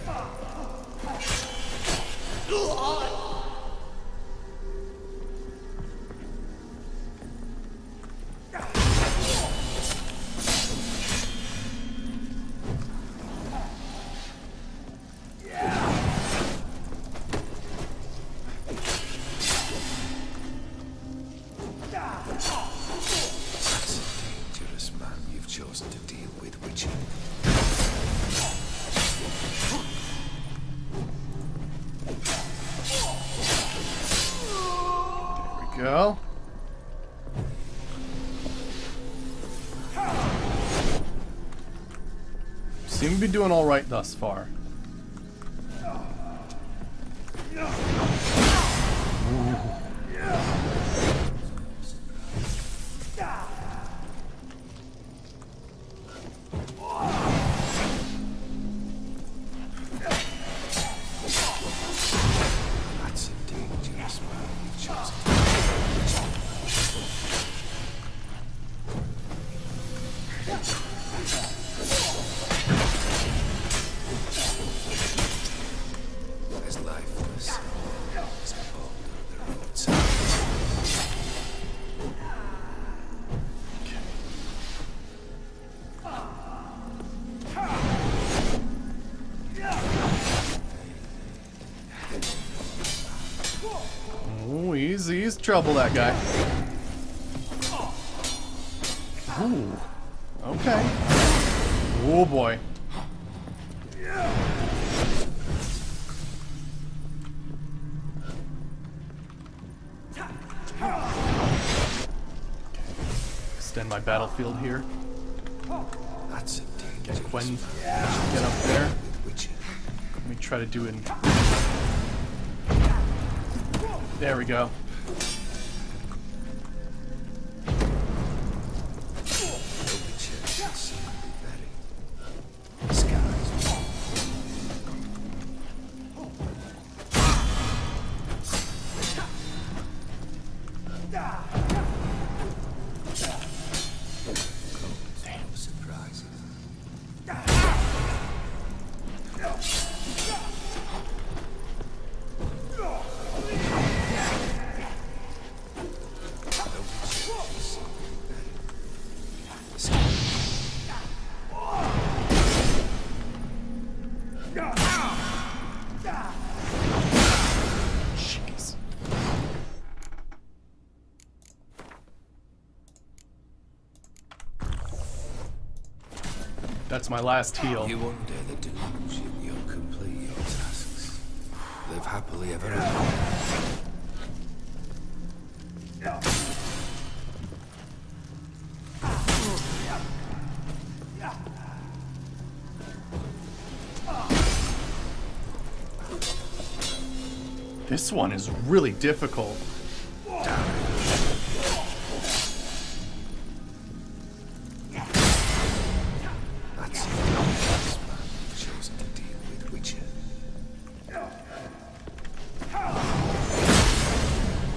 Chosen to deal with witching. There we go. Seem to be doing all right thus far. Oh, he's trouble, that guy. Ooh. Okay. Oh boy. Extend my battlefield here. That's a get Gwen. Get up there. Let me try to do it. There we go. That's my last heal. You wonder the delusion you'll complete your tasks. Live happily ever after. This one is really difficult.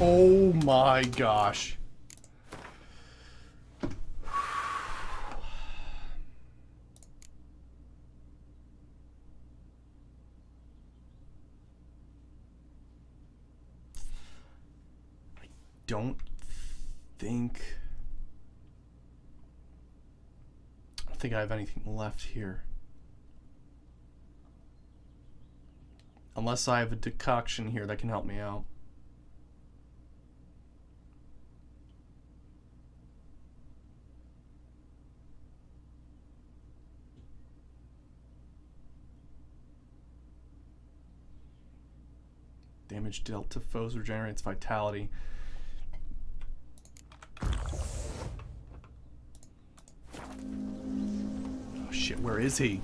Oh my gosh. I don't think I have anything left here. Unless I have a decoction here that can help me out. Damage dealt to foes regenerates vitality. Oh shit, where is he?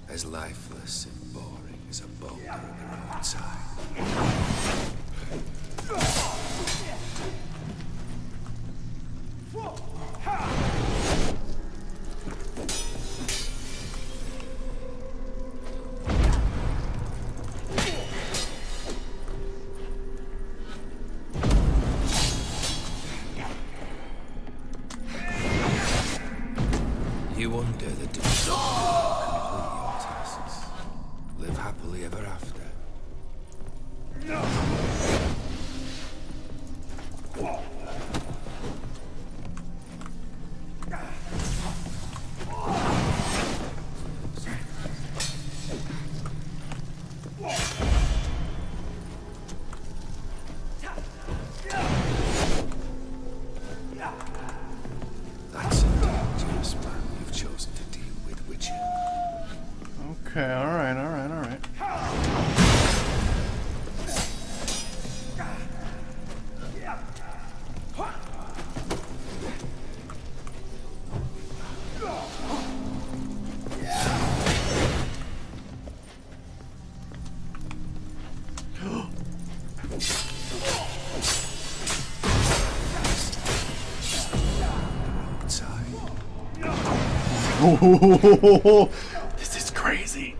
As lifeless and boring as a boulder on the roadside. You wonder the difference complete your tasks. Live happily ever after. That's a dangerous man you've chosen to deal with, Witcher. Okay, alright, alright, alright. This is crazy.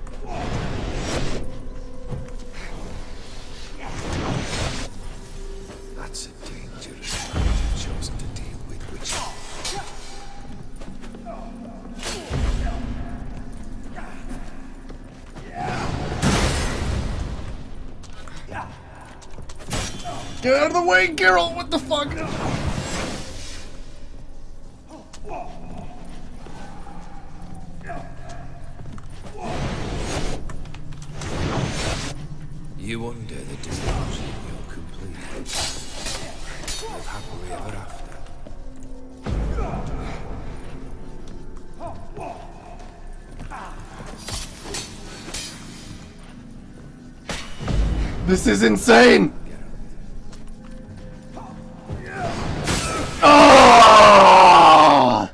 That's a dangerous man you've chosen to deal with, Witcher. Get out of the way, Geralt! What the fuck? You wonder the delusion you're complete. Live happily ever after. This is insane! Oh!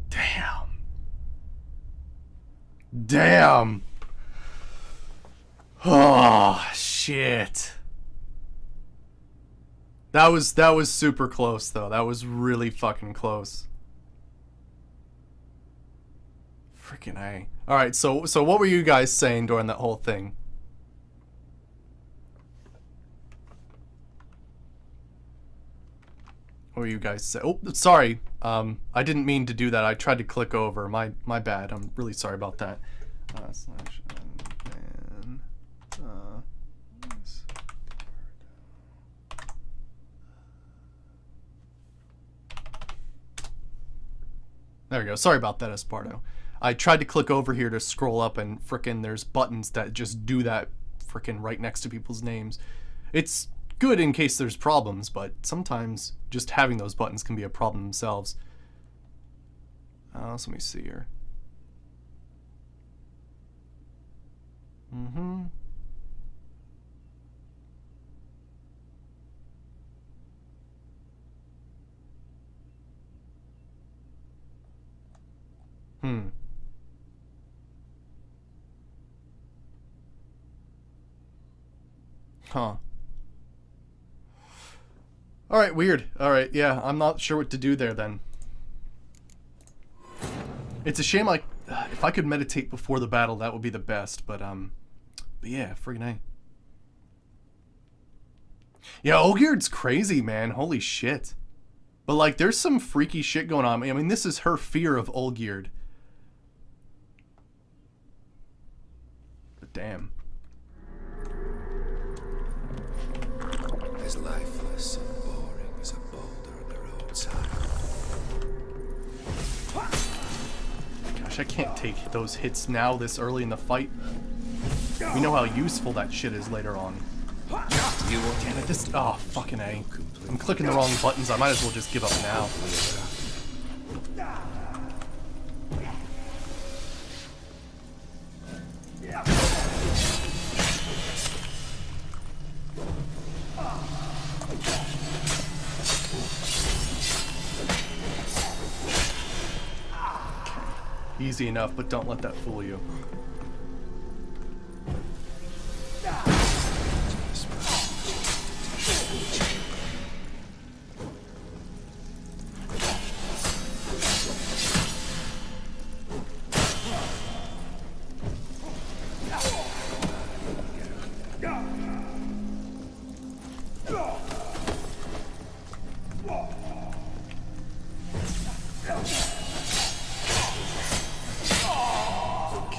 Damn. Damn. Oh, shit. That was super close though. That was really fucking close. Freaking A. All right, so what were you guys saying during that whole thing? What were you guys saying? Oh, sorry. I didn't mean to do that. I tried to click over. My bad. I'm really sorry about that. Slash ban. There we go. Sorry about that, Esparto. I tried to click over here to scroll up and frickin' there's buttons that just do that frickin' right next to people's names. It's good in case there's problems, but sometimes just having those buttons can be a problem themselves. So let me see here. Huh. Alright, weird. Alright, yeah, I'm not sure what to do there then. It's a shame, like, if I could meditate before the battle, that would be the best, but yeah, friggin' A. Yeah, Olgierd's crazy, man. Holy shit. But, like, there's some freaky shit going on. I mean, this is her fear of Olgierd. But damn. As lifeless and boring as a boulder on the roadside. Actually, I can't take those hits now this early in the fight. We know how useful that shit is later on. Damn it, this... Oh, fucking A. I'm clicking the wrong buttons. I might as well just give up now. Easy enough, but don't let that fool you.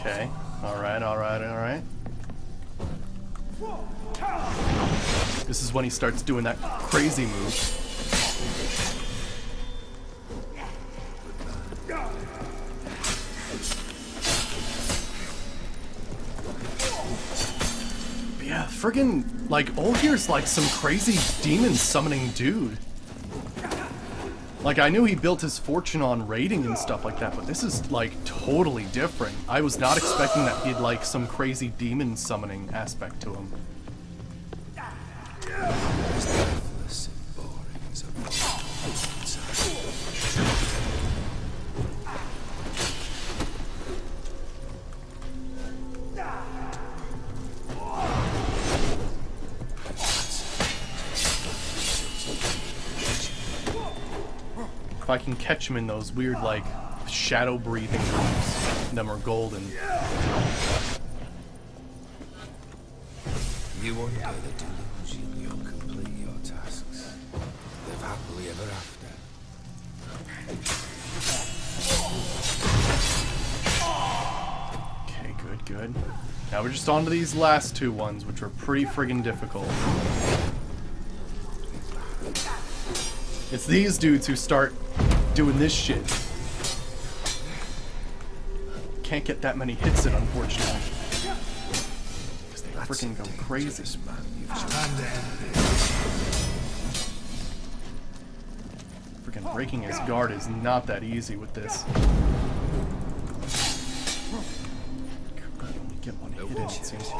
Okay. Alright. This is when he starts doing that crazy move. But yeah, friggin' like Olgir's like some crazy demon summoning dude. Like, I knew he built his fortune on raiding and stuff like that, but this is, like, totally different. I was not expecting that he'd, like, some crazy demon summoning aspect to him. If I can catch him in those weird, like, shadow breathing moves, them are golden. You wonder the delusion you'll complete your tasks. Live happily ever after. Okay, good. Now we're just on to these last two ones, which are pretty friggin' difficult. It's these dudes who start doing this shit. Can't get that many hits in, unfortunately. Because they freaking go crazy. Freaking breaking his guard is not that easy with this. Only get one hit in, it seems.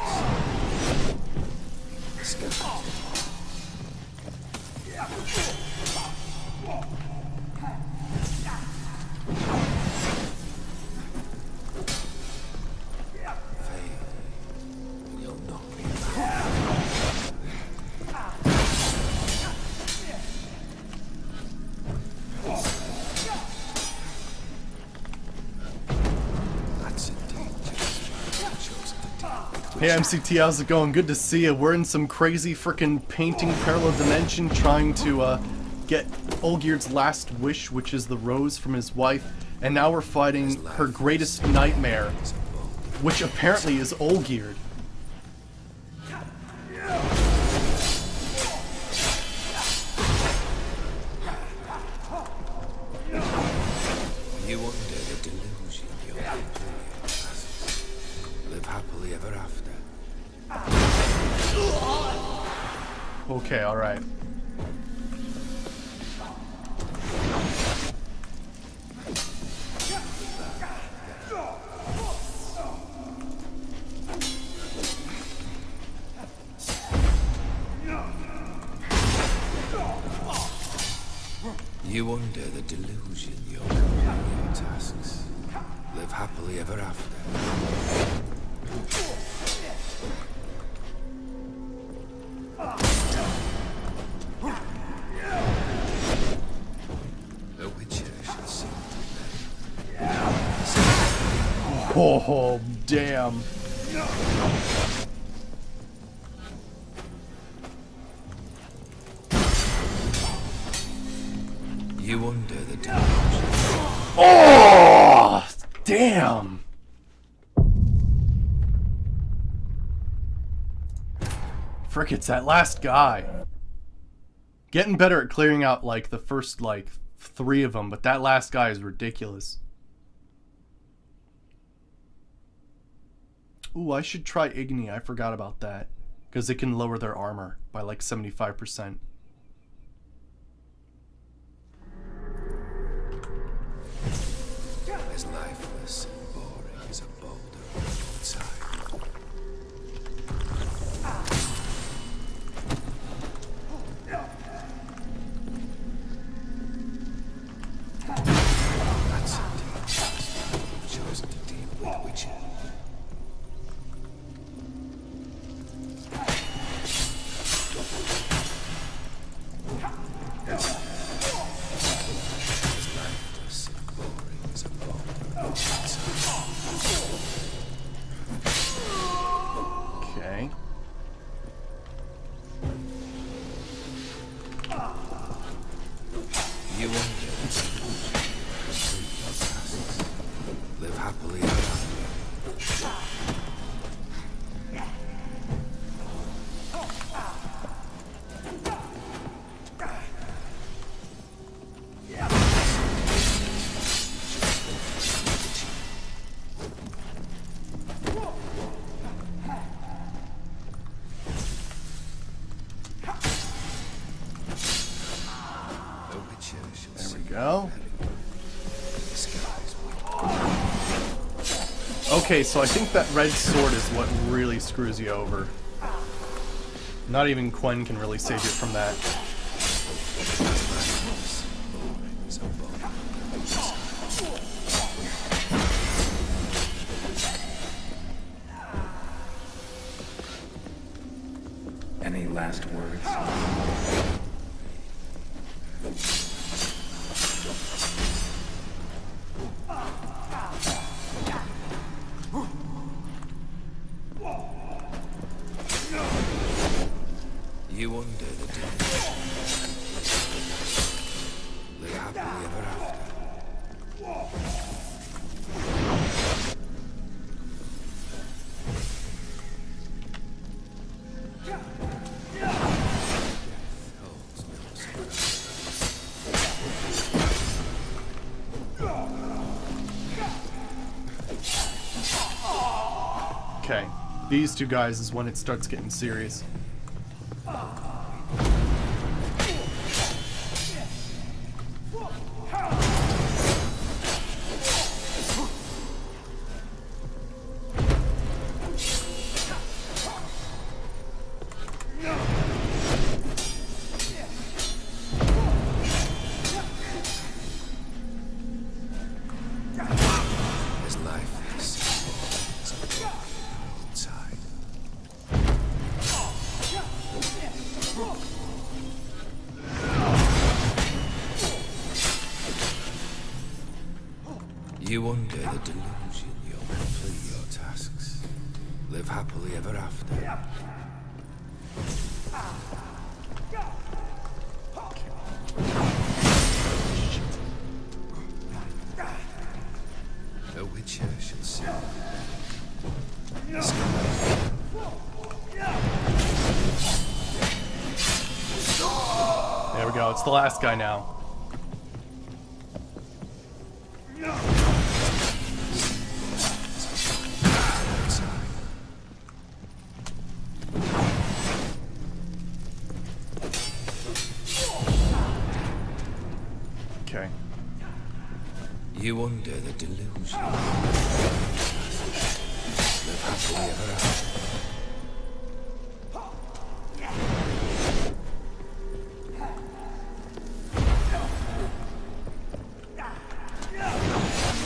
Hey MCT, how's it going? Good to see you. We're in some crazy freaking painting parallel dimension trying to get Olgir's last wish, which is the rose from his wife, and now we're fighting her greatest nightmare, which apparently is Olgir. You wonder the delusion you'll complete. Live happily ever after. Okay, alright. You wonder the delusion you'll complete your tasks. Live happily ever after. The Witcher should sing to them. Oh, damn. You wonder the delusion. Oh, damn. Frick, it's that last guy. Getting better at clearing out, like, the first, like, 3 of them, but that last guy is ridiculous. Ooh, I should try Igni. I forgot about that. Because it can lower their armor by like 75%. As lifeless and boring as a boulder outside. That's indeed you've chosen to deal with witches. Okay. You won't get it. Live happily ever after. There we go. Okay, so I think that red sword is what really screws you over. Not even Quen can really save you from that. Any last words? You undo the delusion. Live happily ever after. Okay, these two guys is when it starts getting serious. His life is outside. You undo the delusion you'll complete your tasks. Live happily ever after. A witcher shall see. There we go, it's the last guy now. Okay. You undo the delusion. Live happily ever after.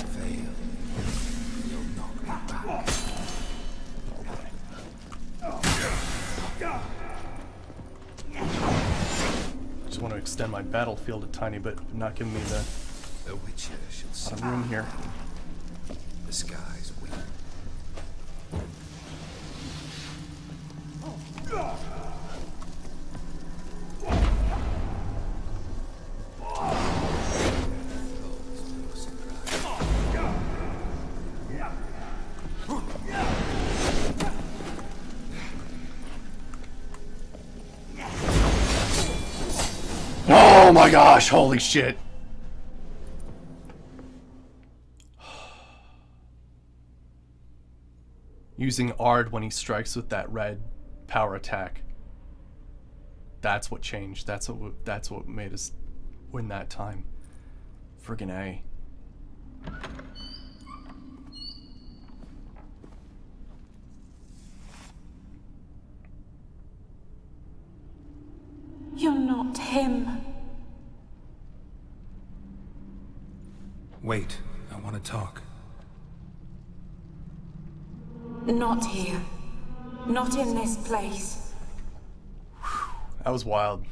Fail. You'll knock me back. Just want to extend my battlefield a tiny bit, but not giving me the A witcher shall see. lot of room here. The skies weep. Oh my gosh, holy shit. using Ard when he strikes with that red power attack. That's what changed. That's what made us win that time. Friggin' A. You're not him. Wait, I want to talk. Not here. Not in this place. That was wild.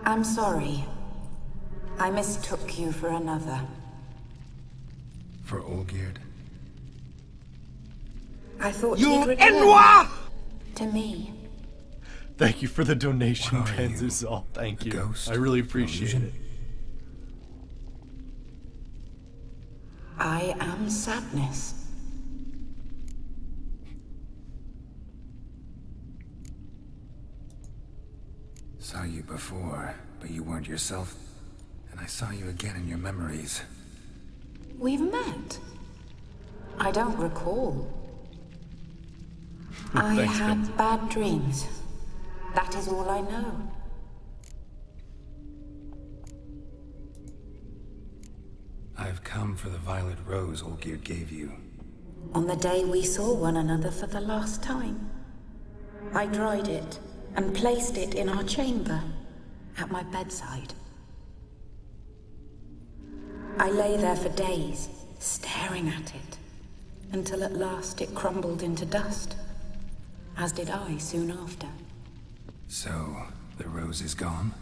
I'm sorry. I mistook you for another. For Olgierd? I thought You he'd return Enwa! to me. Thank you for the donation, Kansas. Thank you. Ghost? I really appreciate it. I am sadness. Saw you before, but you weren't yourself. And I saw you again in your memories. We've met. I don't recall. I Thanks, had Vince. bad dreams. That is all I know. I've come for the violet rose Olgierd gave you. On the day we saw one another for the last time, I dried it and placed it in our chamber at my bedside. I lay there for days, staring at it, until at last it crumbled into dust, as did I soon after. So, the rose is gone?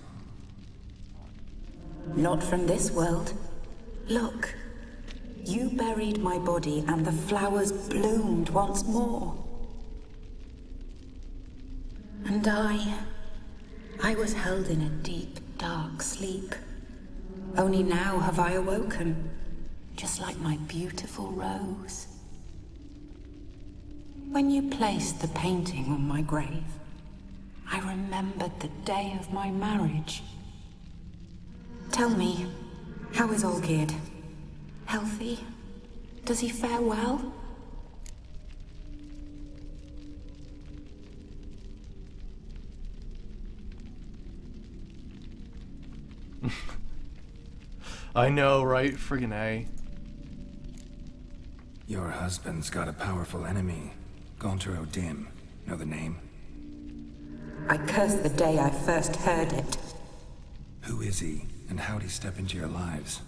Not from this world. Look, you buried my body and the flowers bloomed once more. And I was held in a deep, dark sleep. Only now have I awoken, just like my beautiful rose. When you placed the painting on my grave, I remembered the day of my marriage. Tell me, how is Olgierd? Healthy? Does he fare well? I know, right? Friggin' A. Your husband's got a powerful enemy. Gaunter O'Dim. Know the name? I curse the day I first heard it. Who is he, and how'd he step into your lives?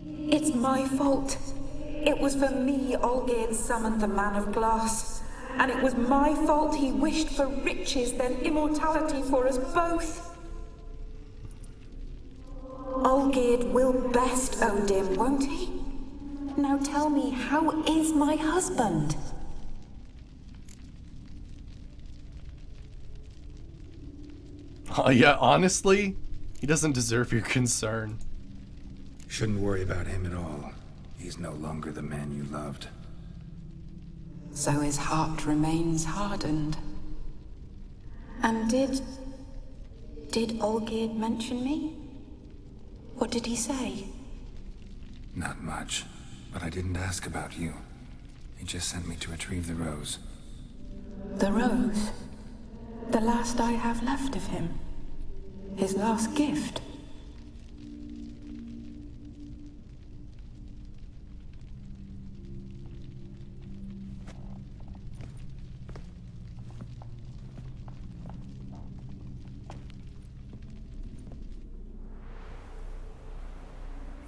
It's my fault. It was for me Olgierd summoned the Man of Glass. And it was my fault he wished for riches, then immortality for us both. Olgierd will best O'Dim, won't he? Now tell me, how is my husband? Yeah, honestly, he doesn't deserve your concern. Shouldn't worry about him at all. He's no longer the man you loved. So his heart remains hardened. And did Olgierd mention me? What did he say? Not much, but I didn't ask about you. He just sent me to retrieve the rose. The rose? The last I have left of him? His last gift?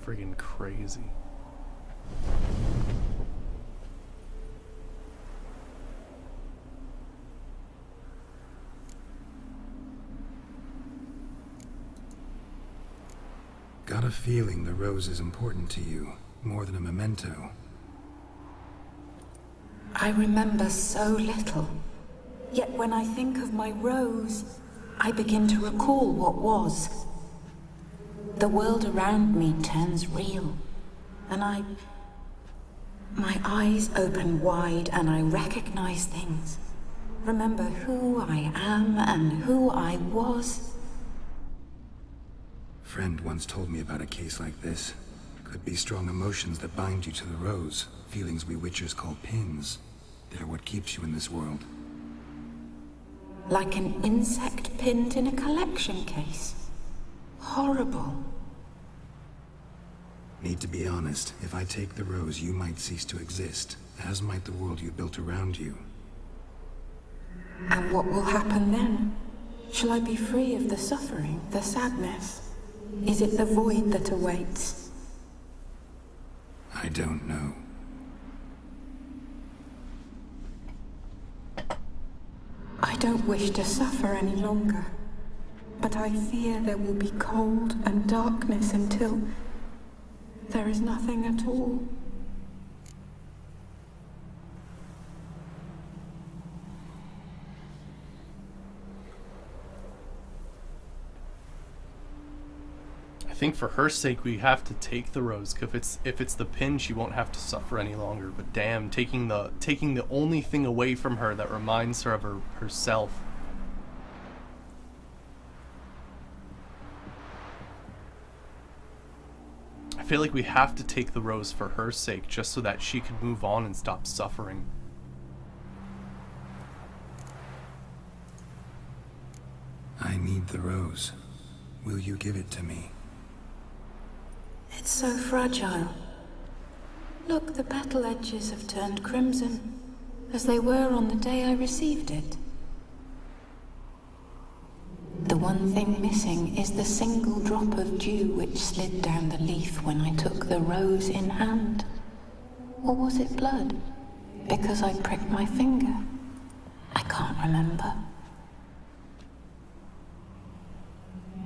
Friggin' crazy. Got a feeling the rose is important to you, more than a memento. I remember so little. Yet when I think of my rose, I begin to recall what was. The world around me turns real, and my eyes open wide and I recognize things. Remember who I am and who I was. Friend once told me about a case like this. Could be strong emotions that bind you to the rose. Feelings we witchers call pins. They're what keeps you in this world. Like an insect pinned in a collection case. Horrible. Need to be honest. If I take the rose, you might cease to exist, as might the world you built around you. And what will happen then? Shall I be free of the suffering, the sadness? Is it the void that awaits? I don't know. I don't wish to suffer any longer, but I fear there will be cold and darkness until there is nothing at all. I think for her sake we have to take the rose. If it's the pin, she won't have to suffer any longer. But damn, taking the only thing away from her that reminds her of herself. I feel like we have to take the rose for her sake, just so that she can move on and stop suffering. I need the rose. Will you give it to me? It's so fragile. Look, the petal edges have turned crimson, as they were on the day I received it. The one thing missing is the single drop of dew which slid down the leaf when I took the rose in hand. Or was it blood? Because I pricked my finger? I can't remember.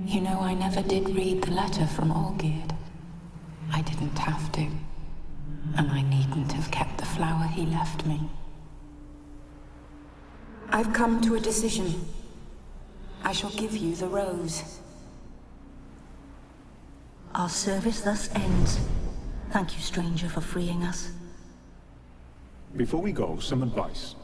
You know, I never did read the letter from Olgierd. I didn't have to. And I needn't have kept the flower he left me. I've come to a decision. I shall give you the rose. Our service thus ends. Thank you, stranger, for freeing us. Before we go, some advice.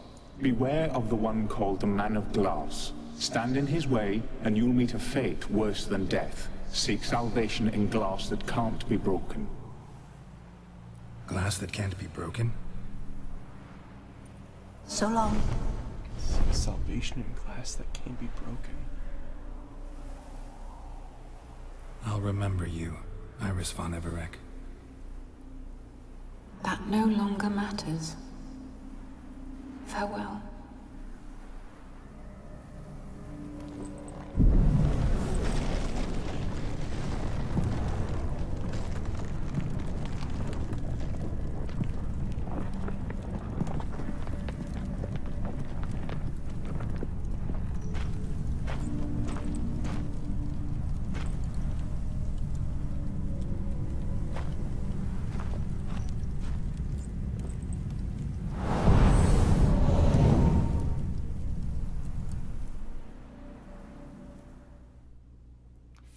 Beware of the one called the Man of Glass. Stand in his way, and you'll meet a fate worse than death. Seek salvation in glass that can't be broken. Glass that can't be broken? So long. Seek salvation in glass that can't be broken. I'll remember you, Iris von Everec. That no longer matters. Farewell.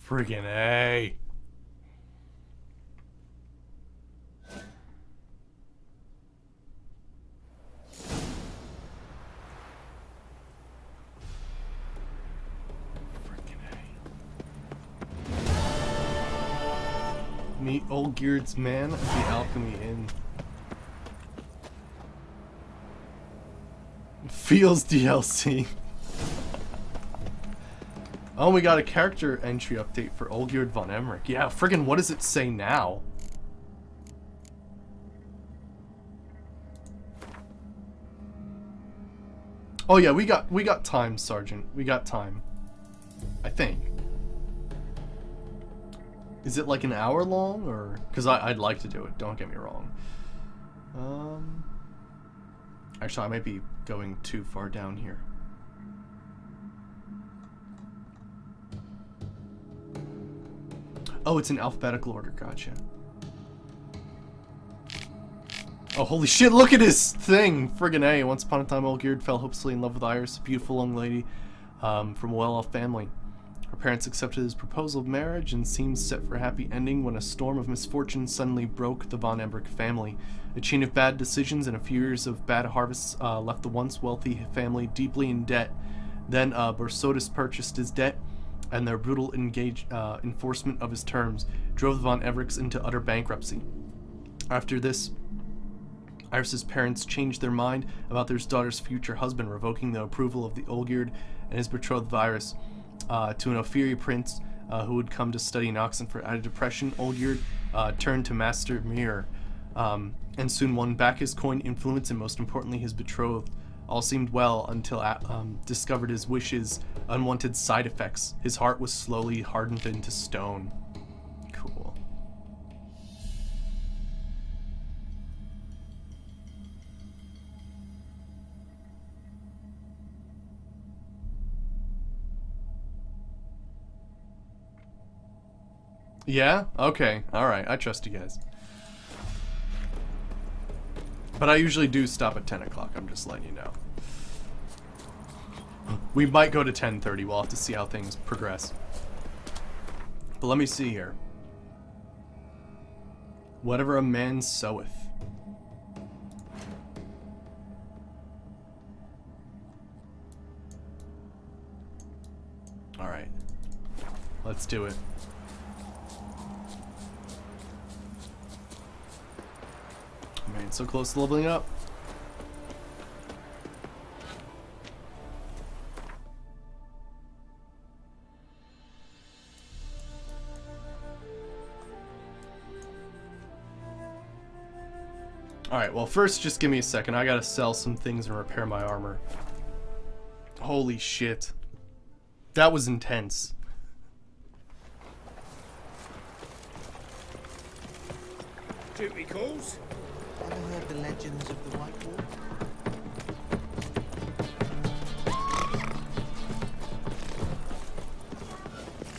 Friggin' A. Meet Olgierd's man at the Alchemy Inn. Feels DLC. Oh, we got a character entry update for Olgierd von Emmerich. Yeah, friggin' what does it say now? Oh yeah, we got time, Sergeant. We got time. I think. Is it like an hour long, or? Because I'd like to do it, don't get me wrong. Actually, I might be going too far down here. Oh, it's in alphabetical order, gotcha. Oh, holy shit, look at his thing! Friggin' A. Once upon a time, Olgierd fell hopelessly in love with Iris, a beautiful young lady. from a well-off family. Her parents accepted his proposal of marriage and seemed set for a happy ending when a storm of misfortune suddenly broke the von Emmerich family. A chain of bad decisions and a few years of bad harvests left the once wealthy family deeply in debt. Then Bersodus purchased his debt, and their brutal enforcement of his terms drove the von Emmerichs into utter bankruptcy. After this, Iris's parents changed their mind about their daughter's future husband, revoking the approval of the Olgierd and his betrothed Iris to an Ophiri prince who would come to study in Oxenford. Out of depression, Olgierd turned to Master Mir and soon won back his coin, influence, and most importantly his betrothed. All seemed well until discovered his wishes' unwanted side effects. His heart was slowly hardened into stone. Cool. Yeah? Okay. Alright. I trust you guys. But I usually do stop at 10 o'clock. I'm just letting you know. We might go to 10:30. We'll have to see how things progress. But let me see here. Whatever a man soweth. Alright. Let's do it. Man, so close to leveling up. Alright, well first just give me a second. I gotta sell some things and repair my armor. Holy shit. That was intense. Duty calls? Ever heard the legends of the White Wall?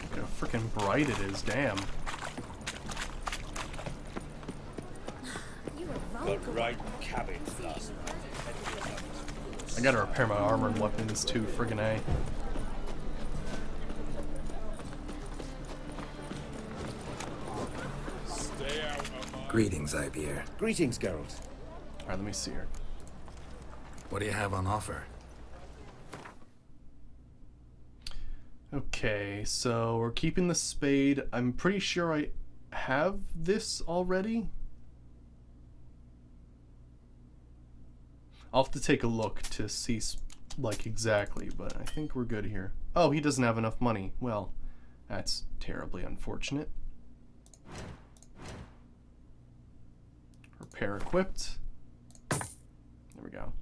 Look how freaking bright it is, damn. Got right cabbage last night. I gotta repair my armor and weapons too, friggin' A. Greetings, Ibeer. Greetings, Geralt. Alright, let me see here. What do you have on offer? Okay, so we're keeping the spade. I'm pretty sure I have this already. I'll have to take a look to see, like, exactly, but I think we're good here. Oh, he doesn't have enough money. Well, that's terribly unfortunate. Repair equipped. There we go.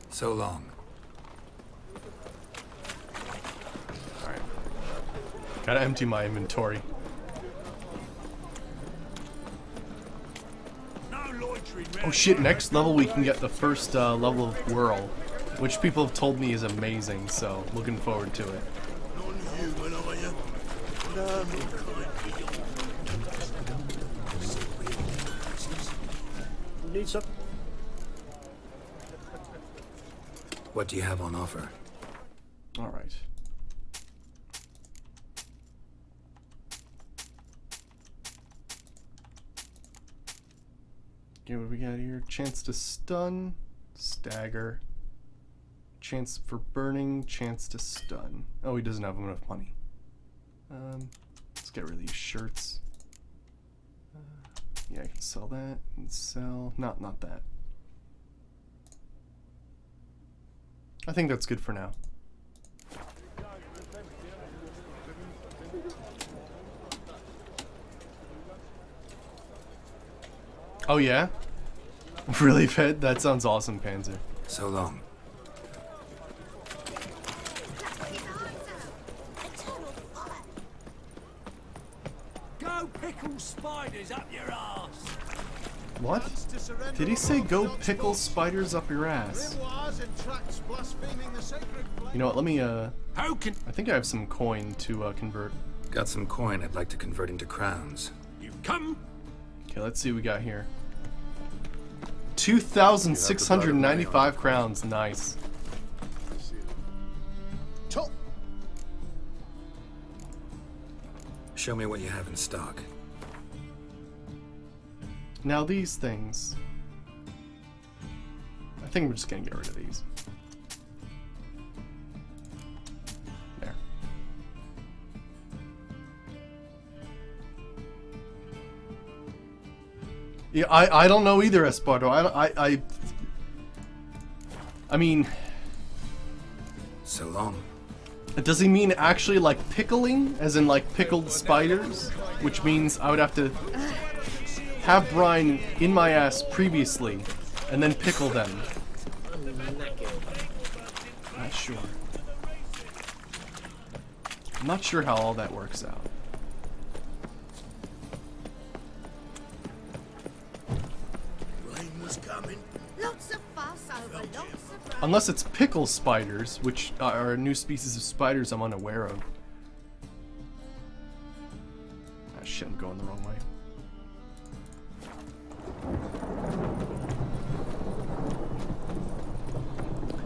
So long. Alright. Gotta empty my inventory. Oh shit, next level we can get the first level of Whirl, which people have told me is amazing, so looking forward to it. Need some? What do you have on offer? Alright. Okay, what do we got here? Chance to stun, stagger, chance for burning, chance to stun. Oh, he doesn't have enough money. Let's get rid of these shirts. Yeah, I can sell that and sell... Not that. I think that's good for now. Oh yeah? Really, Fed? That sounds awesome, Panzer. So long. Go pickle spiders up your arse! What? Did he say go pickle spiders up your ass? You know what, let me, I think I have some coin to, convert. Got some coin I'd like to convert into crowns. You come. Okay, let's see what we got here. 2,695 crowns, nice. Show me what you have in stock. Now these things. I think we're just gonna get rid of these. There. Yeah, I don't know either, Esparto. I mean... So long. Does he mean actually like pickling? As in like pickled spiders? Which means I would have to have brine in my ass previously and then pickle them. Not sure. I'm not sure how all that works out. Rain was coming. Lots of fuss over lots of... Unless it's pickle spiders, which are a new species of spiders I'm unaware of. Ah, shit, I'm going the wrong way.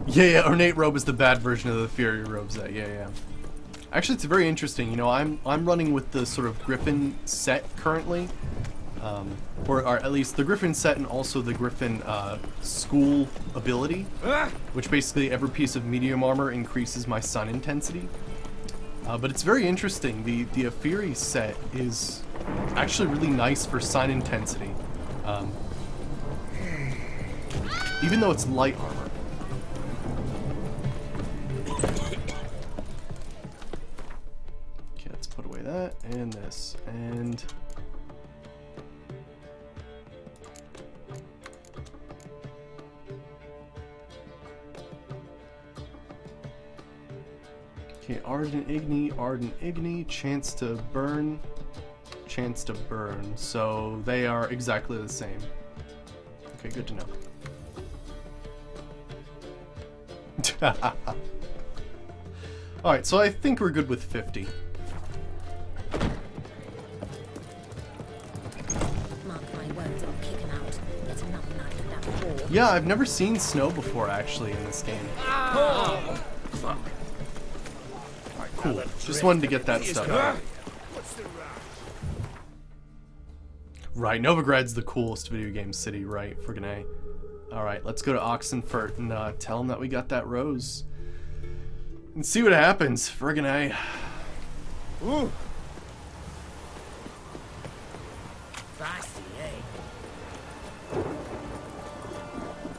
Yeah, ornate robe is the bad version of the Fury robes. Yeah. Actually, it's very interesting. You know, I'm running with the sort of Griffin set currently, or at least the Griffin set and also the Griffin school ability, which basically every piece of medium armor increases my sun intensity. But it's very interesting. The Fury set is actually really nice for sun intensity, even though it's light armor. That and this and okay, ardent igni, chance to burn. So they are exactly the same. Okay, good to know. Alright, so I think we're good with 50. Yeah, I've never seen snow before, actually, in this game. Alright, cool. Just wanted to get that stuff out. Right, Novigrad's the coolest video game city, right, friggin' A. Alright, let's go to Oxenfurt and tell him that we got that rose. And see what happens, friggin' A. Ooh.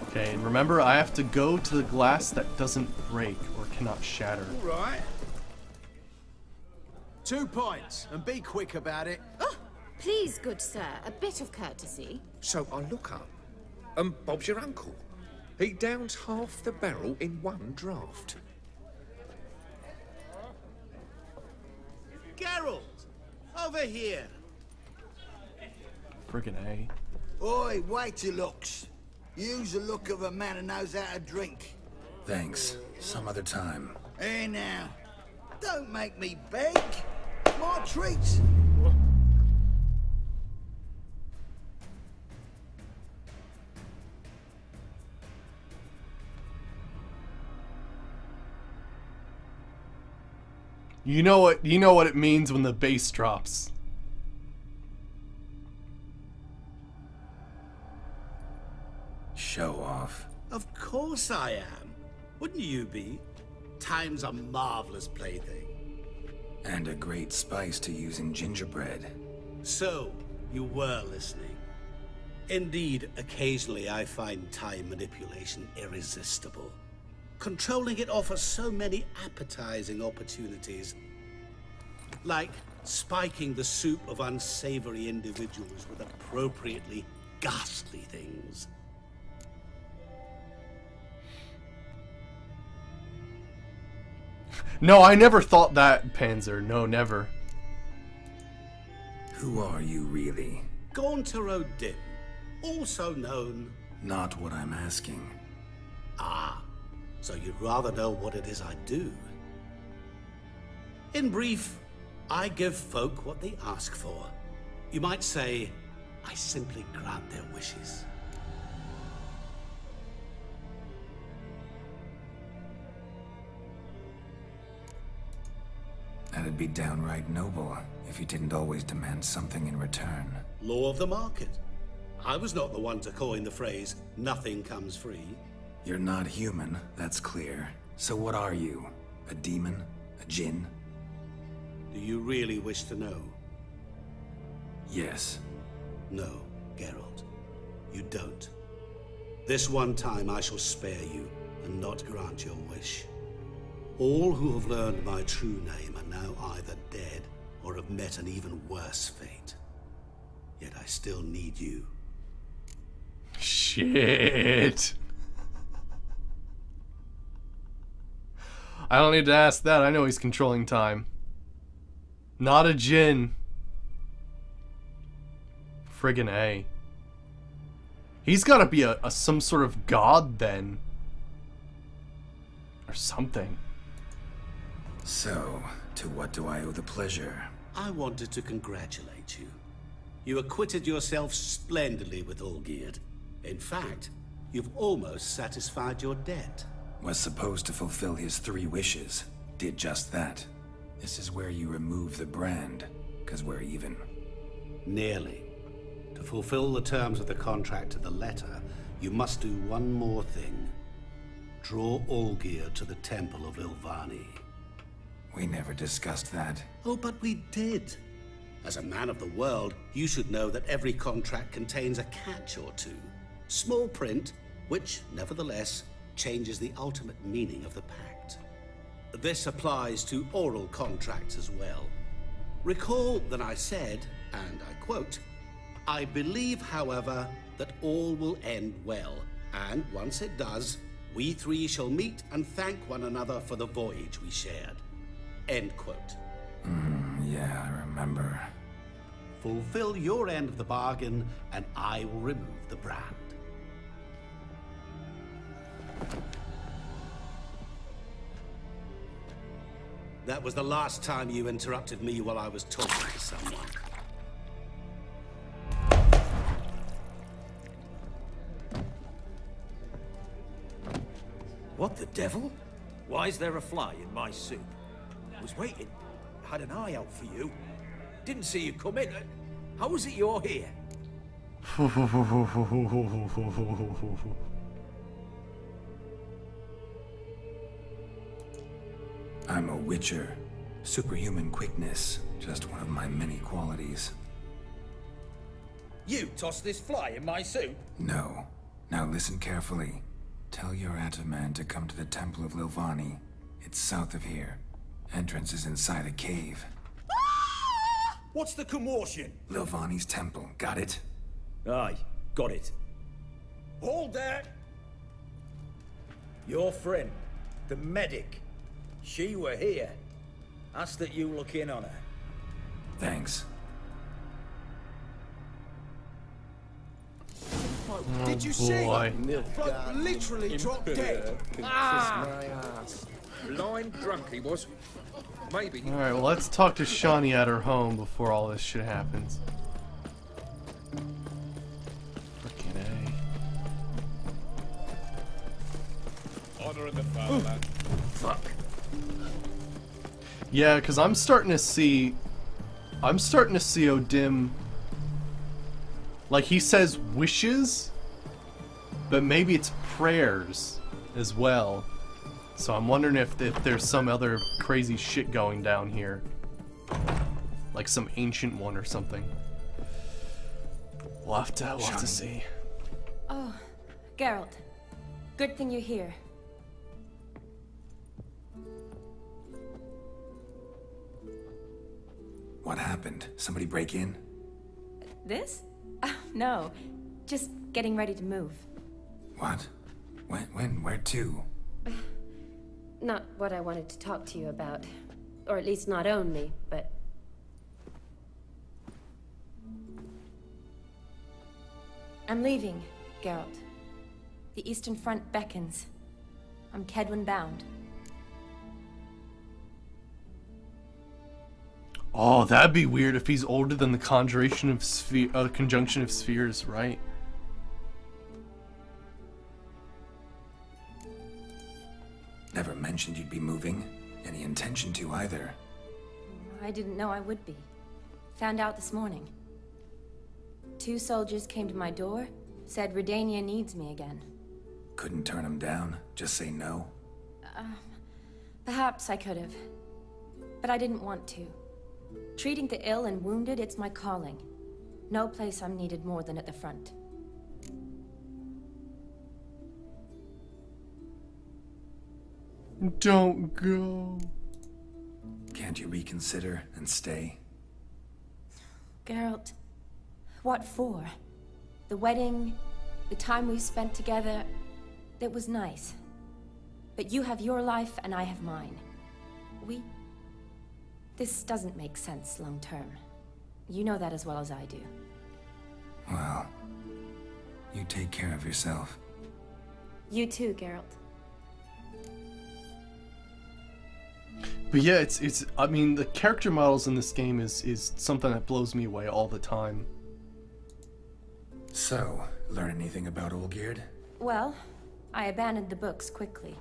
Okay, and remember, I have to go to the glass that doesn't break or cannot shatter. All right. 2 points, and be quick about it. Oh, please, good sir, a bit of courtesy. So I look up, and Bob's your uncle. He downs half the barrel in one draft. Geralt, over here. Friggin' A. Oi, wait your looks. Use the look of a man who knows how to drink. Thanks. Some other time. Hey now, don't make me beg. My treats. You know what it means when the bass drops. Show off. Of course I am. Wouldn't you be? Time's a marvelous plaything. And a great spice to use in gingerbread. So, you were listening. Indeed, occasionally I find time manipulation irresistible. Controlling it offers so many appetizing opportunities. Like spiking the soup of unsavory individuals with appropriately ghastly things. No, I never thought that, Panzer. No, never. Who are you, really? Gaunter O'Dim, also known... Not what I'm asking. Ah, so you'd rather know what it is I do. In brief, I give folk what they ask for. You might say, I simply grant their wishes. That'd be downright noble if you didn't always demand something in return. Law of the market. I was not the one to coin the phrase, nothing comes free. You're not human, that's clear. So what are you? A demon? A djinn? Do you really wish to know? Yes. No, Geralt. You don't. This one time I shall spare you and not grant your wish. All who have learned my true name are now either dead or have met an even worse fate. Yet I still need you. Shit. I don't need to ask that. I know he's controlling time. Not a djinn. Friggin' A. He's gotta be some sort of god then. Or something. So, to what do I owe the pleasure? I wanted to congratulate you. You acquitted yourself splendidly with Olgierd. In fact, you've almost satisfied your debt. Was supposed to fulfill his 3 wishes. Did just that. This is where you remove the brand, 'cause we're even. Nearly. To fulfill the terms of the contract to the letter, you must do one more thing. Draw Olgierd to the Temple of Lilvani. We never discussed that. Oh, but we did. As a man of the world, you should know that every contract contains a catch or two. Small print, which, nevertheless, changes the ultimate meaning of the pact. This applies to oral contracts as well. Recall that I said, and I quote, I believe, however, that all will end well, and once it does, we 3 shall meet and thank one another for the voyage we shared. End quote. Yeah, I remember. Fulfill your end of the bargain, and I will remove the brand. That was the last time you interrupted me while I was talking to someone. What the devil? Why is there a fly in my soup? Was waiting. Had an eye out for you. Didn't see you come in. How was it you're here? I'm a witcher. Superhuman quickness. Just one of my many qualities. You tossed this fly in my soup? No. Now listen carefully. Tell your Ataman to come to the Temple of Lilvani. It's south of here. Entrance is inside a cave. What's the commotion? Lilvani's temple. Got it? Aye, got it. Hold there! Your friend, the medic. She were here. Ask that you look in on her. Thanks. Did you see? Bloke literally dropped dead. Blind drunk he was. Maybe. Alright, well, let's talk to Shani at her home before all this shit happens. Frickin' A. Honor in the fatherland. Fuck. Yeah, because I'm starting to see O'Dim. Like, he says wishes, but maybe it's prayers as well. So I'm wondering if there's some other crazy shit going down here. Like some ancient one or something. We'll have to see. Oh, Geralt. Good thing you're here. What happened? Somebody break in? This? No. Just getting ready to move. What? When? Where to? Not what I wanted to talk to you about. Or at least not only, but... I'm leaving, Geralt. The Eastern Front beckons. I'm Kedwin bound. Oh, that'd be weird if he's older than the conjunction of spheres, right? Never mentioned you'd be moving. Any intention to either. I didn't know I would be. Found out this morning. 2 soldiers came to my door, said Redania needs me again. Couldn't turn him down? Just say no? Perhaps I could have. But I didn't want to. Treating the ill and wounded, it's my calling. No place I'm needed more than at the front. Don't go. Can't you reconsider and stay? Geralt, what for? The wedding, the time we spent together, it was nice. But you have your life and I have mine. This doesn't make sense long term. You know that as well as I do. Well, you take care of yourself. You too, Geralt. But yeah, it's I mean, the character models in this game is something that blows me away all the time. So, learn anything about Olgierd? Well, I abandoned the books quickly.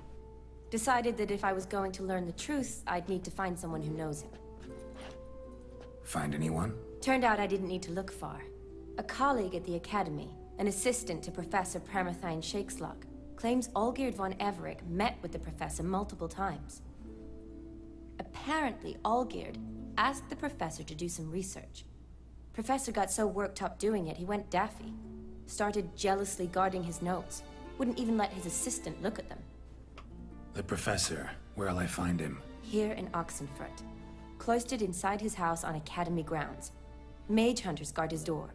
Decided that if I was going to learn the truth, I'd need to find someone who knows him. Find anyone? Turned out I didn't need to look far. A colleague at the Academy, an assistant to Professor Paramathine Shakeslog, claims Olgierd von Everec met with the professor multiple times. Apparently, Olgierd asked the professor to do some research. Professor got so worked up doing it, he went daffy. Started jealously guarding his notes. Wouldn't even let his assistant look at them. The professor. Where'll I find him? Here in Oxenfurt. Cloistered inside his house on Academy grounds. Mage hunters guard his door.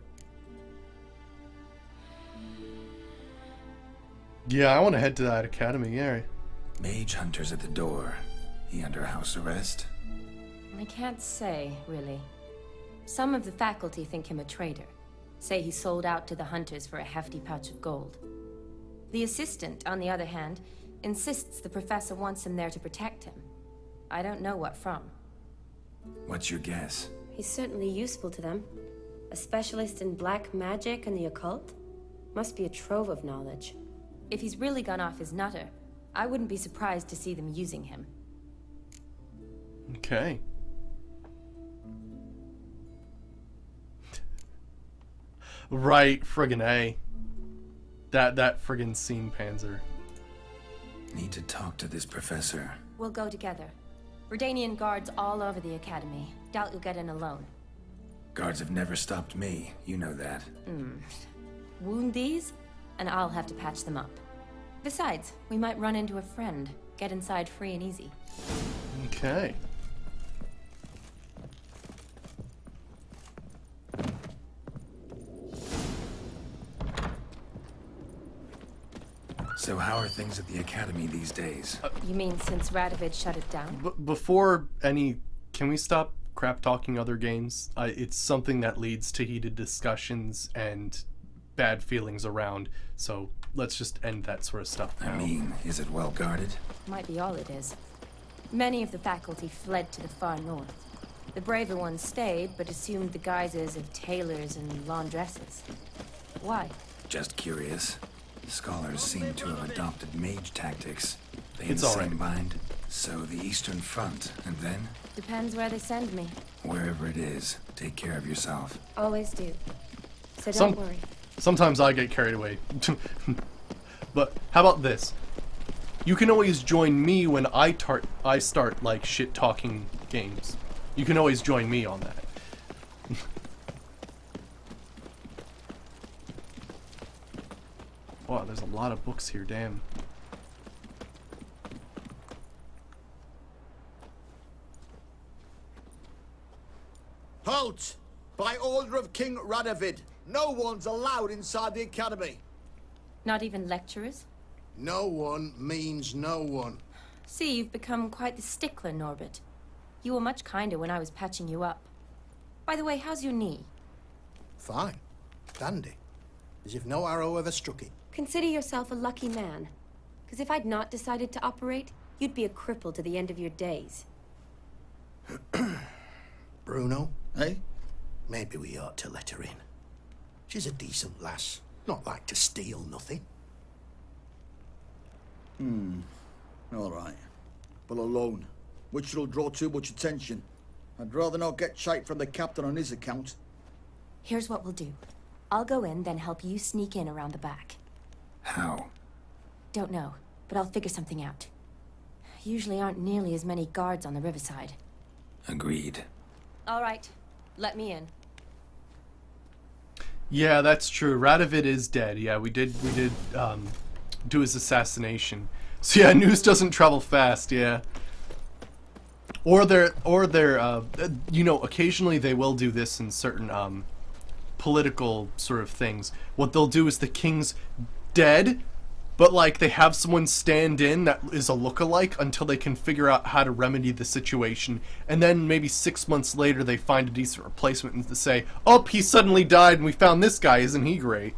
Yeah, I want to head to that academy, yeah. Mage hunters at the door. He under house arrest? I can't say, really. Some of the faculty think him a traitor. Say he sold out to the hunters for a hefty pouch of gold. The assistant, on the other hand, insists the professor wants him there to protect him. I don't know what from. What's your guess? He's certainly useful to them. A specialist in black magic and the occult? Must be a trove of knowledge. If he's really gone off his nutter, I wouldn't be surprised to see them using him. Okay. Right, friggin' A. That friggin' scene, Panzer. Need to talk to this professor. We'll go together. Redanian guards all over the Academy. Doubt you'll get in alone. Guards have never stopped me, you know that. Wound these, and I'll have to patch them up. Besides, we might run into a friend. Get inside free and easy. Okay. So how are things at the Academy these days? You mean since Radovid shut it down? Before any... Can we stop crap talking other games? It's something that leads to heated discussions and bad feelings around, so let's just end that sort of stuff now. I mean, is it well guarded? Might be all it is. Many of the faculty fled to the far north. The braver ones stayed, but assumed the guises of tailors and laundresses. Why? Just curious. Scholars seem to have adopted mage tactics. They It's all right. bind. So the Eastern Front, and then? Depends where they send me. Wherever it is, take care of yourself. Always do. So don't worry. Sometimes I get carried away. But how about this? You can always join me when I start like shit talking games. You can always join me on that. Wow, there's a lot of books here, damn. Halt! By order of King Radovid, no one's allowed inside the Academy. Not even lecturers? No one means no one. See, you've become quite the stickler, Norbert. You were much kinder when I was patching you up. By the way, how's your knee? Fine. Dandy. as if no arrow ever struck it. Consider yourself a lucky man. Because if I'd not decided to operate, you'd be a cripple to the end of your days. Bruno, eh? Maybe we ought to let her in. She's a decent lass, not like to steal nothing. All right. But alone, which will draw too much attention. I'd rather not get shite from the captain on his account. Here's what we'll do. I'll go in, then help you sneak in around the back. How? Don't know, but I'll figure something out. Usually aren't nearly as many guards on the riverside. Agreed. All right, let me in. Yeah, that's true. Radovid is dead. Yeah, we did do his assassination. So yeah, news doesn't travel fast. Yeah. Or they're you know, occasionally they will do this in certain political sort of things. What they'll do is the king's dead, but like they have someone stand in that is a lookalike until they can figure out how to remedy the situation, and then maybe 6 months later they find a decent replacement and to say, oh, he suddenly died and we found this guy, isn't he great?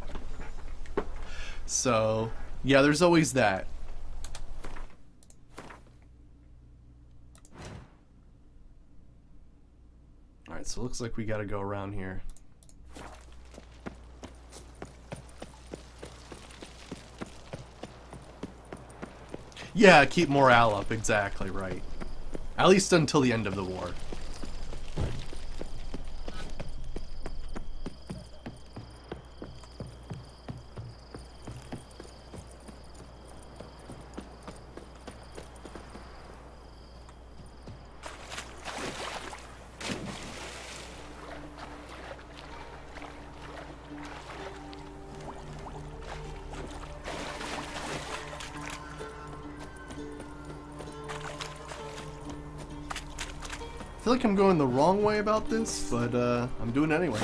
So yeah, there's always that. Alright, so it looks like we gotta go around here. Yeah, keep morale up, exactly right. At least until the end of the war. I feel like I'm going the wrong way about this, but I'm doing it anyway.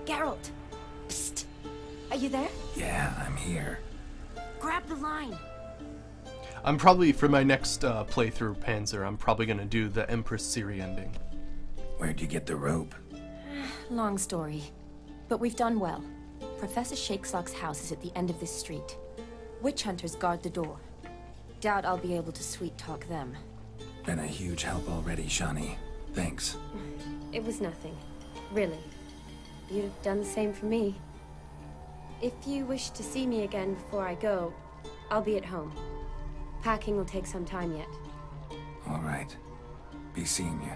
Geralt! Psst! Are you there? Yeah, I'm here. Grab the line! I'm probably, for my next playthrough Panzer, I'm probably gonna do the Empress Ciri ending. Where'd you get the rope? Long story. But we've done well. Professor Shakesock's house is at the end of this street. Witch hunters guard the door. Doubt I'll be able to sweet-talk them. Been a huge help already, Shani. Thanks. It was nothing. Really. You'd have done the same for me. If you wish to see me again before I go, I'll be at home. Packing will take some time yet. All right. Be seeing you.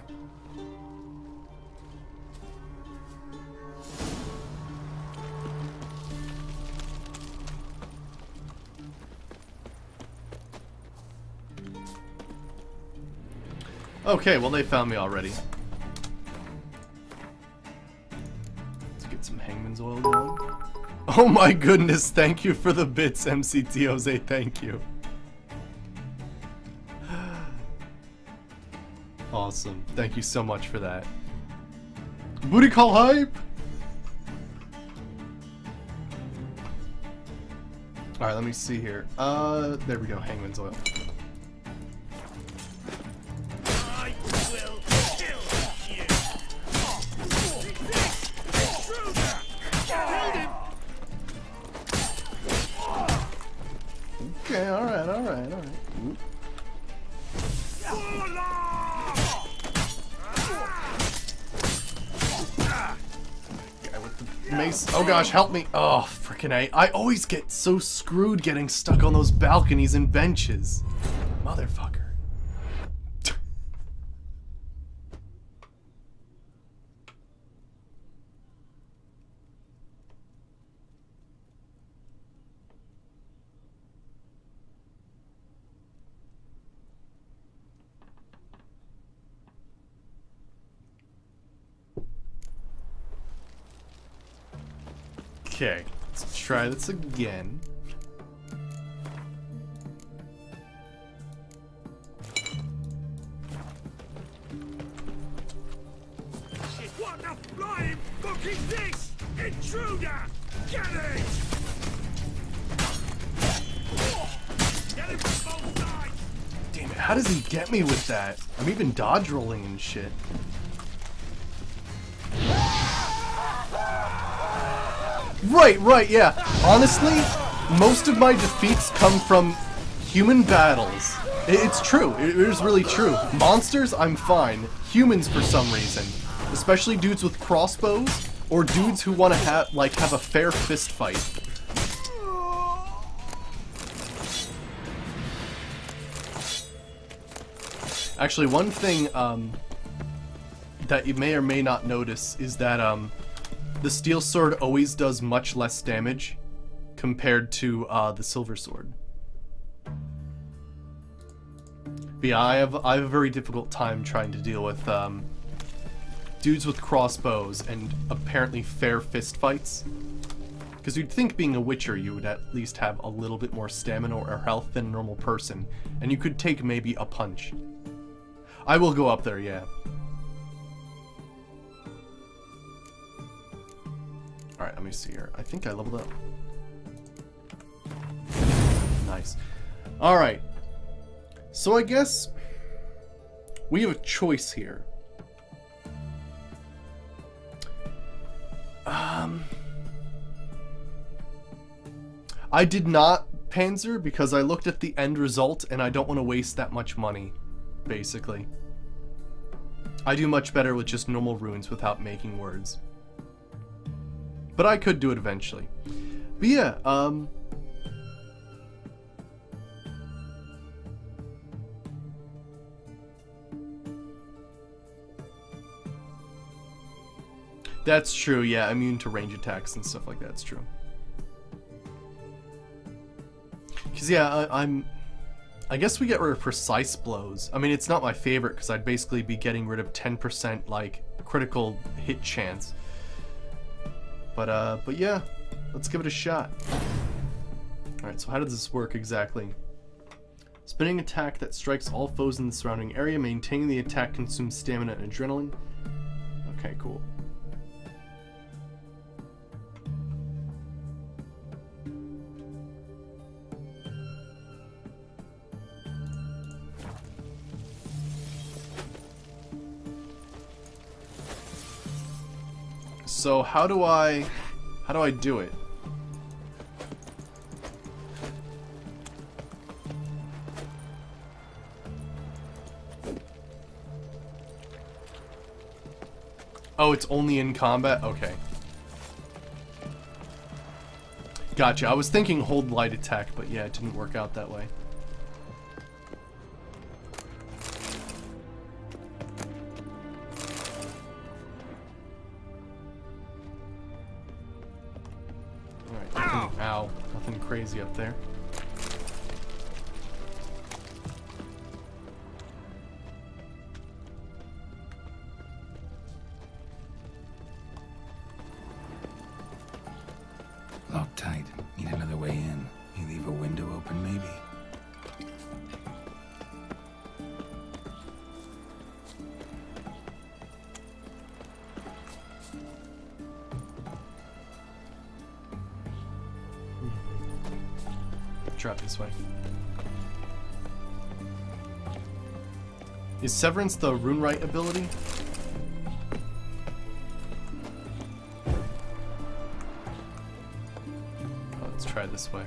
Okay, well they found me already. Let's get some hangman's oil going. Oh my goodness, thank you for the bits, MCT Jose, thank you. Awesome, thank you so much for that. Booty call hype! Alright, let me see here. There we go, hangman's oil. Okay, alright. Oop. Guy with the mace. Oh gosh, help me. Oh, frickin' A. I always get so screwed getting stuck on those balconies and benches. Motherfucker. Okay, let's try this again. What the flying fuck is this? Intruder! Get it! Get him from both sides! Damn it, how does he get me with that? I'm even dodge rolling and shit. Right, yeah. Honestly, most of my defeats come from human battles. It's true. It is really true. Monsters, I'm fine. Humans, for some reason. Especially dudes with crossbows, or dudes who want to have a fair fist fight. Actually, one thing that you may or may not notice is that the steel sword always does much less damage compared to the silver sword. But yeah, I have a very difficult time trying to deal with dudes with crossbows and apparently fair fist fights. Because you'd think being a witcher you would at least have a little bit more stamina or health than a normal person, and you could take maybe a punch. I will go up there, yeah. Alright, let me see here. I think I leveled up. Nice. Alright. So I guess we have a choice here. I did not Panzer because I looked at the end result and I don't want to waste that much money, basically. I do much better with just normal runes without making words. But I could do it eventually. But yeah, that's true, yeah, immune to range attacks and stuff like that's true. Because yeah, I guess we get rid of precise blows. I mean, it's not my favorite because I'd basically be getting rid of 10% like critical hit chance. But yeah, let's give it a shot. Alright, so how does this work exactly? Spinning attack that strikes all foes in the surrounding area. Maintaining the attack consumes stamina and adrenaline. Okay, cool. So how do I do it? Oh, it's only in combat? Okay. Gotcha. I was thinking hold light attack, but yeah, it didn't work out that way. Ow, nothing crazy up there. Locked tight. Need another way in. You leave a window open, maybe? Drop this way. Is Severance the Runewright ability? Oh, let's try this way.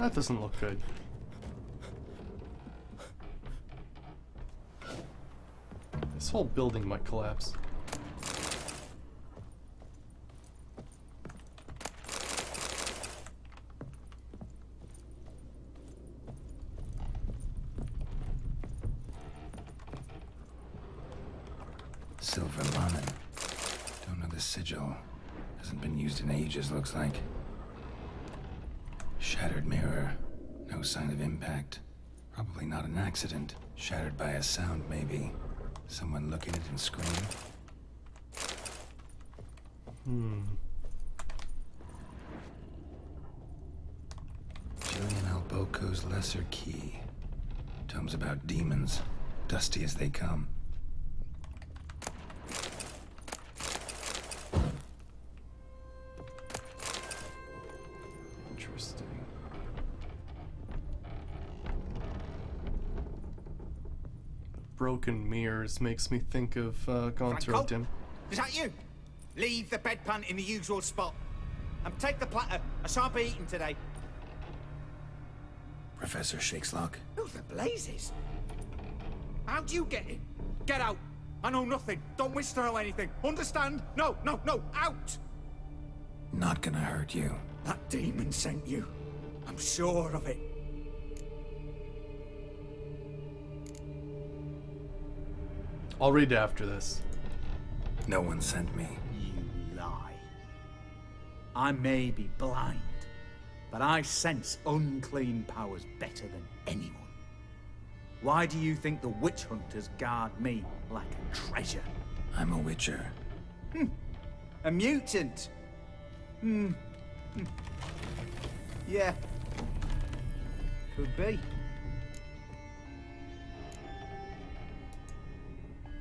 That doesn't look good. This whole building might collapse. Silver line. Don't know the sigil. Hasn't been used in ages, looks like. Shattered mirror. No sign of impact. Probably not an accident. Shattered by a sound, maybe. Someone look at it and scream. Julian Alboco's Lesser Key. Tomes about demons. Dusty as they come. Interesting. Broken mirrors makes me think of Gone Through a Dim. Is that you? Leave the bedpan in the usual spot. And take the platter. I shan't be eating today. Professor Shakeslock. Who the blazes? How'd you get in? Get out. I know nothing. Don't wish to know anything. Understand? No, no, no. Out! Not gonna hurt you. That demon sent you. I'm sure of it. I'll read after this. No one sent me. You lie. I may be blind, but I sense unclean powers better than anyone. Why do you think the witch hunters guard me like a treasure? I'm a witcher. A mutant? Yeah. Could be.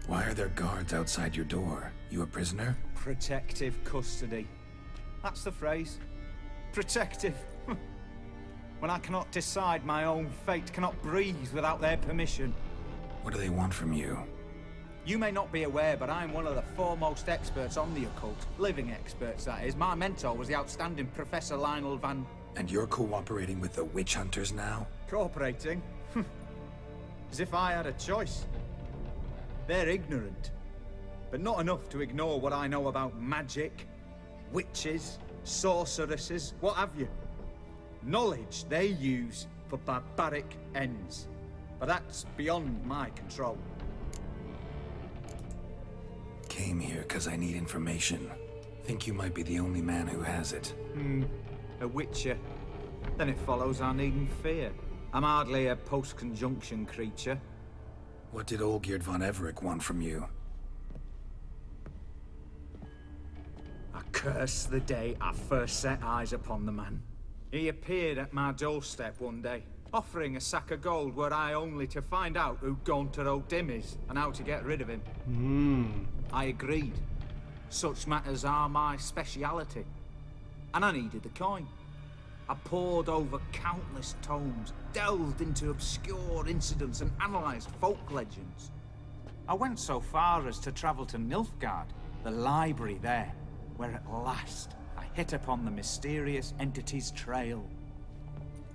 Why are there guards outside your door? You a prisoner? Protective custody. That's the phrase. Protective. When I cannot decide my own fate, cannot breathe without their permission. What do they want from you? You may not be aware, but I'm one of the foremost experts on the occult. Living experts, that is. My mentor was the outstanding Professor Lionel Van... And you're cooperating with the witch hunters now? Cooperating? As if I had a choice. They're ignorant, but not enough to ignore what I know about magic, witches, sorceresses, what have you. Knowledge they use for barbaric ends, but that's beyond my control. Came here because I need information. Think you might be the only man who has it. A witcher. Then it follows I needn't fear. I'm hardly a post-conjunction creature. What did Olgierd von Everec want from you? I curse the day I first set eyes upon the man. He appeared at my doorstep one day, offering a sack of gold were I only to find out who Gaunter O'Dim is and how to get rid of him. I agreed. Such matters are my speciality. And I needed the coin. I pored over countless tomes, delved into obscure incidents and analysed folk legends. I went so far as to travel to Nilfgaard, the library there, where at last I hit upon the mysterious entity's trail.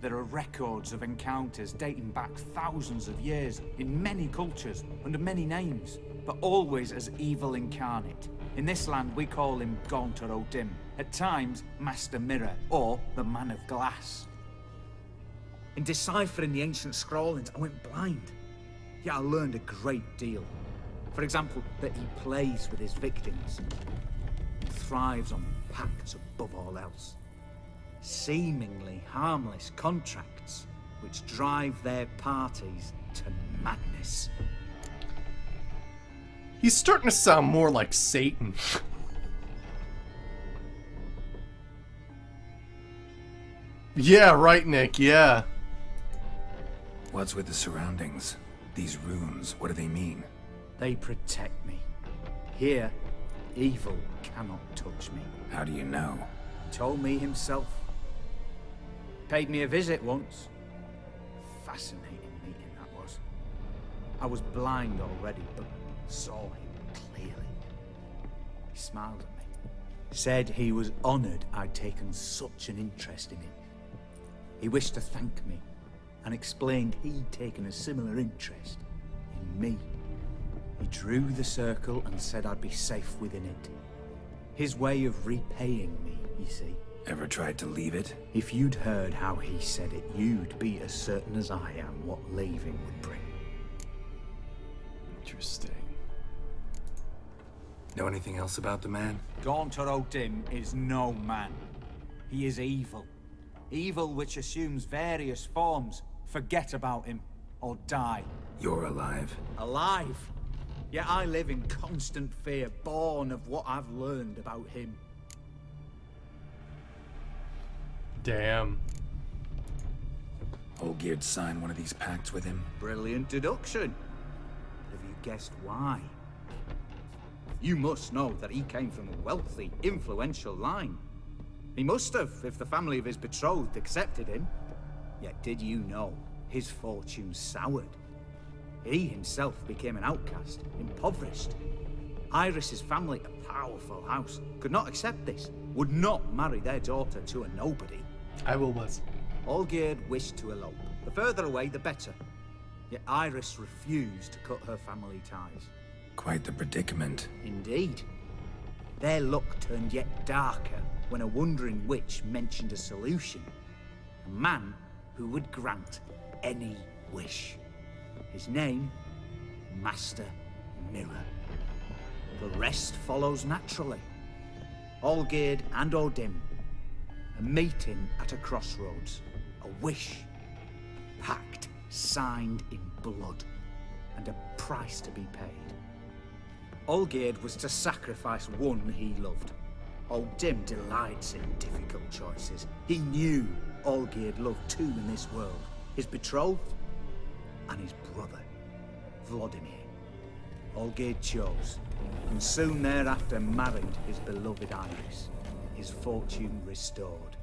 There are records of encounters dating back thousands of years in many cultures under many names, but always as evil incarnate. In this land we call him Gaunter O'Dim, at times Master Mirror, or the Man of Glass. In deciphering the ancient scrawlings, I went blind. Yet I learned a great deal. For example, that he plays with his victims, and thrives on pacts above all else. Seemingly harmless contracts which drive their parties to madness. He's starting to sound more like Satan. Yeah, right, Nick, yeah. What's with the surroundings? These runes, what do they mean? They protect me. Here, evil cannot touch me. How do you know? Told me himself. Paid me a visit once. Fascinating meeting that was. I was blind already, but saw him clearly. He smiled at me. Said he was honoured I'd taken such an interest in him. He wished to thank me and explained he'd taken a similar interest in me. He drew the circle and said I'd be safe within it. His way of repaying me, you see. Ever tried to leave it? If you'd heard how he said it, you'd be as certain as I am what leaving would bring. Interesting. Know anything else about the man? Gaunter O'Dim is no man. He is evil. Evil which assumes various forms. Forget about him, or die. You're alive. Alive? Yet I live in constant fear, born of what I've learned about him. Damn. Olgierd signed one of these pacts with him. Brilliant deduction. Have you guessed why? You must know that he came from a wealthy, influential line. He must have, if the family of his betrothed accepted him. Yet did you know his fortune soured? He himself became an outcast, impoverished. Iris's family, a powerful house, could not accept this, would not marry their daughter to a nobody. I will was. Olgierd wished to elope. The further away, the better. Yet Iris refused to cut her family ties. Quite the predicament. Indeed. Their luck turned yet darker when a wandering witch mentioned a solution. A man who would grant any wish. His name, Master Mirror. The rest follows naturally. Olgierd and O'Dim, a meeting at a crossroads, a wish, a pact signed in blood, and a price to be paid. Olgierd was to sacrifice one he loved. O'Dim delights in difficult choices. He knew Olgierd loved two in this world, his betrothed and his brother, Vladimir. Olgierd chose, and soon thereafter married his beloved Iris, his fortune restored.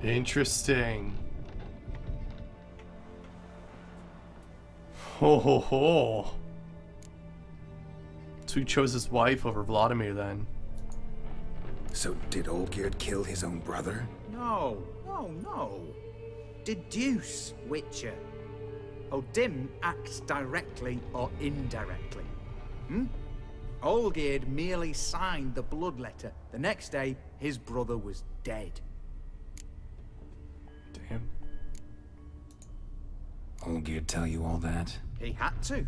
Interesting. Ho ho ho. So he chose his wife over Vladimir then. So did Olgierd kill his own brother? No. Deduce, Witcher. O'Dim acts directly or indirectly. Olgierd merely signed the blood letter. The next day, his brother was dead. Damn. Olgierd tell you all that? He had to.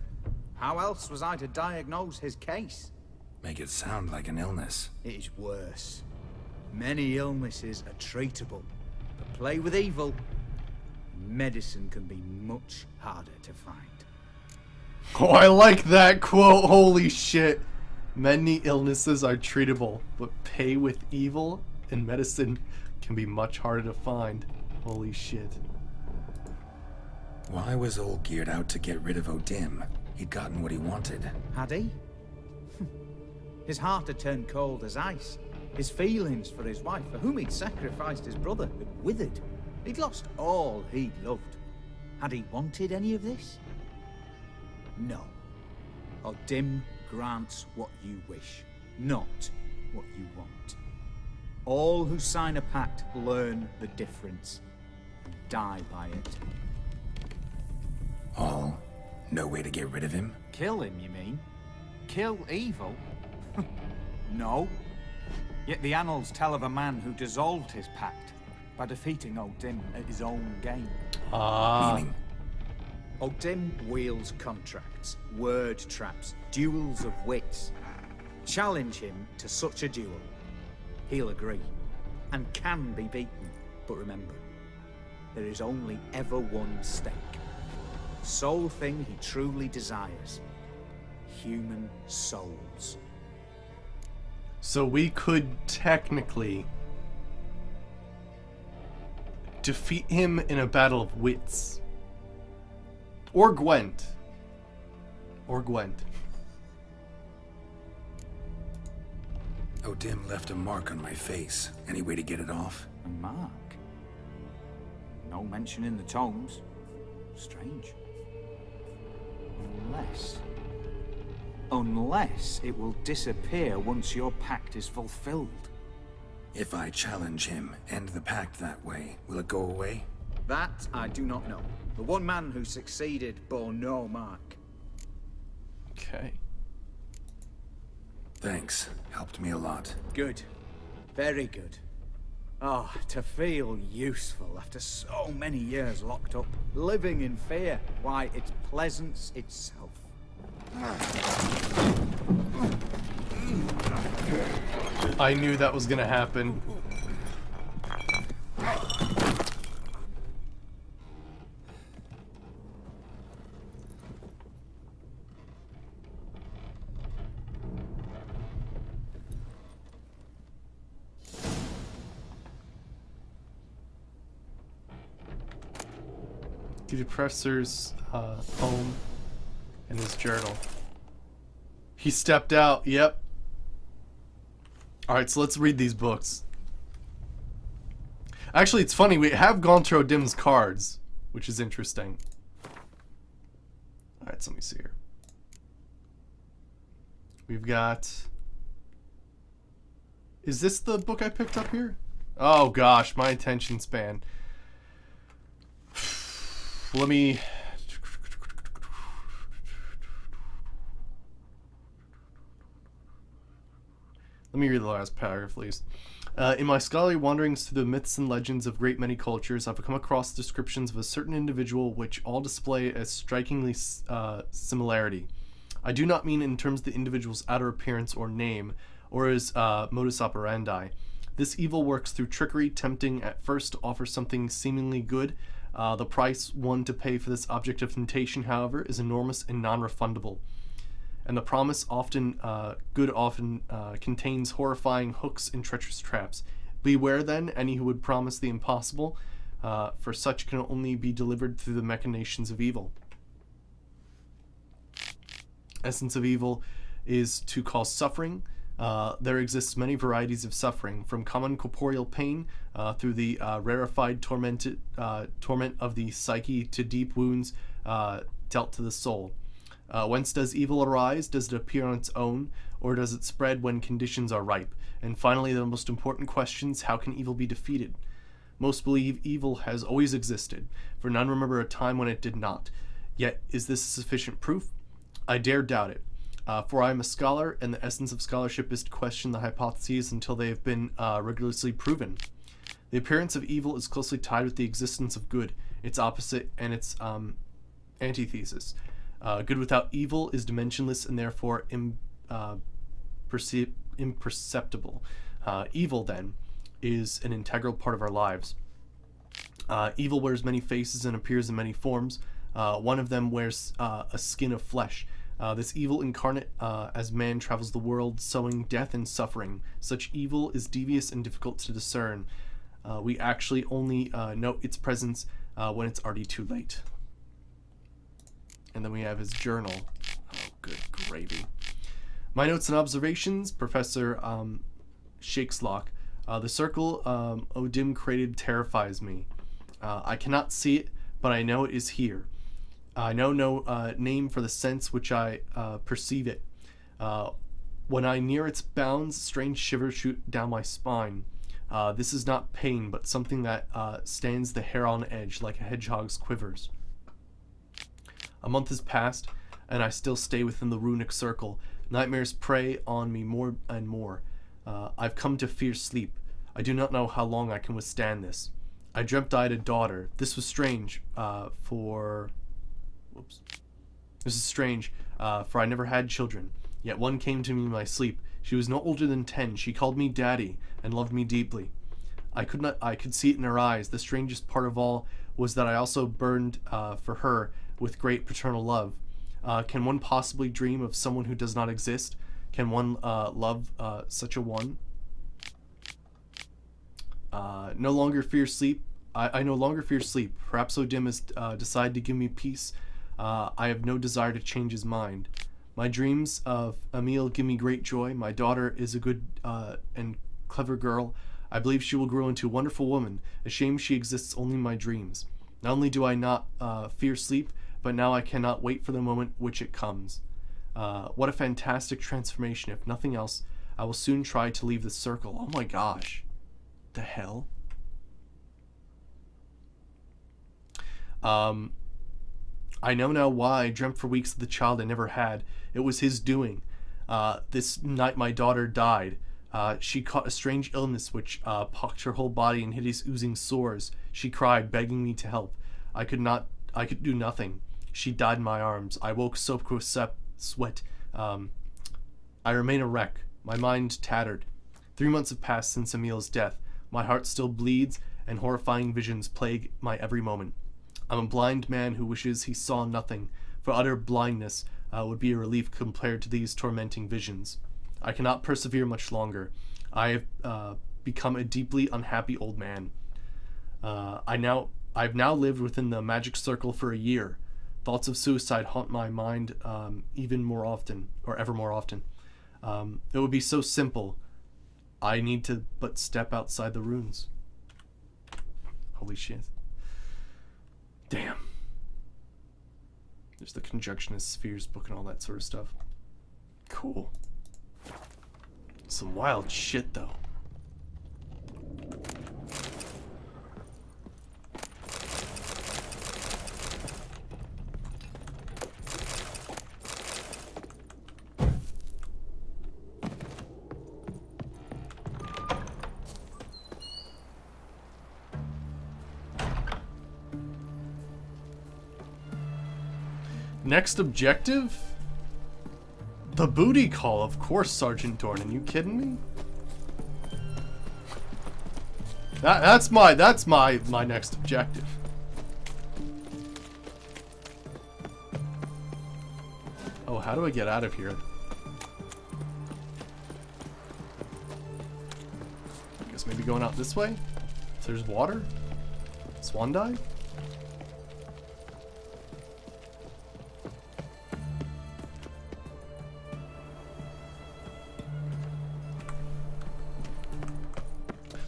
How else was I to diagnose his case? Make it sound like an illness. It is worse. Many illnesses are treatable, but play with evil, medicine can be much harder to find. Oh, I like that quote. Holy shit. Many illnesses are treatable, but pay with evil and medicine can be much harder to find. Holy shit. Why was Olgierd out to get rid of O'Dim? He'd gotten what he wanted. Had he? His heart had turned cold as ice. His feelings for his wife, for whom he'd sacrificed his brother, had withered. He'd lost all he'd loved. Had he wanted any of this? No. O'Dim grants what you wish, not what you want. All who sign a pact learn the difference and die by it. All? No way to get rid of him? Kill him, you mean? Kill evil? No. Yet the annals tell of a man who dissolved his pact by defeating O'Dim at his own game. Meaning? O'Dim wields contracts, word traps, duels of wits. Challenge him to such a duel. He'll agree, and can be beaten. But remember, there is only ever one stake. Sole thing he truly desires. Human souls. So we could technically defeat him in a battle of wits. Or Gwent. O'Dim left a mark on my face. Any way to get it off? A mark? No mention in the tomes. Strange. Unless it will disappear once your pact is fulfilled. If I challenge him, end the pact that way, will it go away? That I do not know. The one man who succeeded bore no mark. Okay. Thanks. Helped me a lot. Good. Very good. Oh, to feel useful after so many years locked up, living in fear. Why, it's pleasance itself. I knew that was gonna happen. The Professor's home and his journal. He stepped out, yep. Alright, so let's read these books. Actually, it's funny, we have gone through Odim's cards, which is interesting. Alright, so let me see here. We've got... Is this the book I picked up here? Oh gosh, my attention span. Let me... Let me read the last paragraph, please. In my scholarly wanderings through the myths and legends of great many cultures, I've come across descriptions of a certain individual which all display a strikingly similarity. I do not mean in terms of the individual's outer appearance or name, or his modus operandi. This evil works through trickery, tempting at first to offer something seemingly good. The price one to pay for this object of temptation, however, is enormous and non-refundable. And the promise often contains horrifying hooks and treacherous traps. Beware then any who would promise the impossible, for such can only be delivered through the machinations of evil. Essence of evil is to cause suffering. There exists many varieties of suffering, from common corporeal pain through the rarefied torment of the psyche to deep wounds dealt to the soul. Whence does evil arise? Does it appear on its own, or does it spread when conditions are ripe? And finally, the most important questions: how can evil be defeated? Most believe evil has always existed, for none remember a time when it did not. Yet, is this sufficient proof? I dare doubt it. For I am a scholar, and the essence of scholarship is to question the hypotheses until they have been rigorously proven. The appearance of evil is closely tied with the existence of good, its opposite and its antithesis. Good without evil is dimensionless and therefore imperceptible. Evil, then, is an integral part of our lives. Evil wears many faces and appears in many forms. One of them wears a skin of flesh. This evil incarnate as man travels the world, sowing death and suffering. Such evil is devious and difficult to discern. We actually only note its presence when it's already too late. And then we have his journal. Oh, good gravy. My notes and observations, Professor Shakeslock. The circle Odim created terrifies me. I cannot see it, but I know it is here. I know no name for the sense which I perceive it. When I near its bounds, strange shivers shoot down my spine. This is not pain, but something that stands the hair on edge like a hedgehog's quivers. A month has passed, and I still stay within the runic circle. Nightmares prey on me more and more. I've come to fear sleep. I do not know how long I can withstand this. I dreamt I had a daughter. This was strange, for I never had children. Yet one came to me in my sleep. She was no older than 10. She called me Daddy and loved me deeply. I could see it in her eyes. The strangest part of all was that I also burned for her with great paternal love. Can one possibly dream of someone who does not exist? Can one love such a one? No longer fear sleep. I no longer fear sleep. Perhaps Odim has decided to give me peace. I have no desire to change his mind. My dreams of Emil give me great joy. My daughter is a good and clever girl. I believe she will grow into a wonderful woman. A shame she exists only in my dreams. Not only do I not fear sleep, but now I cannot wait for the moment which it comes. What a fantastic transformation. If nothing else, I will soon try to leave the circle. Oh my gosh. the hell? I know now why I dreamt for weeks of the child I never had. It was his doing. This night my daughter died. She caught a strange illness which pocked her whole body and hideous oozing sores. She cried, begging me to help. I could do nothing. She died in my arms. I woke soaked with sweat. I remain a wreck, my mind tattered. 3 months have passed since Emil's death. My heart still bleeds, and horrifying visions plague my every moment. I'm a blind man who wishes he saw nothing, for utter blindness would be a relief compared to these tormenting visions. I cannot persevere much longer. I have become a deeply unhappy old man. I've now lived within the magic circle for a year. Thoughts of suicide haunt my mind even more often, or ever more often. It would be so simple. I need to but step outside the runes. Holy shit. Damn. There's the Conjunctionist Spheres book and all that sort of stuff. Cool. Some wild shit, though. Next objective? The booty call, of course, Sergeant Dornan. You kidding me? That's my next objective. Oh, how do I get out of here? I guess maybe going out this way? If there's water? Swan dive?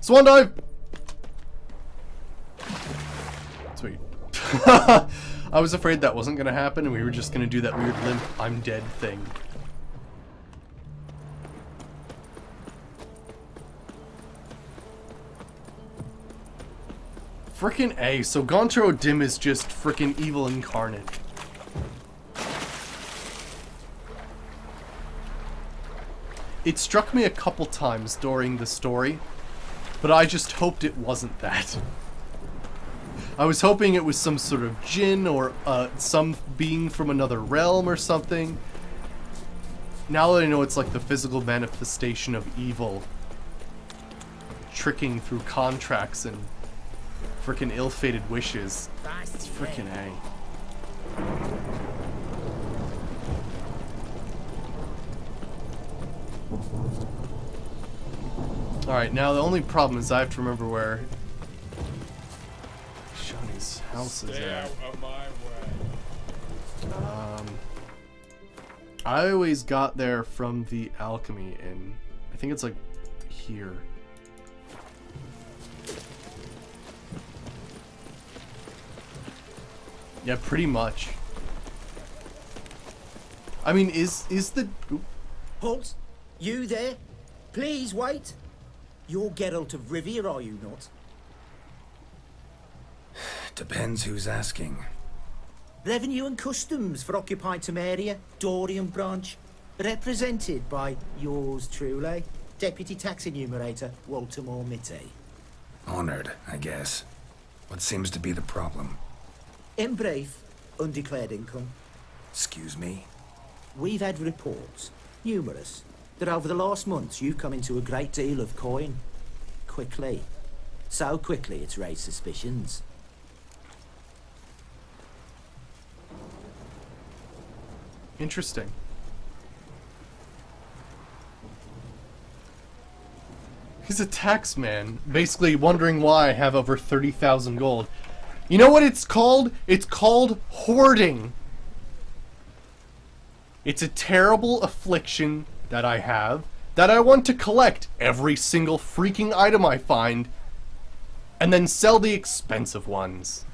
Swan dive! Sweet. I was afraid that wasn't gonna happen and we were just gonna do that weird limp I'm dead thing. Frickin' A, so Gontro Dim is just frickin' evil incarnate. It struck me a couple times during the story, but I just hoped it wasn't that. I was hoping it was some sort of djinn or some being from another realm or something. Now that I know it's like the physical manifestation of evil, tricking through contracts and frickin' ill-fated wishes, it's frickin' A. Alright, now the only problem is I have to remember where Shawnee's house is at. Out of my way. I always got there from the alchemy inn. I think it's like here. Yeah, pretty much. I mean, is the... Oop. Halt! You there? Please wait! You're Geralt of Rivia, are you not? Depends who's asking. Revenue and Customs for occupied Temeria, Dorian branch, represented by yours truly, Deputy Tax Enumerator Walter Mitte. Honored, I guess. What seems to be the problem? In brief, undeclared income. Excuse me? We've had reports, numerous, that over the last months you've come into a great deal of coin. Quickly. So quickly it's raised suspicions. Interesting. He's a tax man, basically wondering why I have over 30,000 gold. You know what it's called? It's called hoarding. It's a terrible affliction that I have, that I want to collect every single freaking item I find, and then sell the expensive ones.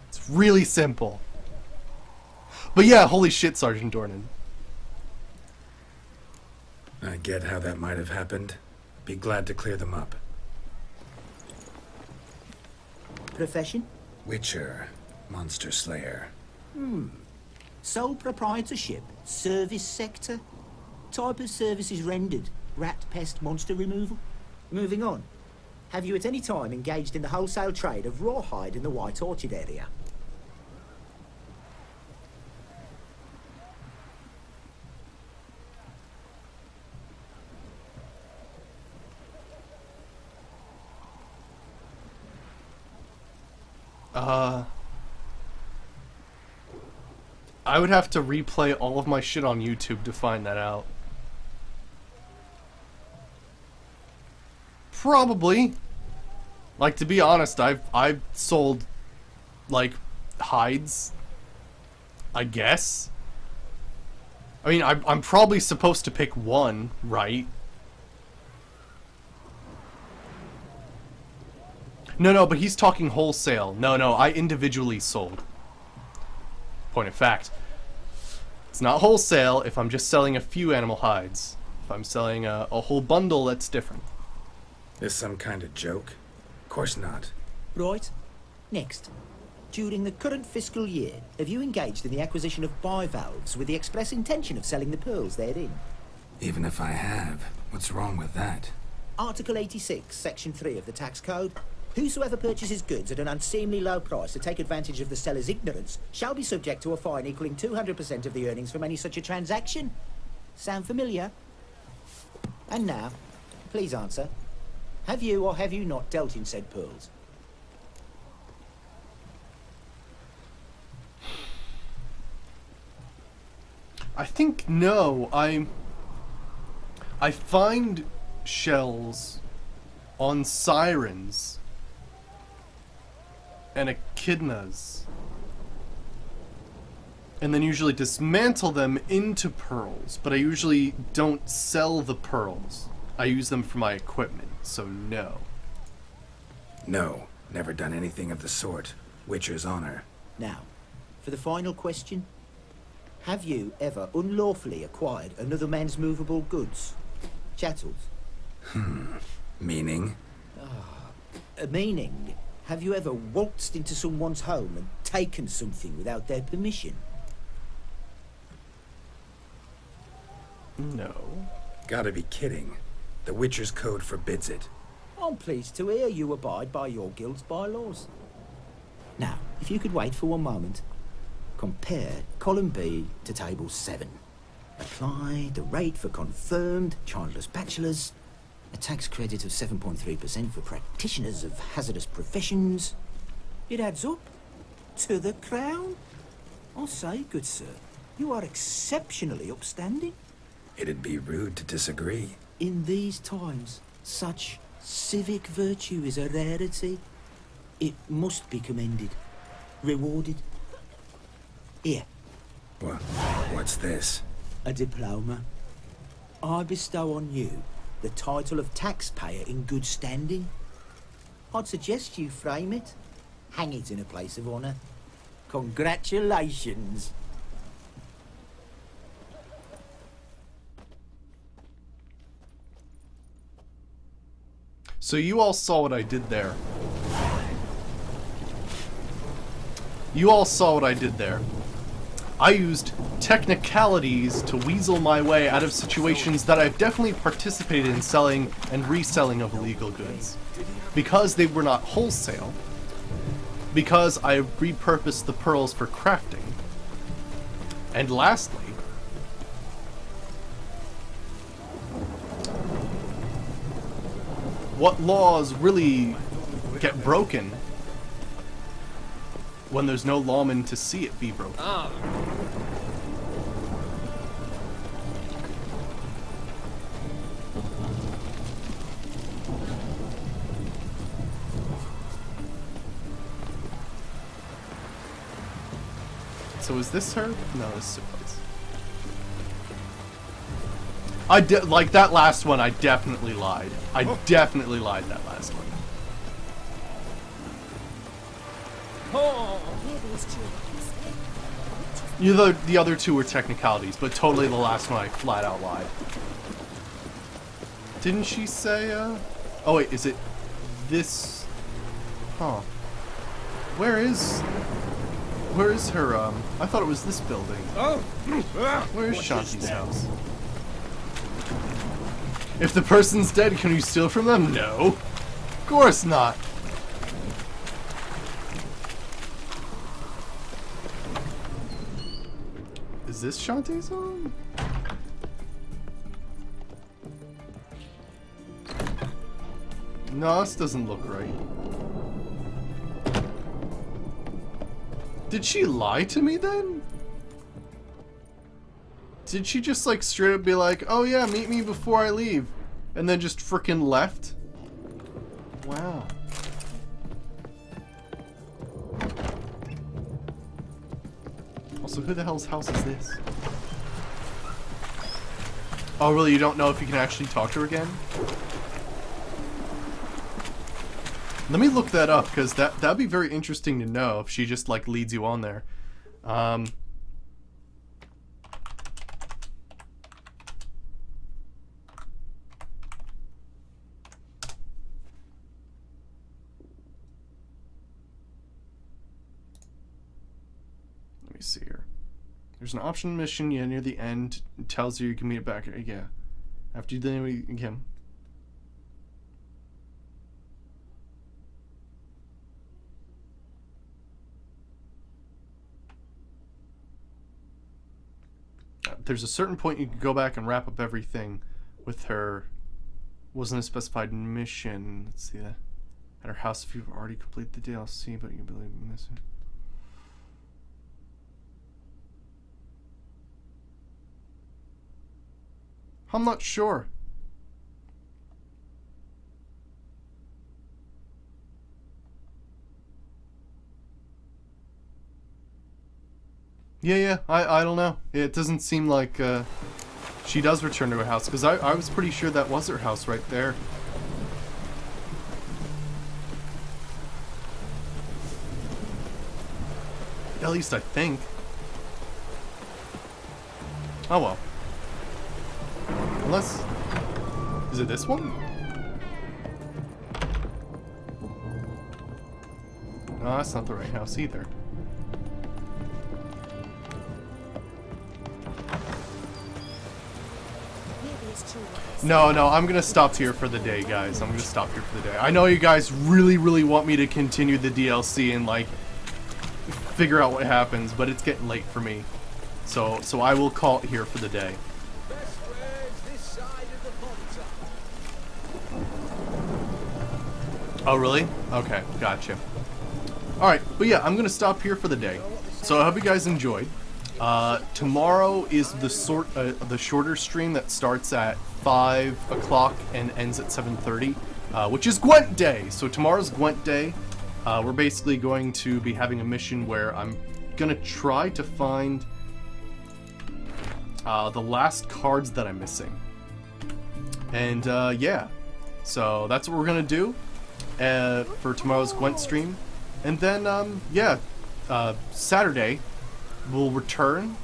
It's really simple. But yeah, holy shit, Sergeant Dornan. I get how that might have happened. Be glad to clear them up. Profession? Witcher. Monster Slayer. Sole proprietorship? Service sector? Type of services rendered? Rat, pest, monster removal? Moving on. Have you at any time engaged in the wholesale trade of rawhide in the White Orchard area? I would have to replay all of my shit on YouTube to find that out. Probably. Like, to be honest, I've sold, like, hides, I guess. I mean, I'm probably supposed to pick one, right? No, but he's talking wholesale. No, I individually sold. Point of fact. It's not wholesale if I'm just selling a few animal hides. If I'm selling a whole bundle, that's different. This some kind of joke? Of course not. Right. Next. During the current fiscal year, have you engaged in the acquisition of bivalves with the express intention of selling the pearls therein? Even if I have, what's wrong with that? Article 86, Section 3 of the Tax Code. Whosoever purchases goods at an unseemly low price to take advantage of the seller's ignorance shall be subject to a fine equaling 200% of the earnings from any such a transaction. Sound familiar? And now, please answer. Have you or have you not dealt in said pearls? I think no. I find shells on sirens and echidnas, and then usually dismantle them into pearls, but I usually don't sell the pearls. I use them for my equipment, so no. No, never done anything of the sort. Witcher's honor. Now, for the final question. Have you ever unlawfully acquired another man's movable goods? Chattels? Meaning? Meaning, have you ever waltzed into someone's home and taken something without their permission? No. Gotta be kidding. The Witcher's code forbids it. I'm pleased to hear you abide by your guild's bylaws. Now, if you could wait for one moment. Compare column B to table 7. Apply the rate for confirmed childless bachelors. A tax credit of 7.3% for practitioners of hazardous professions. It adds up to the crown. I say, good sir, you are exceptionally upstanding. It'd be rude to disagree. In these times, such civic virtue is a rarity. It must be commended, rewarded. Here. What's this? A diploma. I bestow on you the title of taxpayer in good standing. I'd suggest you frame it. Hang it in a place of honour. Congratulations. So you all saw what I did there. I used technicalities to weasel my way out of situations that I've definitely participated in selling and reselling of illegal goods. Because they were not wholesale. Because I repurposed the pearls for crafting. And lastly, what laws really get broken when there's no lawman to see it be broken? So is this her? No, this is her place. Like that last one, I definitely lied. I definitely lied that last one. The other two were technicalities, but totally the last one I flat out lied. Didn't she say, Oh wait, is it this... Huh. Where is her, I thought it was this building. Oh! Where is Shanti's house? If the person's dead, can you steal from them? No. Of course not. Is this Shanti's home? No, this doesn't look right. Did she lie to me then? Did she just like straight up be like, oh yeah, meet me before I leave, and then just frickin' left? Wow. Also, who the hell's house is this? Oh really, you don't know if you can actually talk to her again? Let me look that up, because that'd be very interesting to know if she just like leads you on there. Let me see here. There's an option mission, yeah, near the end. It tells you can meet it back. Yeah. After you do it again. There's a certain point you can go back and wrap up everything with her. Wasn't a specified mission. Let's see that. At her house if you've already completed the DLC, but you believe in this. I'm not sure. Yeah, I don't know. It doesn't seem like she does return to her house, because I was pretty sure that was her house right there. At least I think. Oh well. Unless... Is it this one? No, that's not the right house either. No, I'm gonna stop here for the day, guys. I'm gonna stop here for the day. I know you guys really, really want me to continue the DLC and, like, figure out what happens, but it's getting late for me. So I will call it here for the day. Oh, really? Okay, gotcha. Alright, but yeah, I'm gonna stop here for the day. So I hope you guys enjoyed. Tomorrow is the shorter stream that starts at 5 o'clock and ends at 7:30, which is Gwent Day. So tomorrow's Gwent Day. We're basically going to be having a mission where I'm gonna try to find the last cards that I'm missing. And yeah, so that's what we're gonna do for tomorrow's Gwent stream. And then yeah, Saturday we'll return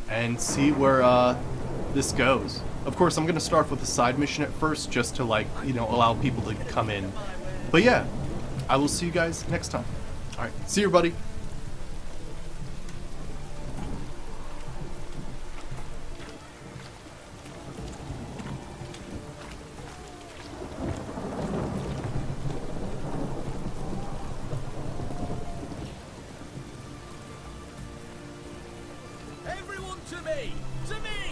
and see where this goes. Of course, I'm gonna start with a side mission at first, just to, like, you know, allow people to come in. But yeah, I will see you guys next time. All right, see you, everybody. Everyone to me! To me!